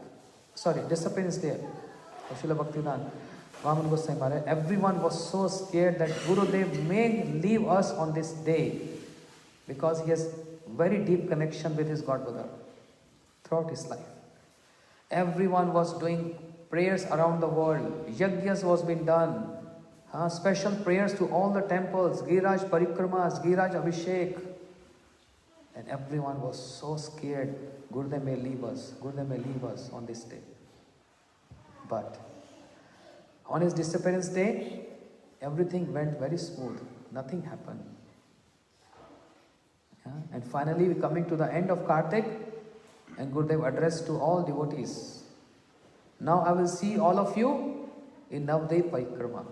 Sorry, disappearance day of Srila Bhaktivedanta Vaman Goswami Maharaj. Everyone was so scared that Gurudev may leave us on this day because he has very deep connection with his Godbrother throughout his life. Everyone was doing prayers around the world. Yajnas was being done. Special prayers to all the temples, Giraj Parikramas, Giraj Abhishek. And everyone was so scared, Gurudev may leave us on this day. But on his disappearance day, everything went very smooth. Nothing happened. And finally, we're coming to the end of Kartik, and Gurudev addressed to all devotees. Now I will see all of you in Navdev Parikrama.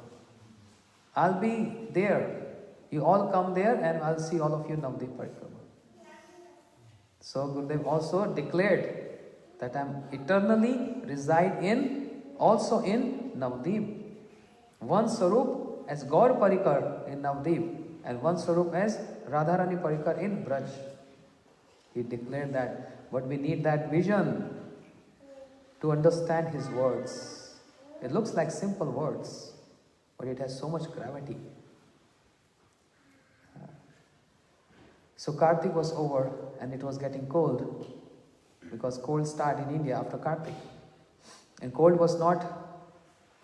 I'll be there. You all come there and I'll see all of you in Navdev Parikrama. So Gurudev also declared that I'm eternally reside also in Navdeep. One Sarup as Gaur Parikar in Navdeep and one Sarup as Radharani Parikar in Braj. He declared that, but we need that vision to understand his words. It looks like simple words, but it has so much gravity. So Kartik was over and it was getting cold, because cold started in India after Kartik. And cold was not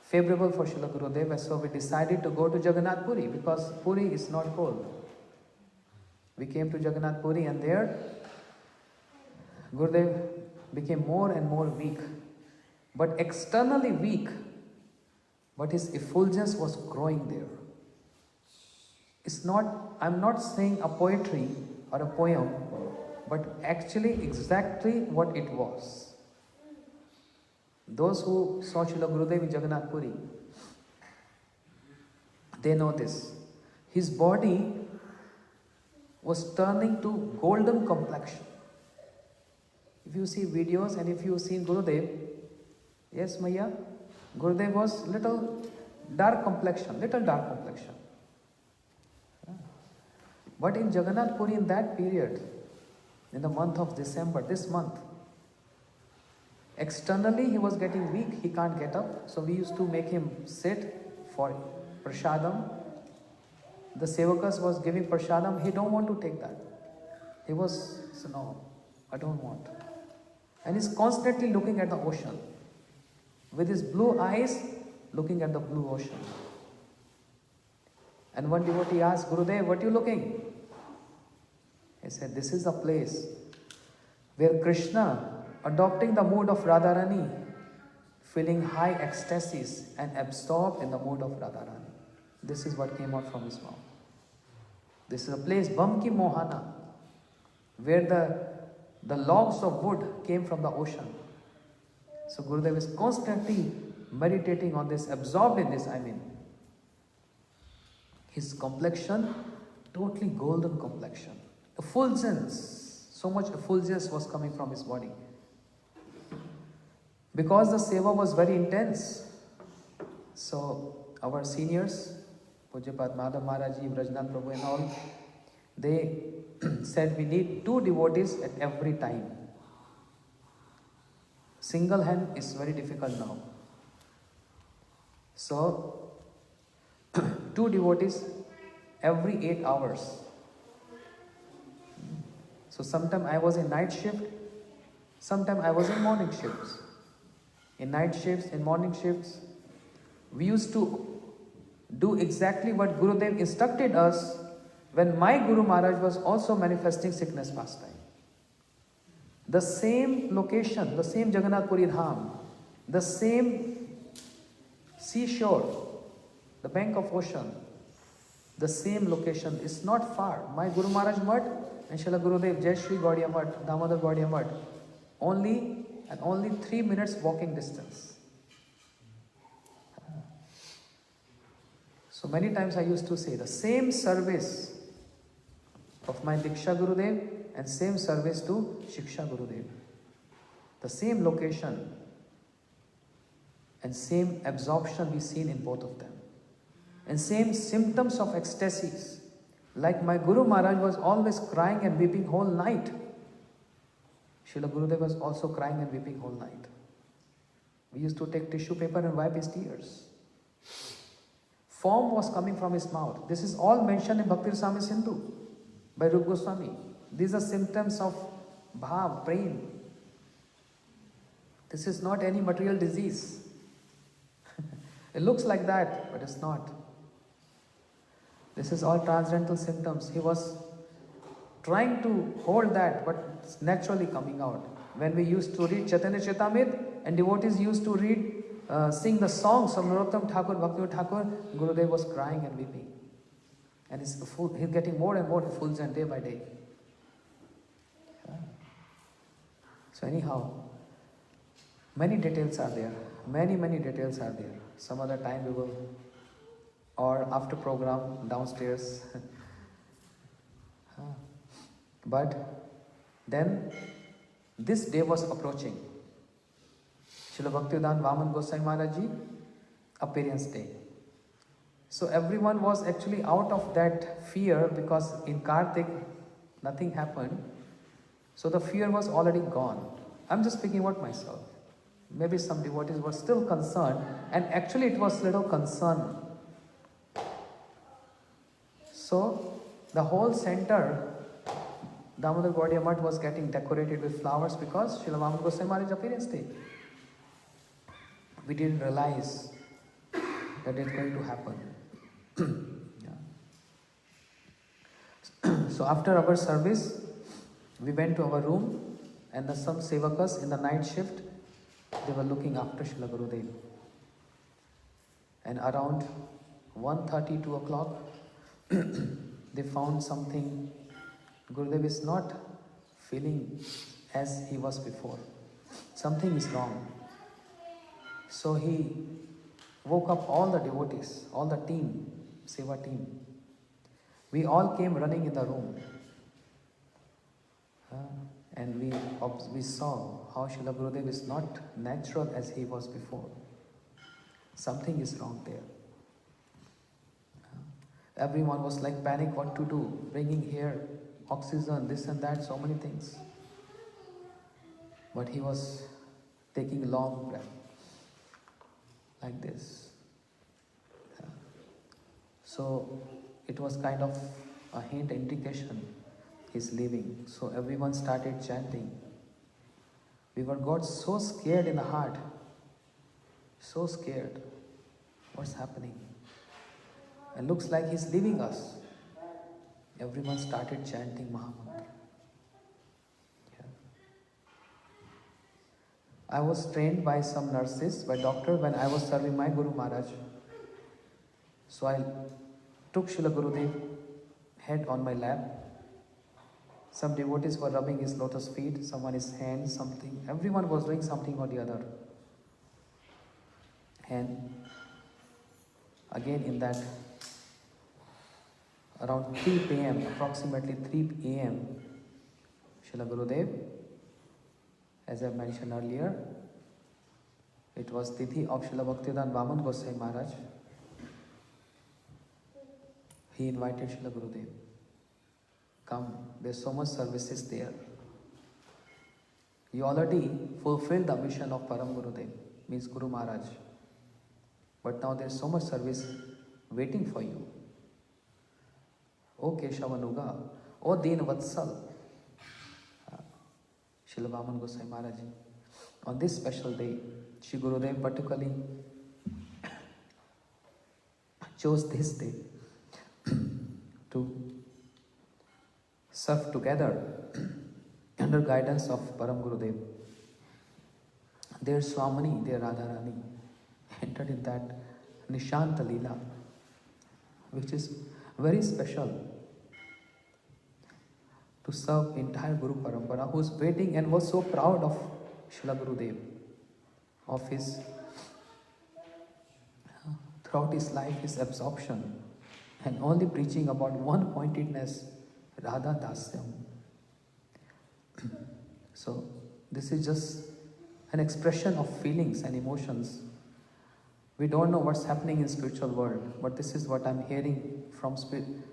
favorable for Srila Gurudev, so we decided to go to Jagannath Puri, because Puri is not cold. We came to Jagannath Puri, and there Gurudev became more and more weak, but externally weak, but his effulgence was growing there. I'm not saying a poetry or a poem, but actually exactly what it was. Those who saw Srila Gurudev in Jagannath Puri, they know this. His body was turning to golden complexion. If you see videos and if you've seen Gurudev, yes, Maya, Gurudev was little dark complexion. But in Jagannath Puri, in that period, in the month of December, this month, externally he was getting weak, he can't get up, so we used to make him sit for prasadam. The sevakas was giving prasadam, he don't want to take that. He said, no, I don't want. And he's constantly looking at the ocean, with his blue eyes looking at the blue ocean. And one devotee asked, Gurudev, what are you looking? He said, this is the place where Krishna, adopting the mood of Radharani, feeling high ecstasies and absorbed in the mood of Radharani. This is what came out from his mouth. This is a place, Bamki Mohana, where the logs of wood came from the ocean. So Gurudev is constantly meditating on this, absorbed in this, His complexion, totally golden complexion. Effulgence, so much effulgence was coming from his body. Because the seva was very intense, so our seniors, Pujyapat Madhav Maharaji, Brajnath Prabhu and all, they said we need 2 devotees at every time. Single hand is very difficult now. So 2 devotees every 8 hours. So sometime I was in night shift, sometime I was in morning shifts. In night shifts, in morning shifts, we used to do exactly what Gurudev instructed us when my Guru Maharaj was also manifesting sickness pastime. The same location, the same Jagannath Puri Dham, the same seashore, the bank of ocean, the same location is not far. My Guru Maharaj Mutt and Srila Gurudev Jai Shri Gaudiya Mutt, Damodar Gaudiya Mutt, only 3 minutes walking distance. So many times I used to say the same service of my Diksha Gurudev and same service to Shiksha Gurudev. The same location and same absorption we seen in both of them. And same symptoms of ecstasies. Like my Guru Maharaj was always crying and weeping whole night. Srila Gurudev was also crying and weeping whole night. We used to take tissue paper and wipe his tears. Foam was coming from his mouth. This is all mentioned in Bhakti Rasamrita Sindhu by Rupa Goswami. These are symptoms of bhav, pain. This is not any material disease. It looks like that, but it's not. This is all transcendental symptoms. He was trying to hold that, but it's naturally coming out. When we used to read Chaitanya Charitamrita and devotees used to sing the songs of Narottam Thakur, Bhakti Thakur, Gurudev was crying and weeping. And he's getting more and more effulgent day by day. So anyhow, many details are there. Many details are there. Some other time we will, or after program downstairs. But then this day was approaching. Srila Bhaktivedanta Vaman Goswami Maharaj Ji, appearance day. So everyone was actually out of that fear because in Kartik nothing happened. So the fear was already gone. I'm just speaking about myself. Maybe some devotees were still concerned, and actually it was little concern. So the whole center, Damodar Gaudiya Mutt, was getting decorated with flowers because Srila Vaman Goswami Maharaj appearance day. We didn't realize that it's going to happen. So after our service, we went to our room, and some sevakas in the night shift, they were looking after Srila Gurudev. And around 1:30, 2 o'clock, they found something. Gurudev is not feeling as he was before. Something is wrong. So he woke up all the devotees, all the team, Seva team. We all came running in the room. And we saw how Srila Gurudev is not natural as he was before. Something is wrong there. Everyone was like panic what to do, bringing here oxygen, this and that, so many things. But he was taking a long breath, like this. So it was kind of a hint, indication he's leaving. So everyone started chanting. We got so scared in the heart, so scared. What's happening? It looks like he's leaving us. Everyone started chanting Mahamantra. I was trained by some nurses, by doctor, when I was serving my Guru Maharaj. So I took Srila Gurudev head on my lap. Some devotees were rubbing his lotus feet, someone his hand, something. Everyone was doing something or the other. And again in that, around 3 p.m., approximately 3 a.m., Srila Gurudev, as I mentioned earlier, it was Tithi of Srila Bhaktivedanta Vaman Goswami Maharaj. He invited Srila Gurudev. Come, there's so much services there. You already fulfilled the mission of Param Gurudev, means Guru Maharaj. But now there's so much service waiting for you. O Keshavanuga, O Deen Vatsal. Srila Vaman Gosai Maharaj. On this special day, Shri Gurudev particularly chose this day to serve together under guidance of Param Gurudev. Their Swamini, their Radharani, entered in that Nishanta Leela, which is very special to serve entire Guru Parampara, who is waiting and was so proud of Srila Gurudev, of his, throughout his life, his absorption, and only preaching about one pointedness, Radha Dasyam. So, this is just an expression of feelings and emotions. We don't know what's happening in spiritual world, but this is what I'm hearing from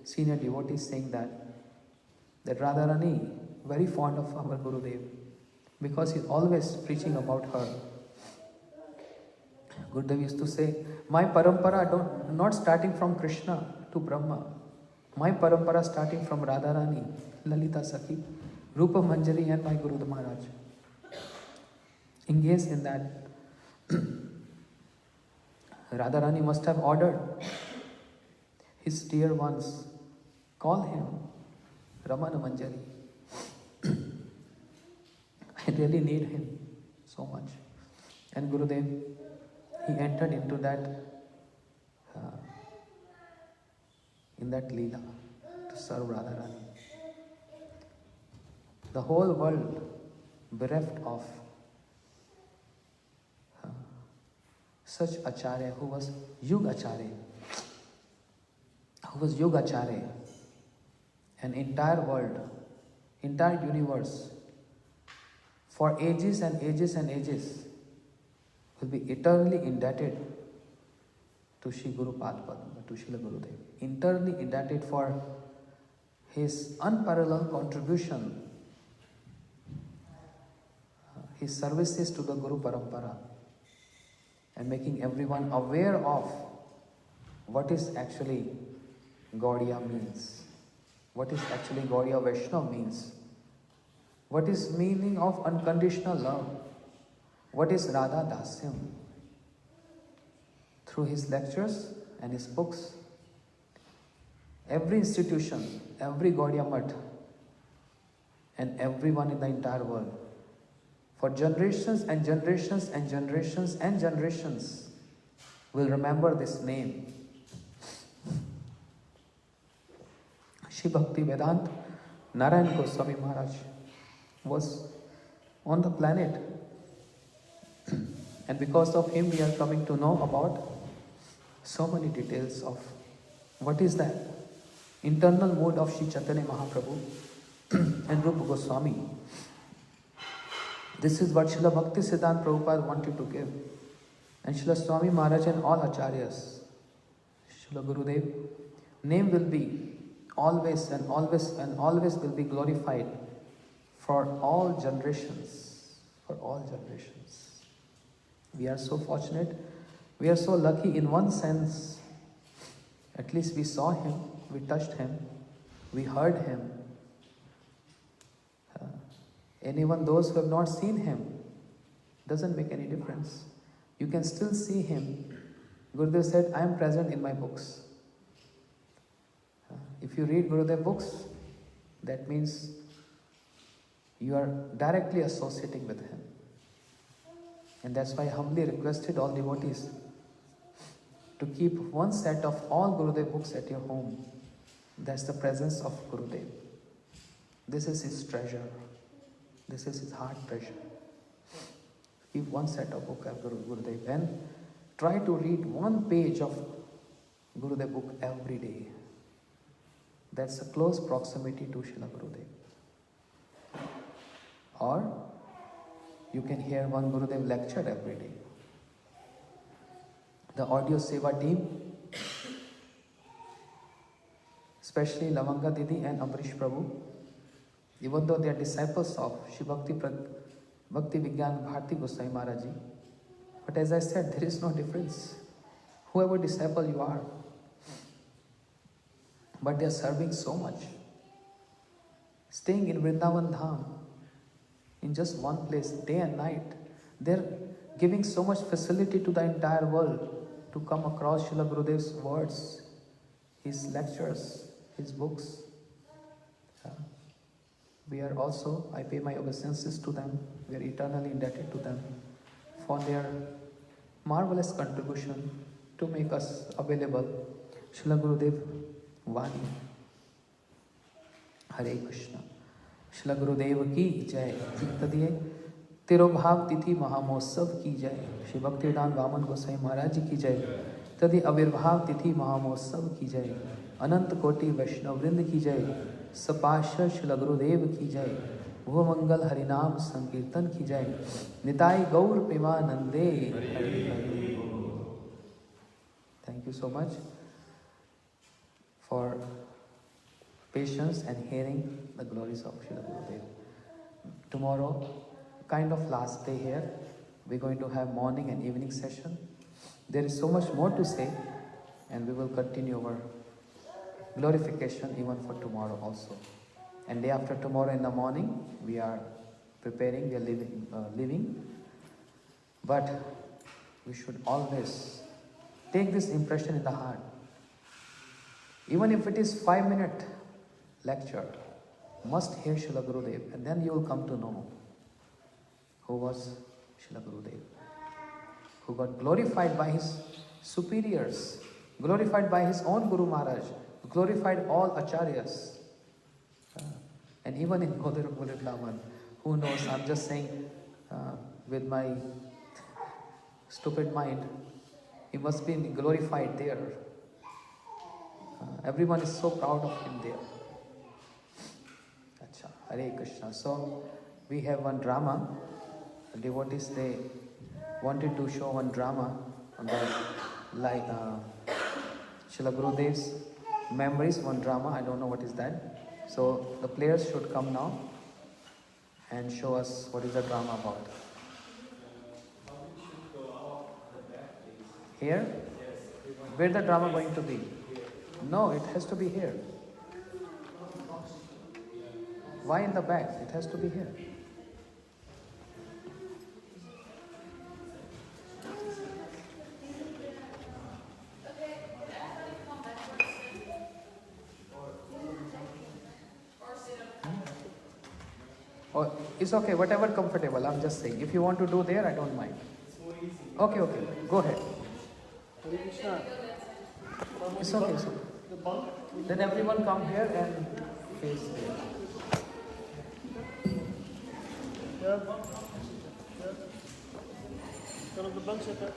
senior devotees saying that Radharani, very fond of our Gurudev, because he's always preaching about her. Gurudev used to say, my parampara not starting from Krishna to Brahma. My parampara starting from Radharani, Lalita Sakhi, Rupa Manjari and my Guru Maharaj. Engaged in that. Radharani must have ordered his dear ones, call him Ramana Manjari. I really need him so much. And Gurudev, he entered into that, in that Leela to serve Radharani. The whole world bereft of such Acharya who was Yuga Acharya. An entire world, entire universe, for ages and ages and ages, will be eternally indebted to Shri Guru Padma, to Srila Gurudev. Eternally indebted for his unparalleled contribution, his services to the Guru Parampara, and making everyone aware of what is actually Gaudiya means, what is actually Gaudiya Vaishnava means, what is meaning of unconditional love, what is Radha Dasyam. Through his lectures and his books, every institution, every Gaudiya Math, and everyone in the entire world, for generations and generations and generations and generations, will remember this name. Shri Bhakti Vedanta Narayan Goswami Maharaj was on the planet, and because of him we are coming to know about so many details of what is that internal mood of Shri Chaitanya Mahaprabhu and Rupa Goswami. This is what Srila Bhakti Siddhanta Prabhupada wanted to give. And Srila Swami Maharaj and all Acharyas, Srila Gurudev, name will be always and always and always will be glorified for all generations. For all generations. We are so fortunate. We are so lucky in one sense. At least we saw him, we touched him, we heard him. Anyone, those who have not seen him, doesn't make any difference. You can still see him. Gurudev said, I am present in my books. If you read Gurudev books, that means you are directly associating with him. And that's why I humbly requested all devotees to keep one set of all Gurudev books at your home. That's the presence of Gurudev. This is his treasure. This is his heart treasure. Keep one set of book of Gurudev and try to read one page of Gurudev book every day. That's a close proximity to Srila Gurudev. Or you can hear one Gurudev lecture every day. The audio seva team, especially Lavanga Didi and Amrish Prabhu, even though they are disciples of Shri Bhakti Vigyan Bharti Gosai Maharaj Ji, but as I said, there is no difference. Whoever disciple you are, but they are serving so much. Staying in Vrindavan Dham, in just one place, day and night, they're giving so much facility to the entire world to come across Srila Gurudev's words, his lectures, his books. We are also, I pay my obeisances to them, we are eternally indebted to them for their marvelous contribution to make us available. Srila Gurudev Vani. Hare Krishna. Srila Gurudev ki jai. Tadiye Tirobhav Tithi Mahamotsav ki jai. Shri Bhaktivedanta Vaman Gosai Maharaj ki jai. Tadi Avirbhav Tithi Mahamotsav ki jai. Anant Koti Vaishnav Vrind ki jai. Sapasha Srila Gurudev ki jai. Bhuvamangal Harinam Sankirtan ki jai. Nitai Gaur Premanande. Hari Hari. Thank you so much for patience and hearing the glories of Srila Gurudev. Tomorrow, kind of last day here, we're going to have morning and evening session. There is so much more to say, and we will continue our glorification even for tomorrow also. And day after tomorrow in the morning, we are preparing, we are leaving. But we should always take this impression in the heart. Even if it is 5-minute lecture, must hear Srila Gurudev, and then you will come to know who was Srila Gurudev, who got glorified by his superiors, glorified by his own Guru Maharaj, glorified all acharyas. And even in Godar Bulitlaman, who knows, I'm just saying with my stupid mind, he must be glorified there. Everyone is so proud of him there. Acha, Hare Krishna. So, we have one drama. The devotees, they wanted to show one drama on the Srila Gurudev's memories, one drama. I don't know what is that. So, the players should come now and show us what is the drama about. Here? Where the drama going to be? No, it has to be here. Why in the back? It has to be here. Oh, it's okay, whatever comfortable, I'm just saying. If you want to do there, I don't mind. Okay, go ahead. Hare Krishna. It's okay, it's okay. The bunk. Then everyone come here and face there. Yeah. One of the bunks at that.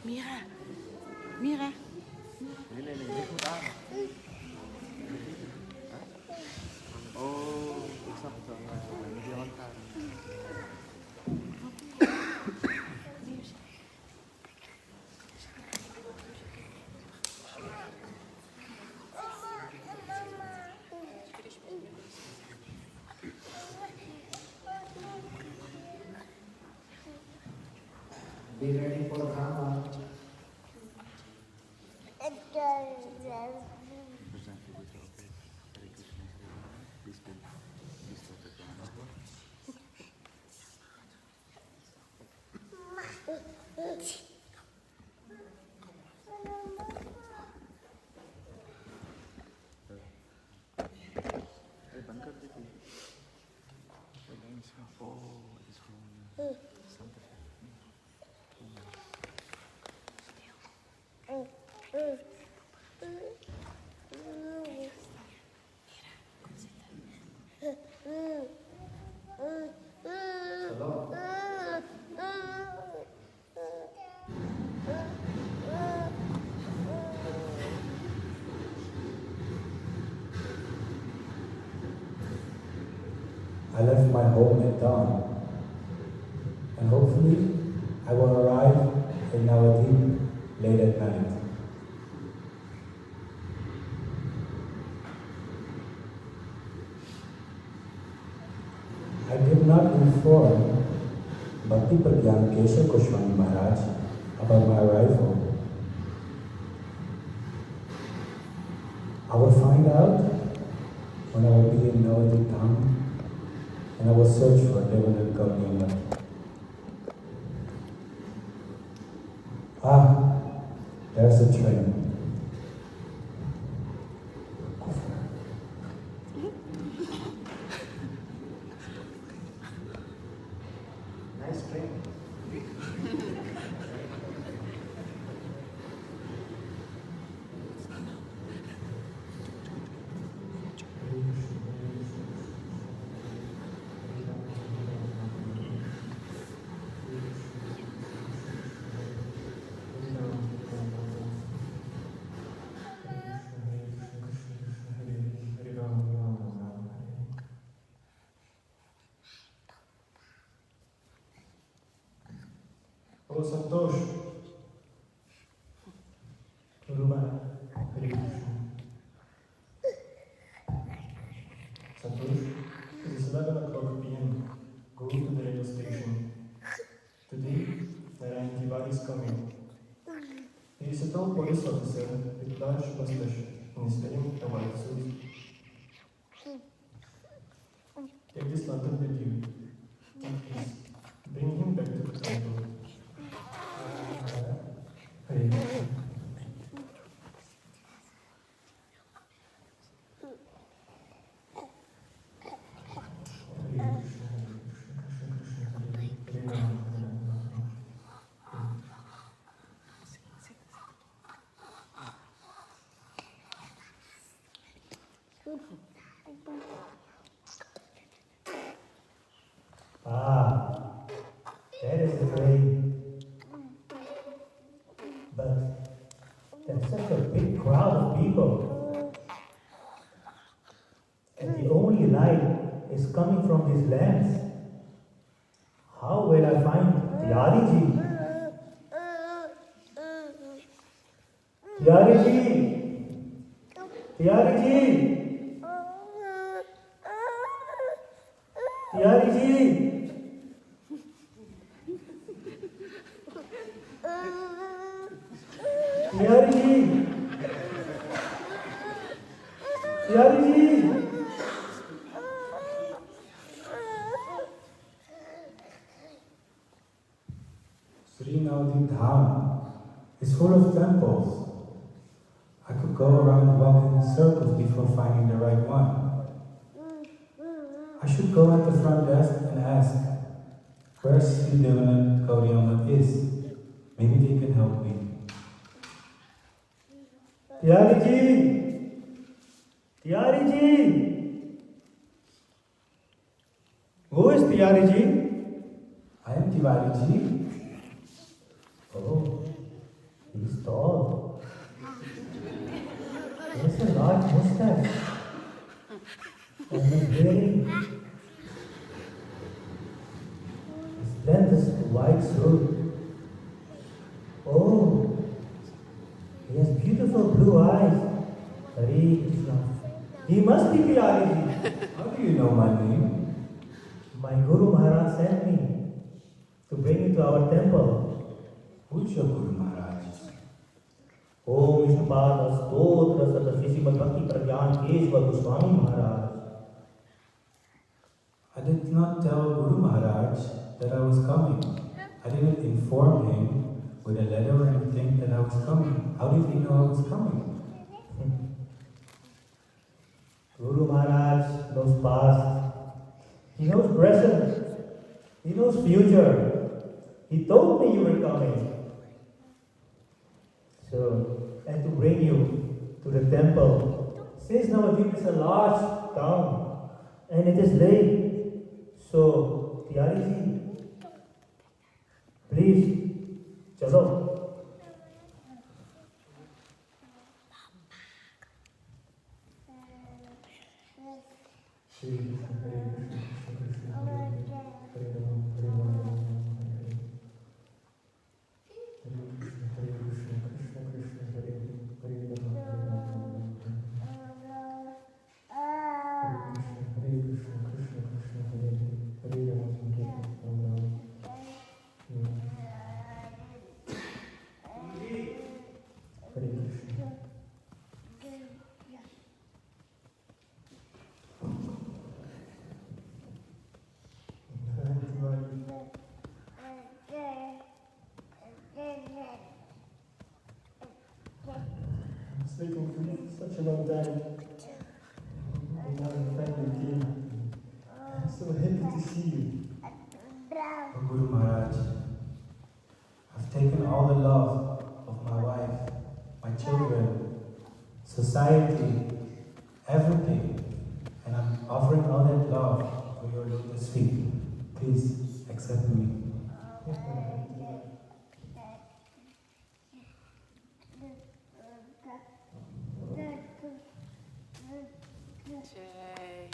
Mira. Mira. Nee, ligt goed aan. Oh, ik snap het wel. Met die handkaart. Be ready for drama. I left my home at dawn, and hopefully I will arrive in Navadvip late at night. I did not inform Bhakti Keshav Goswami Maharaj about my arrival. I will find out when I will be in Navadvip Dham, and I will search for Devanand Gauriya. Ah, there's the train. Nice train. Oh, Santosh. Ruba. Hare Krishna. Santosh, it is 11 o'clock p.m. Go to the radio station. Today, Narayan Tiwari is coming. He is a tall police officer with large mustache and is wearing a white suit. Take this lantern with you. And please, bring him back to the temple. Hare Krishna. Ah, that is the train. But there's such a big crowd of people. And the only light is coming from these lamps. How will I find Tiariji? Tiariji! Tiariji! Tiariji! Tiariji! Tiariji! Sri Navadvip Dham is full of temples. I could go around walking in circles before finding the right one. I should go at the front desk and ask where Sri Devanand Gauriya is. Maybe they can help me. Tiariji! Tiariji! Who is Tiariji? I am Tiwariji. Oh, he's tall. He has a large mustache. And he's wearing a splendid white suit. Oh, he has beautiful blue eyes. Hare Krishna. He must be Tiariji. How do you know my name? My Guru Maharaj sent me to bring you to our temple. Who's your Guru Maharaj? Om Vishnupada Stotra Sadasi Srimad Bhakti Keshav Goswami Maharaj. I did not tell Guru Maharaj that I was coming. I didn't inform him with a letter or anything that I was coming. How did he know I was coming? Guru Maharaj knows past. He knows present. He knows future. He told me you were coming. So, and to bring you to the temple. Since Navadvip is a large town and it is late, so Tiariji, please, chalo. Shri Krishna, Hare Krishna, Krishna waiting for such a long time. And now you finally came. I'm so happy to see you. Oh, Guru Maharaj, I've taken all the love of my wife, my children, society, everything, and I'm offering all that love for your lotus feet. Please accept me. Jai.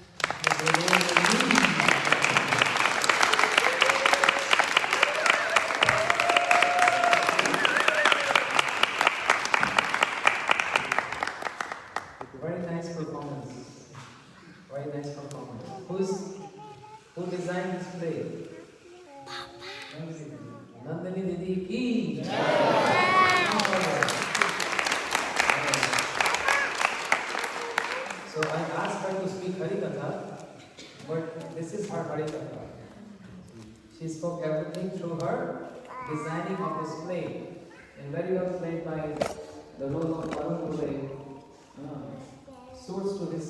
Very nice performance. Very nice performance. Who designed this play? Nandini Didi ki. So I asked her to speak Harikatha, but this is her Harikatha. She spoke everything through her designing of this play, and very well played by the role of Varun Gule. Suits to his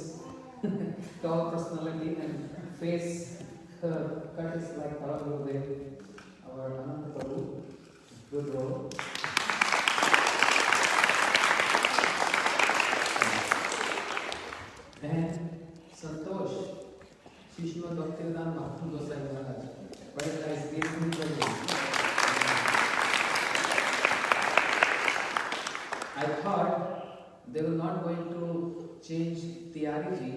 tall personality and face cut is like Varun Gule, our Anand Prabhu. Good role. And Santosh, Shishma Bhaktivedanta Mahatma Gosai Maharaj. Very nice, beautiful. I thought they were not going to change Tiariji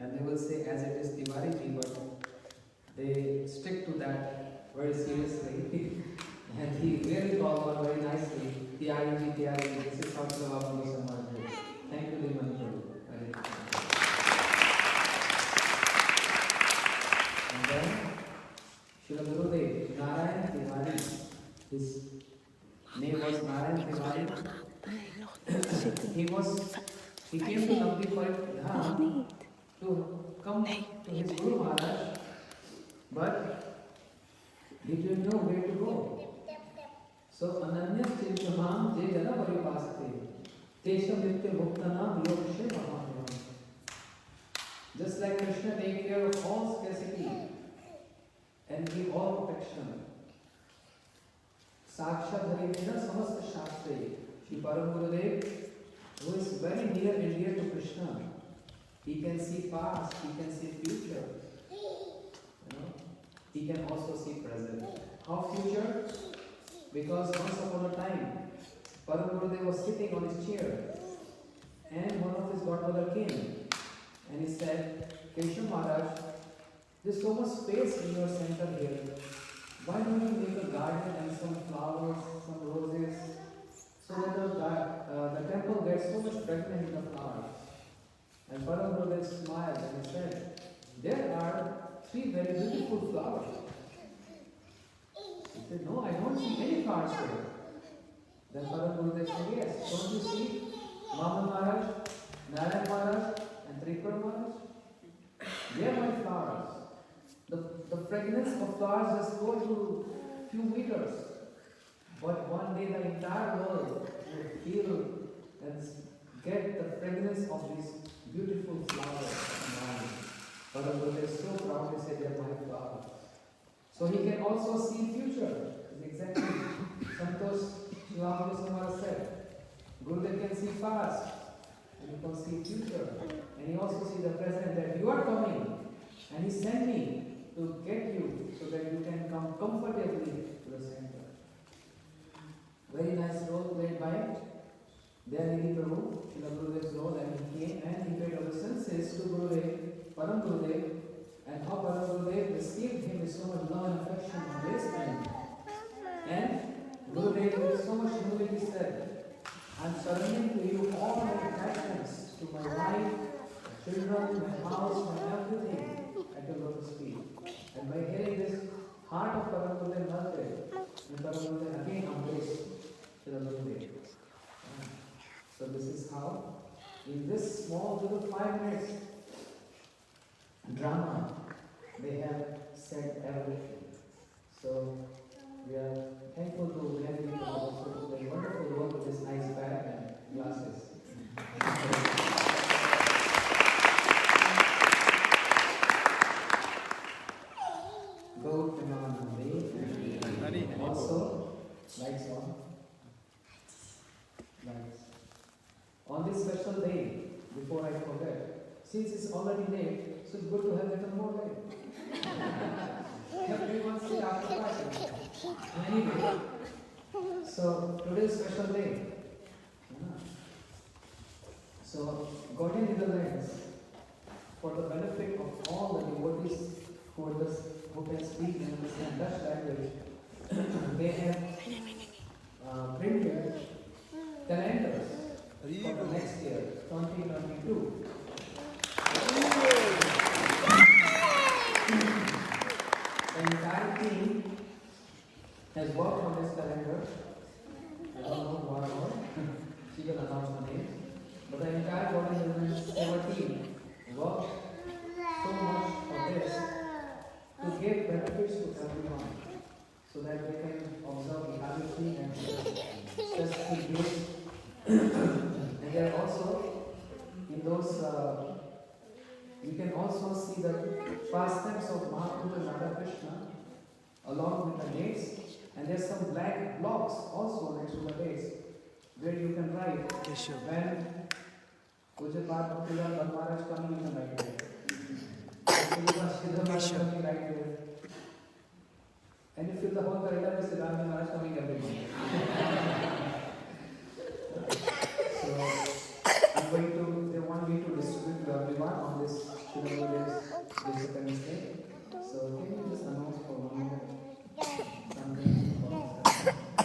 and they will say as it is Tiwariji, but they stick to that very seriously. And he really called on very nicely Tiariji, Tiariji. This is how Prabhupada Gosai Maharaj did. Thank you very much. And then Srila Gurudev, Narayan Tiwari, his name was Narayan Tiwari. He came to Navadvip Dham to come to his Guru Maharaj, but he didn't know where to go. So Ananya Chilchamam Je Jana Varipaste Tesham Nitya Bhuktana Yokshe Mahadevan. Just like Krishna take care of all scarcity and give all protection. Sakshat Haridina Samasta Shastre. Shri Param Gurudev, who is very near and dear to Krishna, he can see past, he can see future. He can also see present. How future? Because once upon a time, Param Gurudev was sitting on his chair and one of his godmother came and he said, Keshav Maharaj, there's so much space in your center here. Why don't you make a garden and some flowers, some roses, so that the temple gets so much fragrance in the flowers? And Param Gurudev smiled and he said, there are 3 very beautiful flowers. He said, no, I don't see any flowers here. Then Param Gurudev said, yes, don't you see Mama Maharaj, Narayan Maharaj and Tripura Maharaj? They are my flowers. The fragrance of flowers just go to few meters. But one day the entire world will feel and get the fragrance of these beautiful flowers. Param Gurudev is so proud to say they are my flowers. So he can also see future. Exactly. Santosh Srila said, Gurudev can see past and he can see future. And he also see the present that you are coming. And he sent me to get you so that you can come comfortably to the center. Very nice role played by Dayalini Prabhu, Srila Gurudev's role, and he came and he paid obeisances to Gurudev, Param Gurudev, and how Param Gurudev received him with so much love and affection and respect. And Gurudev with so much humility said, I am surrendering to you all my attachments to my wife, children, my house, my everything at your lotus feet. And by hearing this, heart of Param Gurudev melted, and Param Gurudev again embraced Srila Gurudev. So this is how, in this small little 5 minutes drama, they have said everything. So we are thankful to Dayalini Prabhu also to play wonderful role with this nice bag and glasses. this special day, before I forget, since it's already late, so it's good to have a little more late. Everyone say after party. Anyway, so today is special day. So Golden Netherlands, for the benefit of all the devotees who can speak and understand Dutch language, they have printed calendars for the next year, 2022. The entire team has worked on this calendar. I don't know what all. She will announce the name. But the entire Golden Netherlands team worked so much for this to give benefits to everyone, so that they can observe equality and specific days. And there are also, in those, you can also see the pastimes of Mahaprabhu and Radha Krishna along with the dates. And there's some black blocks also next to the dates where you can write when Puja Bhakti Yoga Maharaj coming in the night there. Coming right there. And you feel the whole corridor is Siddhartha Maharaj coming every morning. So they want me to distribute to everyone on this Independence Day. So can you just announce for one minute something about that?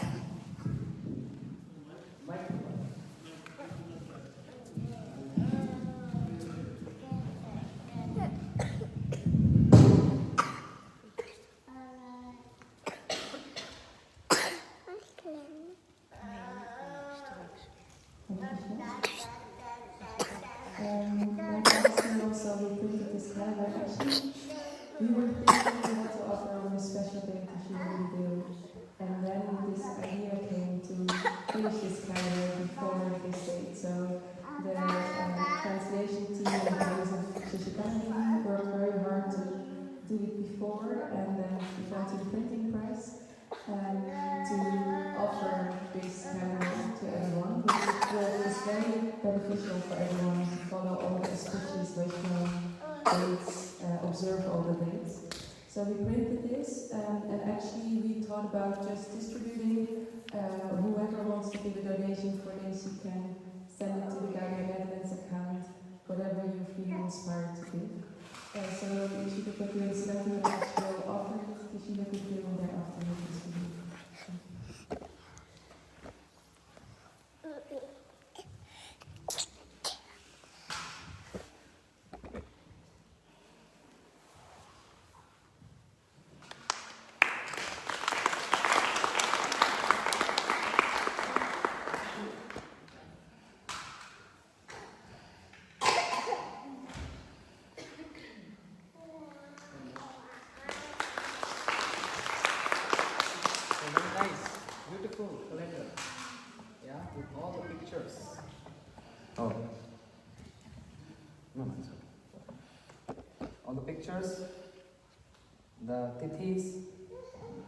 Microphone. Also, we printed this calendar. Actually, we were thinking what to offer on a special day to Shri. And then this idea came to finish this calendar before this date. So the translation team and the guys of Shishikani worked very hard to do it before, and then we went to the printing press to offer this calendar to everyone, which is very beneficial for everyone to follow all the auspicious Vaishnava dates, observe all the dates. So we printed this, and actually we thought about just distributing. Whoever wants to give a donation for this, you can send it to the Guardian Netherlands account, whatever you feel inspired to give. So Shila Kapil and Siddhartha will offer it to Shila Kapil and thereafter we distribute. Beautiful calendar, yeah, with all the pictures. Oh, no, it's okay. All the pictures, the tithis,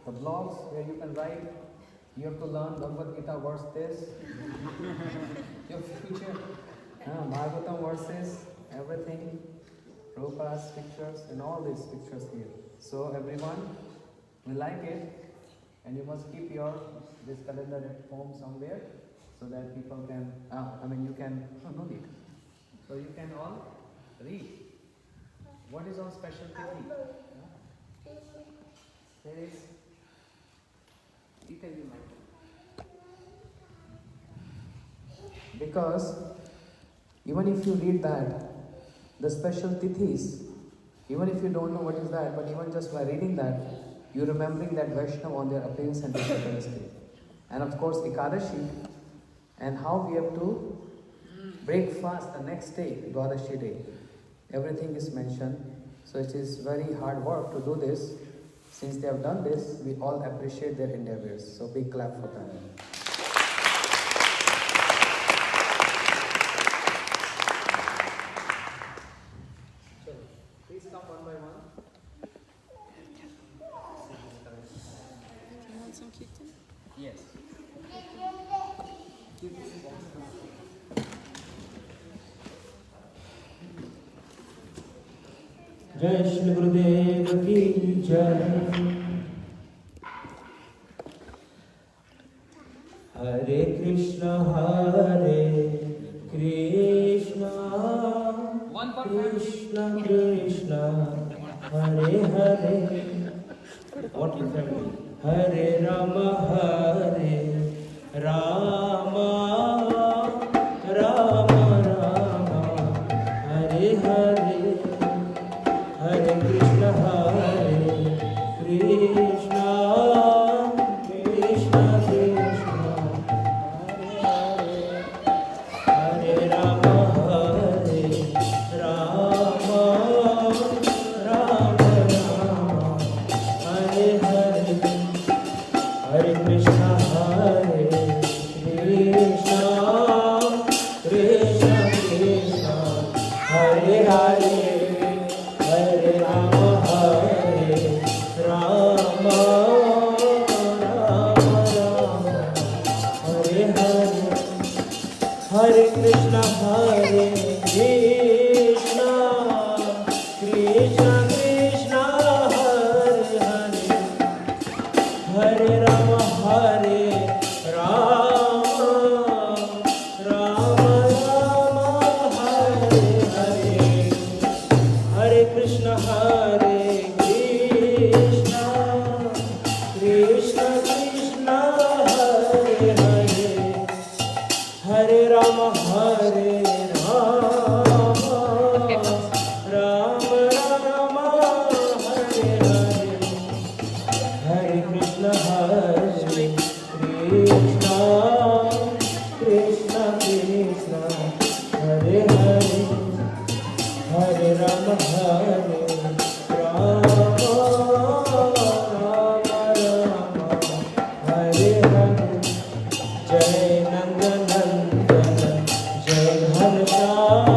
the blogs where you can write. You have to learn Bhagavad Gita verse this. Your future, Bhagavatam verses, everything, Prabhupada's pictures, and all these pictures here. So everyone will like it. And you must keep this calendar at home somewhere, so that people can, you can, no need. So you can all read. What is our special tithi? There is, you tell me, because even if you read that, the special tithis, even if you don't know what is that, but even just by reading that, you're remembering that Vaishnava on their appearance and disappearance day. And of course, Ekadashi, and how we have to break fast the next day, Dwadashi day. Everything is mentioned. So it is very hard work to do this. Since they have done this, we all appreciate their endeavors. So big clap for them. So, please come one by one. You want some kirtan? Yes. जय श्री गुरुदेव की जय। हरे Krishna Krishna Krishna Hare Hare. What is happening? हरे राम राम राम हरे हरे। हरे कृष्णा कृष्णा कृष्णा कृष्णा हरे राम राम राम हरे हरे। हरे कृष्णा कृष्णा कृष्णा कृष्णा हरे हरे। हरे राम राम राम हरे हरे। हरे कृष्णा कृष्णा कृष्णा कृष्णा हरे हरे। हरे राम राम राम हरे हरे। हरे कृष्णा कृष्णा कृष्णा कृष्णा हरे हरे। हरे राम राम राम हरे हरे। हरे कृष्णा कृष्णा कृष्णा कृष्णा हरे हरे। हरे राम राम हरे हरे। जय नंदनंदन जय Ghanshyam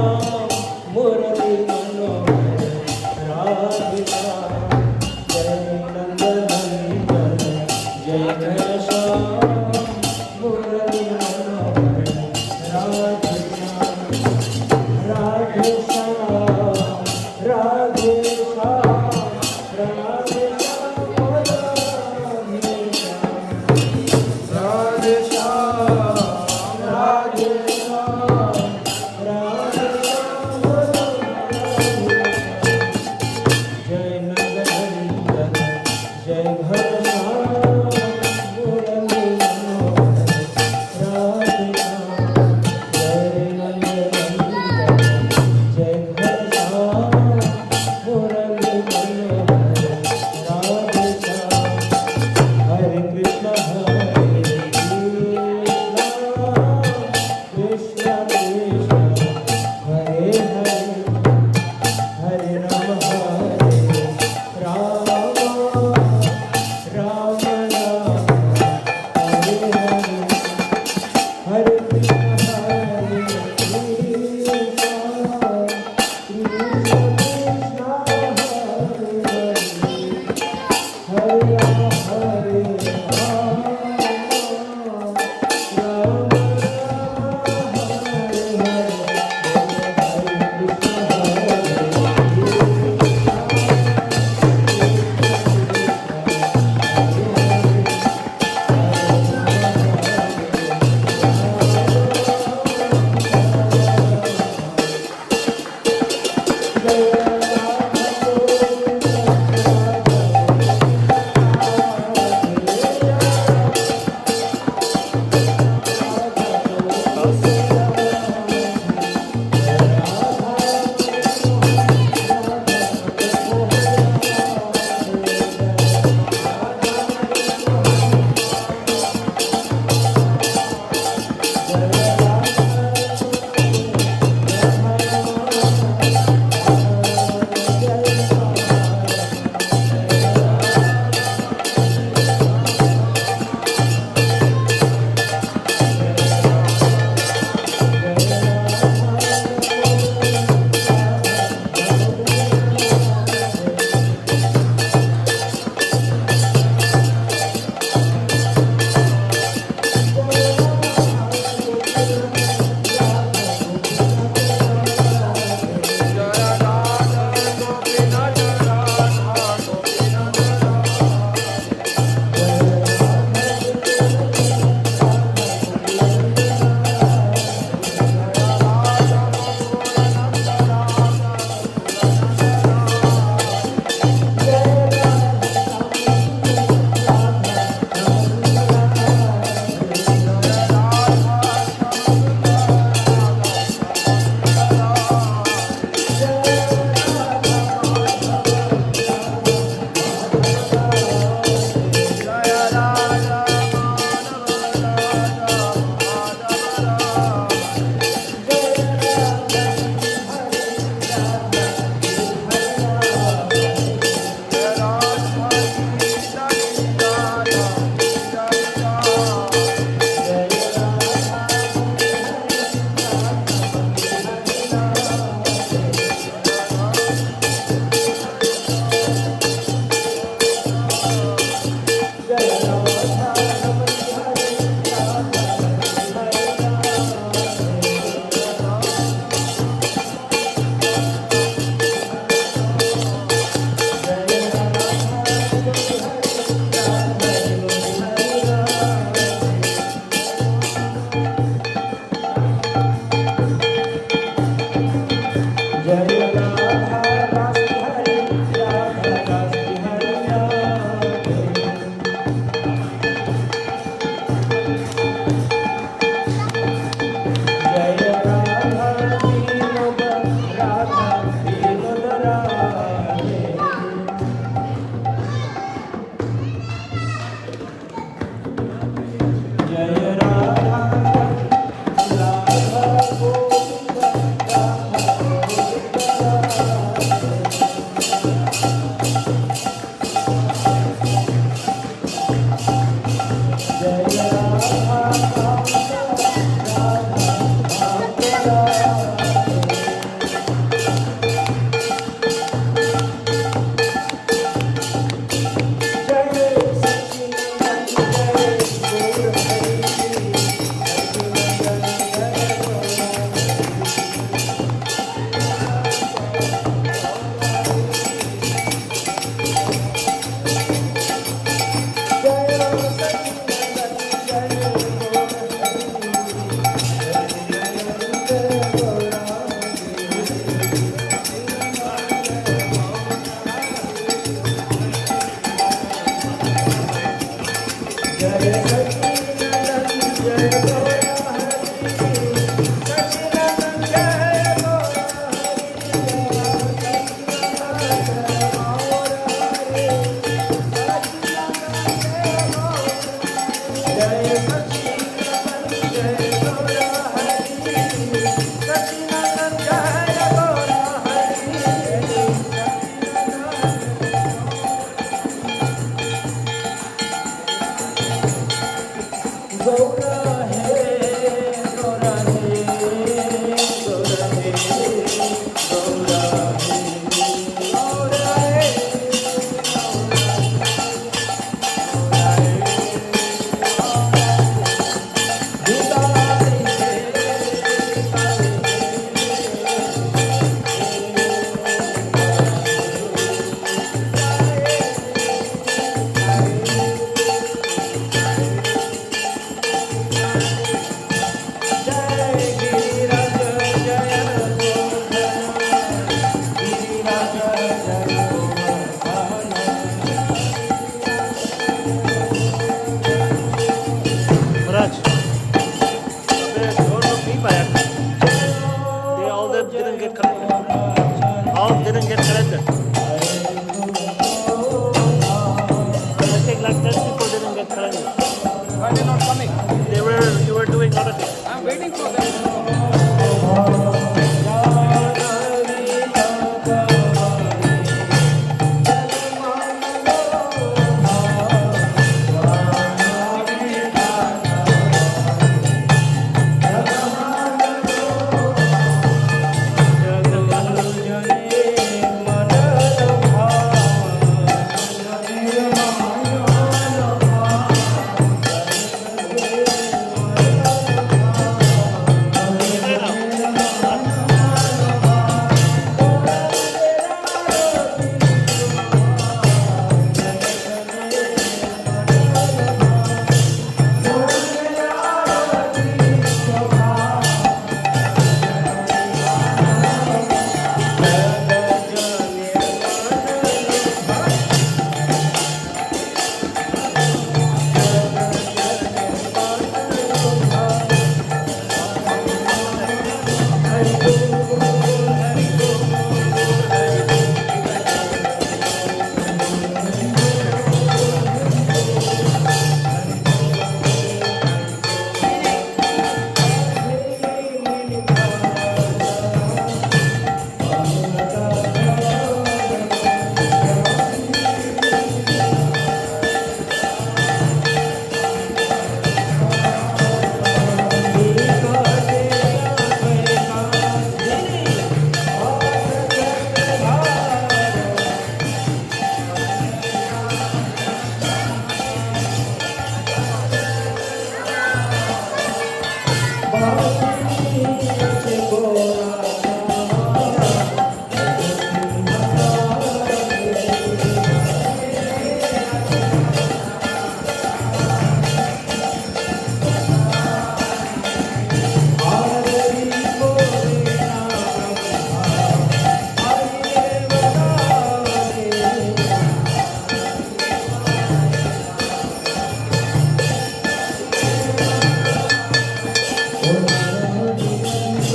waiting for them.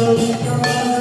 Oh,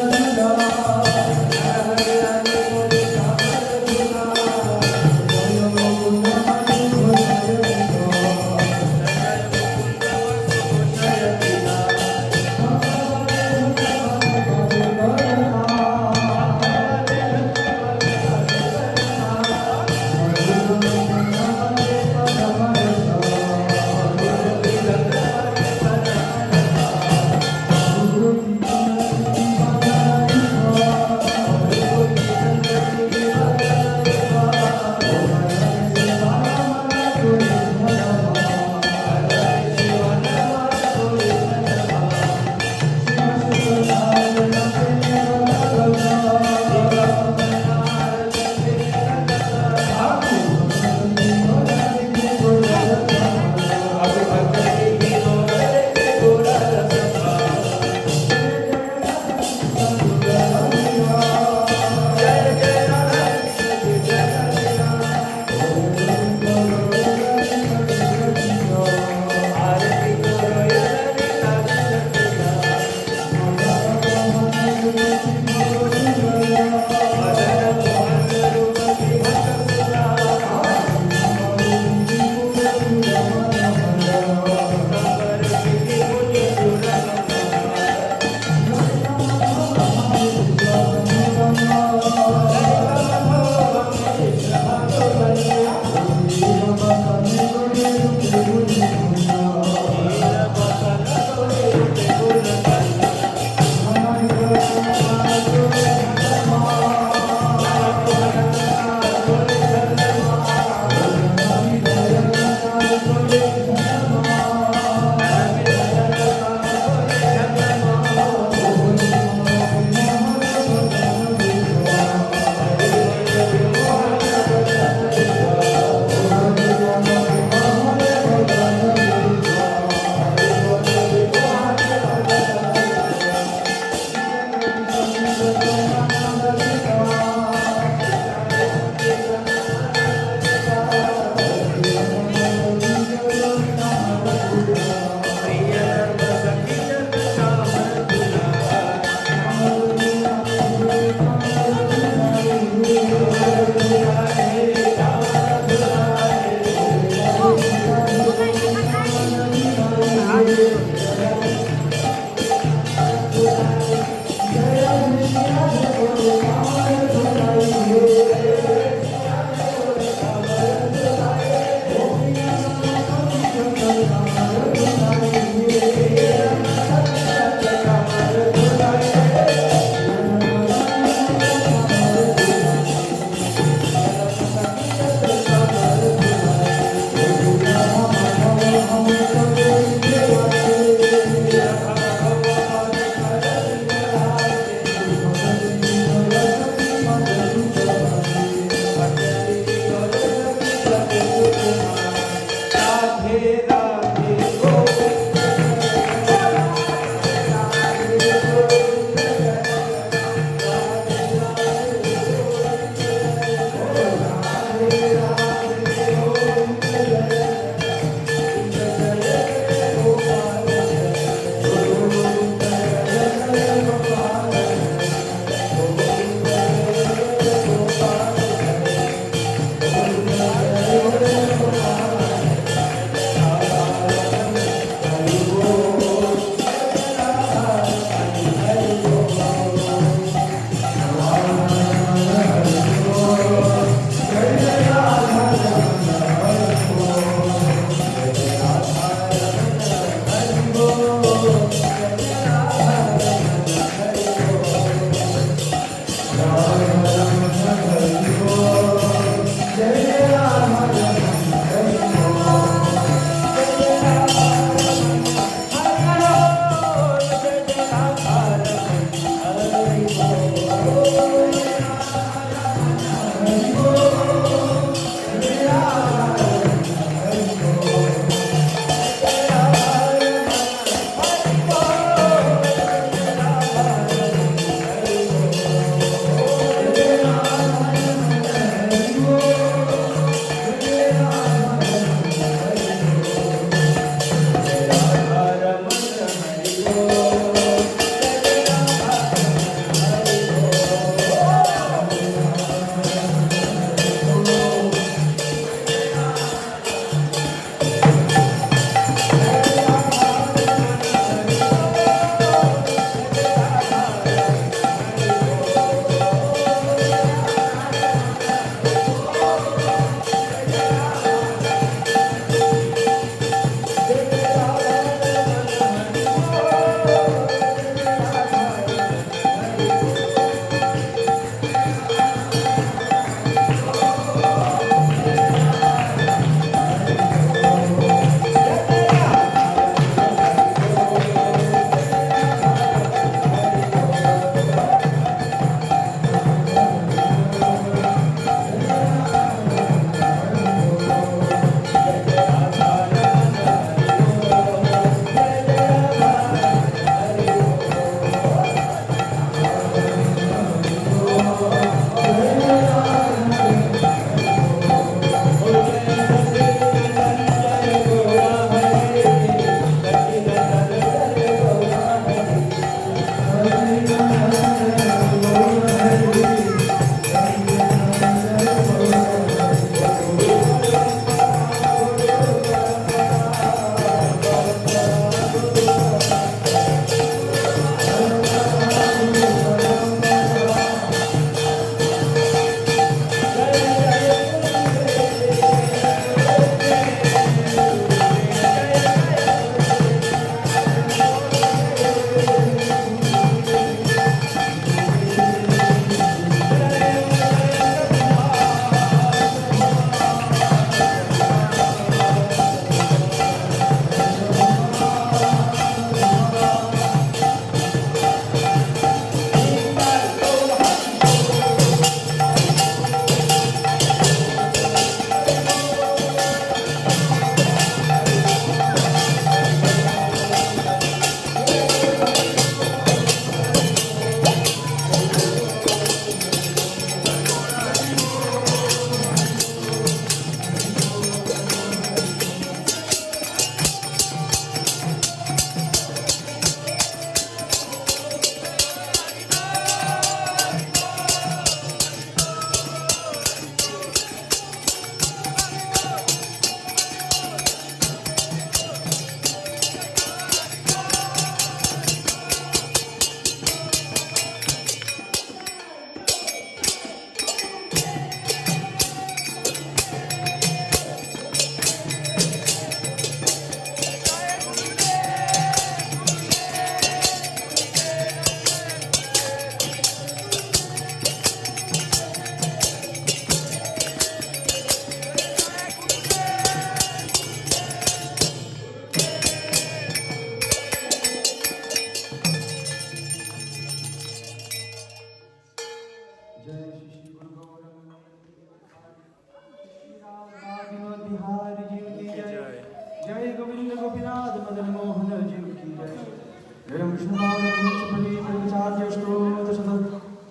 वैष्णवाद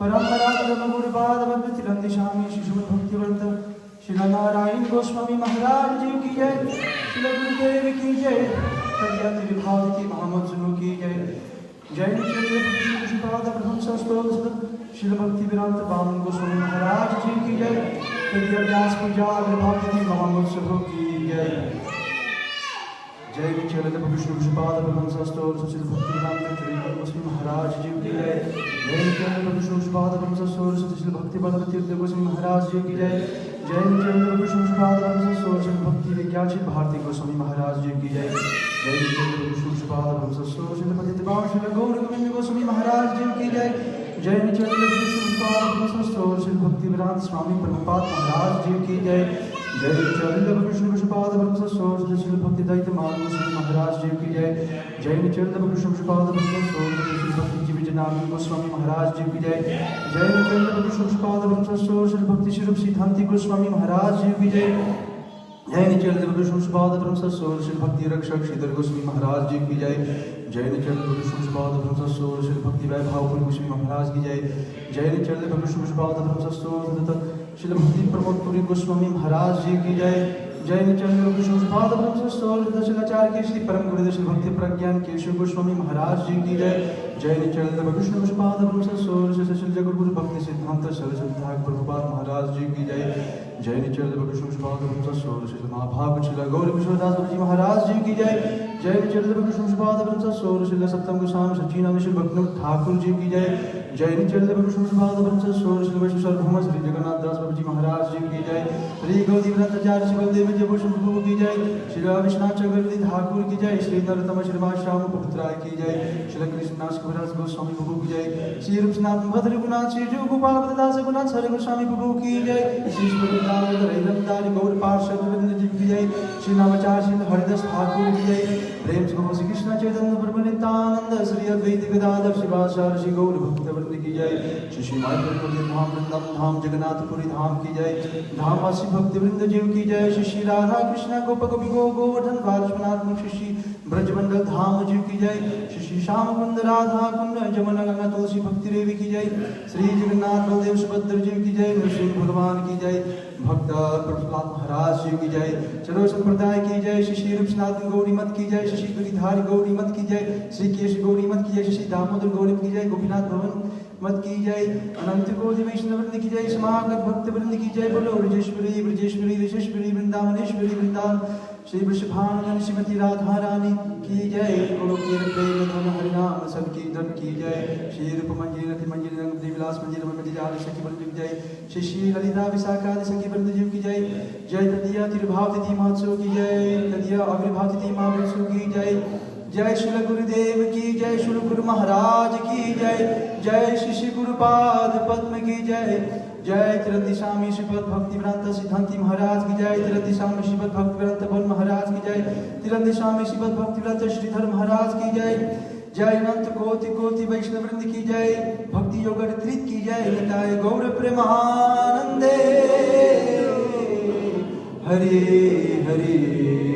परम्परागतगुरुपादभक्तिरन्दिशामि शिशुभक्तिवृन्द Srila Narayan Goswami महाराज जी की जय, श्रीला गुरुदेव की जय, कन्या त्रिभावती मोहम्मद सुनो की जय। जय नित्यानंद श्रील भक्ति वेदांत बामन गोस्वामी महाराज जी की जय, कन्या व्यास पूजा विभावती मोहम्मद सुनो की जय। जय नित्यानंद विष्णु विष्णुपाद ब्रह्मशास्त्रों श्रील भक्ति वेदांत गोस्वामी महाराज जी की जय। जय नित्यानंद विष्णु विष्णुपाद ब्रह्मशास्त्रों श्रील भक्ति वेदांत गोस्वामी महाराज जी की जय। जय नित्यानंद विष्णु विष्णुपाद ब्रह्मशास्त्रों श्रील भक्ति विज्ञाची भारती गोस्वामी महाराज जी की जय। जय नित्यानंद विष्णु विष्णुपाद ब्रह्मशास्त्रों श्रील पतितपावन श्रील गौर गोविंद गोस्वामी महाराज जी की जय। जय नित्यानंद विष्णु विष्णुपाद ब्रह्मशास्त्रों श्रील भक्ति वेदांत स्वामी प्रभुपाद महाराज जी की जय। जय नित्यानंद विष्णु विष्णुपाद ब्रह्मशास्त्रों श्रील भक्ति दैत्य मान गोस्वामी महाराज जी की जय। जय नित्यानंद विष्णु विष्णुपाद ब्रह्मशास्त्रों श्रील भक्ति जीवितनामी गोस्वामी महाराज जी की जय। जय नित्यानंद विष्णु विष्णुपाद ब्रह्मशास्त्रों श्रील भक्ति स्वरूप सिद्धांति गोस्वामी महाराज जी की जय। जय नित्यानंद विष्णु विष्णुपाद ब्रह्मशास्त्रों श्रील भक्ति रक्षक श्रीधर गोस्वामी महाराज जी की जय। जय नित्यानंद विष्णु विष्णुपाद ब्रह्मशास्त्रों श्रील भक्ति वैभावपुर गोस्वामी महाराज की जय। जय नित्यानंद विष्णु विष्णुपाद ब्रह्मशास्त्रों श्रील भक्ति प्रमोदपुरी गोस्वामी महाराज जी की जय। जय नित्यानंद विष्णु विष्णुपाद ब्रह्मशास्त्रों दशाचार्य के श्री परम गुरुदेव श्री भक्ति प्रज्ञान केशव गोस्वामी महाराज जी की जय। जय नित्यानंद विष्णु विष्णुपाद ब्रह्मशास्त्रों श्री जगद्गुरु भक्ति सिद्धांत सरस्वती ठाकुर प्रभुपाद महाराज जी की जय। जय नित्यानंद विष्णु विष्णुपाद ब्रह्मशास्त्रों श्री महाभाग श्री गौर विश्वदास जी महाराज जी की जय। जय नित्यानंद विष्णु विष्णुपाद ब्रह्मशास्त्रों श्री सप्तम गोस्वामी सच्चिदानंद श्री भक्ति ठाकुर जी की जय। जय नित्यानंद विष्णु विष्णुपाद ब्रह्मशास्त्रों श्री वैष्णव सार्वभौम श्री जगन्नाथ दास बाबू जी महाराज जी की जय। श्री गौरी व्रताचार्य श्री बलदेव जयभूषण प्रभु की जय। श्री विश्वनाथ चक्रवर्ती ठाकुर की जय। श्री नरोत्तम श्री श्याम पवित्राय की जय। श्री कृष्णदास कविराज गोस्वामी प्रभु की जय। श्री रूपनाथ भद्र गुनाथ श्री जो गोपाल दास गुनाथ हरे गोस्वामी प्रभु की जय। श्री दामोदर गौर पार्षद वृंद जी की जय। श्री नवाचार्य श्री हरिदास ठाकुर की जय। प्रेम से श्री कृष्ण चैतन्य प्रभु नित्यानंद श्री अद्वैत गदाधर शिवाचार्य श्री गौर भक्त वृंद की जय। श्री श्री माधुरी धाम वृंदावन धाम जगन्नाथपुरी धाम की जय। धामवासी भक्त वृंद जीव की जय। श्री श्री राधा कृष्ण गोप गोपी गोवर्धन बालनाथ श्री श्री ब्रजमंडल धाम जीव की जय। श्री श्री श्याम कुंद राधा कुंड जमुना गंगा तुलसी भक्ति देवी की जय। श्री जगन्नाथ बलदेव सुभद्र जीव की जय। नृसिंह भगवान की जय। भक्त प्रहलाद महाराज जी की जय। चलो संप्रदाय की जय। श्री श्री रूपनाथ गौरी मत की जय। श्री श्री गिरिधारी गौरी मत की जय। श्री केश गौरी मत की जय। श्री दामोदर गौरी मत की जय। गोपीनाथ भवन मत की जय। अनंत कोटि वैष्णव वृंद की जय। समागत भक्त वृंद की जय। बोलो ब्रजेश्वरी ब्रजेश्वरी ऋषेश्वरी वृंदावनेश्वरी वृंदावन श्री वृषभानुधन श्रीमती राधा रानी की जय। गुरु के प्रेम धन हरिनाम संकीर्तन की जय। श्री रूप मंजिरी रति मंजिरी रंग विलास मंजिरी मति जाल सखी वृंद की जय। श्री श्री ललिता विशाखा सखी वृंद जीव की जय। जय तदिया तिरुभाव तिथि महोत्सव की जय। तदिया अग्रभाव तिथि महोत्सव की जय। जय श्री गुरुदेव की जय। श्री गुरु महाराज की जय। जय श्री श्री गुरुपाद पद्म की जय। जय तिरंदी स्वामी श्रीपद भक्ति वेदांत सिद्धांति महाराज की जय। तिरंदी स्वामी श्रीपद भक्ति वेदांत बल महाराज की जय। तिरंदी स्वामी श्रीपद भक्ति वेदांत श्रीधर महाराज की जय। जय अनंत कोटि कोटि वैष्णव वृंद की जय। भक्ति योग रित्रीत की जय। निताय गौर प्रेमानंदे हरे हरे।